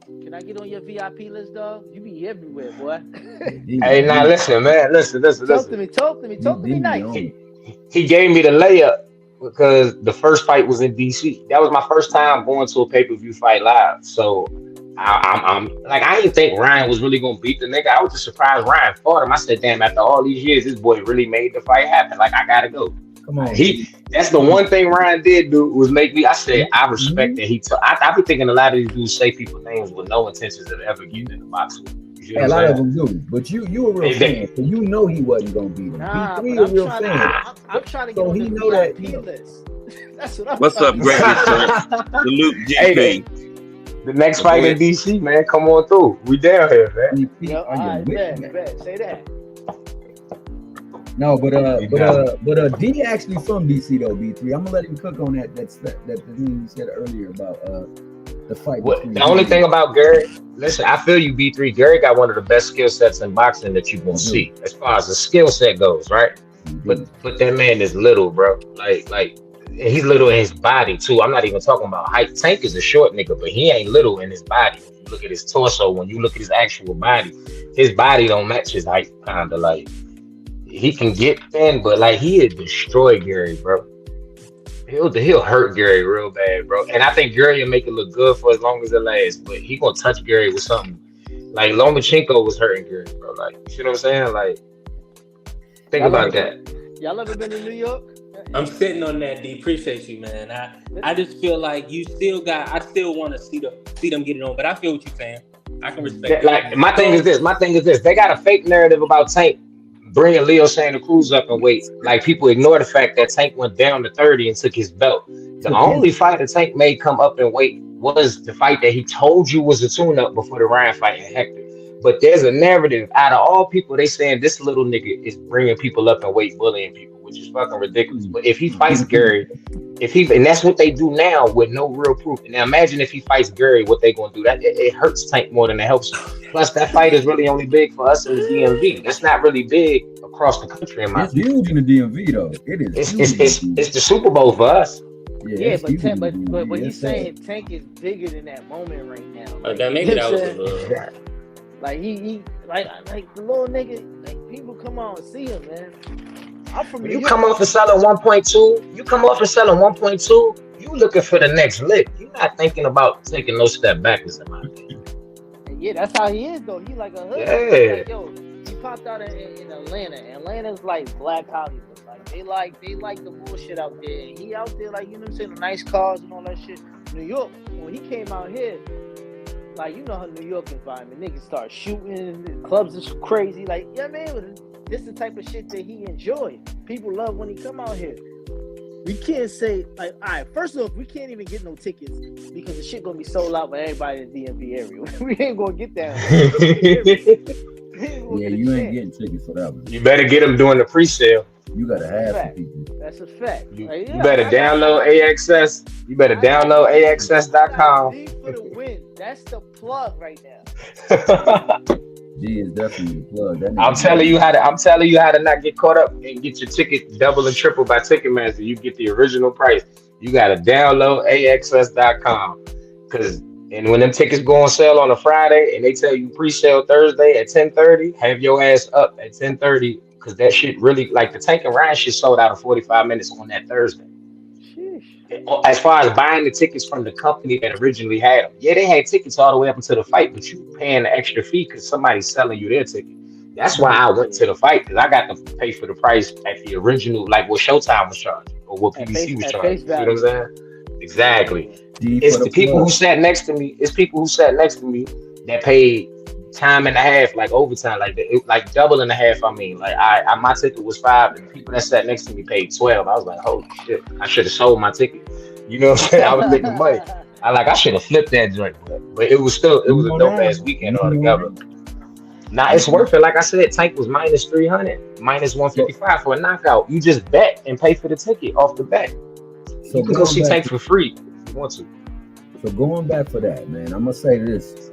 Can I get on your VIP list, dog? You be everywhere, boy. Hey, now listen, man. Listen. Talk to me nice. He gave me the layup because the first fight was in DC. That was my first time going to a pay-per-view fight live. So I'm like, I didn't think Ryan was really gonna beat the nigga. I was just surprised Ryan fought him. I said, damn, after all these years, this boy really made the fight happen. Like, I gotta go. Come on. That's the one thing Ryan did do was make me. I said, I respect that he took. I be thinking a lot of these dudes say people's names with no intentions of ever getting in the box with. You You see Yeah, a what lot I'm of saying? them do, but you a real fan, so you know he wasn't gonna beat him. Nah, B3 but a real fan, I'm trying to get so on he the know that. VIP list. That's what I'm What's trying up, to Gravy get. Sir? Salute Hey, GP. the next Go fight in ahead. DC, man. Come on through. We down here, man. BP, Yo, are all you right, with me? bet. Say that. No, but We down. D actually from DC though. B3. I'm gonna let him cook on that thing you said earlier about the fight between. The only thing about Gary, listen, I feel you, B3. Gary got one of the best skill sets in boxing that you gonna see, as far as the skill set goes, right? But that man is little, bro. Like he's little in his body too. I'm not even talking about height. Tank is a short nigga, but he ain't little in his body. When you look at his torso, when you look at his actual body, his body don't match his height, kinda like. He can get thin, but like he'll destroy Gary, bro. He'll hurt Gary real bad, bro. And I think Gary will make it look good for as long as it lasts. But he gonna touch Gary with something. Like Lomachenko was hurting Gary, bro. Like, you see what I'm saying? Like, think about that. Y'all ever been to New York? I'm sitting on that, D. Appreciate you, man. I just feel like you still got. I still want to see them get it on, but I feel what you're saying. I can respect. Like, my thing is this. They got a fake narrative about Tank bringing Leo Santa Cruz up in weight. Like, people ignore the fact that Tank went down to 30 and took his belt. The only fight that Tank made come up in weight was the fight that he told you was a tune-up before the Ryan fight in Hector. But there's a narrative out of all people. They saying this little nigga is bringing people up in weight, bullying people, which is fucking ridiculous. But if he fights Gary, and that's what they do now with no real proof. Now imagine if he fights Gary, what they gonna do? That it hurts Tank more than it helps him. Plus, that fight is really only big for us in the DMV. It's not really big across the country. In my It's huge in the DMV though. It is. It's the Super Bowl for us. Yeah, but what he's saying, Tank is bigger than that moment right now. Like, maybe that was a little. Like he like the little nigga. Like, people come on and see him, man. I'm from New York. Come off of selling 1.2. You come off of selling 1.2. You looking for the next lick. You're not thinking about taking no step backwards in my opinion. Yeah, that's how he is though. He like a hood. Yeah. Like, yo, he popped out in Atlanta. Atlanta's like Black Hollywood. Like they like the bullshit out there. And he out there, like, you know what I'm saying, the nice cars and all that shit. New York, when he came out here, like, you know how New York environment, niggas start shooting, the clubs is crazy. Like, yeah, man, this is the type of shit that he enjoyed. People love when he come out here. We can't say, like, all right, first off, we can't even get no tickets because the shit gonna be sold out by everybody in the DMV area. We ain't gonna get that. Yeah, you ain't getting tickets for that one. You better get them during the pre-sale. You gotta have some people. That's a fact. You Like, better download AXS. You better download AXS.com. D for the win. That's the plug right now. D is definitely the plug. I'm telling you how to not get caught up and get your ticket double and triple by Ticketmaster. You get the original price. You gotta download AXS.com. And when them tickets go on sale on a Friday and they tell you pre-sale Thursday at 10:30, have your ass up at 10:30, because that shit really, like, the Tank and Ryan shit sold out in 45 minutes on that Thursday. Sheesh. As far as buying the tickets from the company that originally had them, yeah, they had tickets all the way up until the fight, but you paying the extra fee because somebody's selling you their ticket. That's why I went to the fight, because I got to pay for the price at the original, like what Showtime was charging or what PBC was charging. You know what I'm saying? Exactly. It's the people who sat next to me. It's people who sat next to me that paid time and a half, like overtime, like double and a half. I mean, like my ticket was $5, and the people that sat next to me paid $12. I was like, holy shit, I should have sold my ticket. You know what I'm saying? I was making money. I should have flipped that joint, but it was a dope ass weekend altogether. Now it's worth it. Like I said, Tank was minus 300, minus 155 for a knockout. You just bet and pay for the ticket off the bet. So you can go see Tank for free if you want to. So going back for that, man, I'm gonna say this: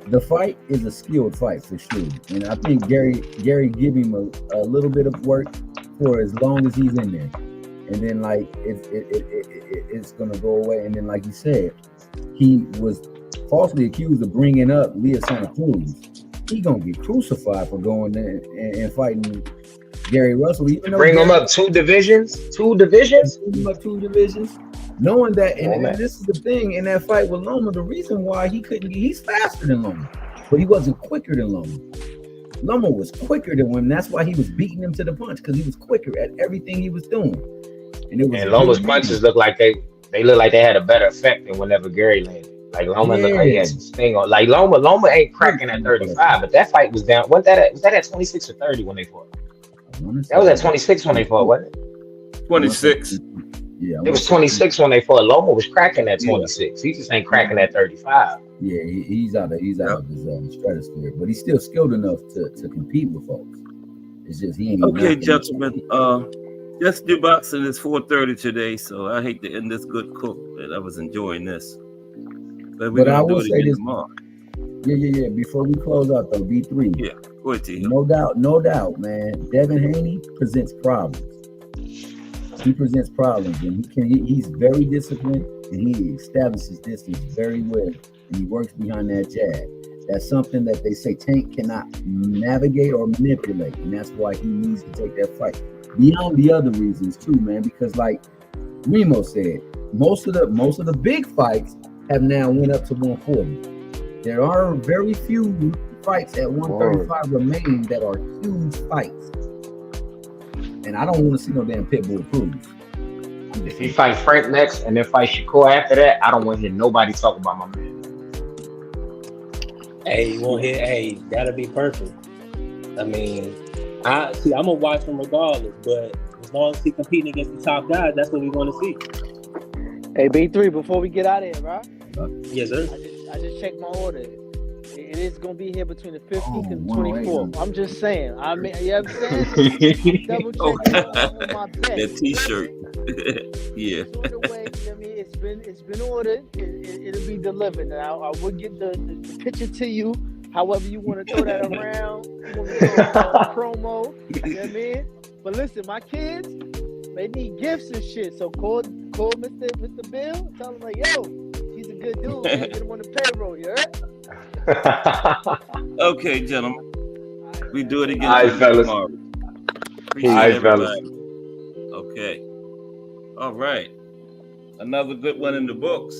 the fight is a skilled fight for sure, and I think Gary give him a little bit of work for as long as he's in there, and then like it's gonna go away. And then, like you said, he was falsely accused of bringing up Leo Santa Cruz. He gonna get crucified for going there and fighting Gary Russell. Even though bring him up two divisions. Knowing that, and this is the thing in that fight with Loma, the reason why he's faster than Loma, but he wasn't quicker than Loma. Loma was quicker than him. That's why he was beating him to the punch, because he was quicker at everything he was doing. And Loma's punches look like they had a better effect than whenever Gary landed. Like Loma looked like he had some sting on. Like Loma ain't cracking at 35, but that fight was down. Was that at 26 or 30 when they fought? That was at 26 when they fought, wasn't it? 26. Yeah, it was 26 when they fought. Loma was cracking at 26. He just ain't cracking at 35. Yeah, he's out of his stratosphere, but he's still skilled enough to compete with folks. It's just he ain't. Okay, gentlemen. Just do boxing is 4:30 today, so I hate to end this good cook, but I was enjoying this. But I will say this tomorrow. Yeah. Before we close out though, B3. Yeah, go ahead, T. No doubt, man. Devin Haney presents problems. He presents problems, and he's very disciplined, and he establishes distance very well, and he works behind that jab. That's something that they say Tank cannot navigate or manipulate, and that's why he needs to take that fight. Beyond the other reasons too, man, because like Remo said, most of the big fights have now went up to 140. There are very few fights at 135 remaining that are huge fights. And I don't want to see no damn Pitbull Cruz. If he fight Frank next and then fight Shakur after that, I don't want to hear nobody talk about my man. Hey, you won't hear? Hey, that'll be perfect. I mean, I'm gonna watch him regardless, but as long as he's competing against the top guys, that's what we want to see. Hey, B3, before we get out of here, right? Yes, sir. I just checked my order. It is gonna be here between the 15th and 24th. I'm just saying. I mean, you know what I'm saying? Double checking on my bet. That T-shirt. Yeah. It's on the way. I mean, it's been ordered. It'll be delivered. And I will get the picture to you. However you want to throw that around. You want me to throw promo. You know what I mean? But listen, my kids, they need gifts and shit. So call Mr. Bill. Tell him like, yo, he's a good dude. Man. Get him on the payroll. You heard? Okay, gentlemen. We do it again. All right, fellas. Tomorrow. All right, fellas. Okay. All right. Another good one in the books.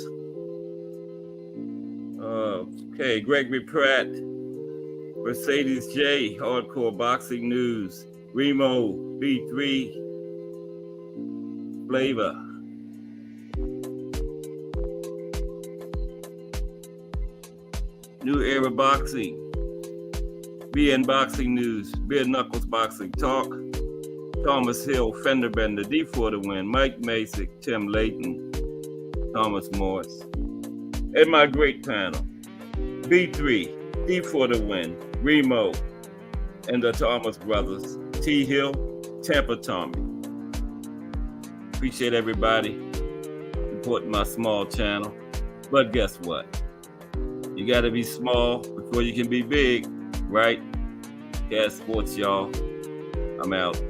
Okay, Gregory Pratt, Mercedes J, Hardcore Boxing News, Remo B3, Flavor. New Era Boxing, BN Boxing News, Beer Knuckles Boxing Talk, Thomas Hill, Fender Bender, D for the win, Mike Masick, Tim Layton, Thomas Morris. And my great panel, B3, D for the win, Remo, and the Thomas brothers, T Hill, Tampa Tommy. Appreciate everybody supporting my small channel. But guess what? You got to be small before you can be big, right? Gas Sports, y'all. I'm out.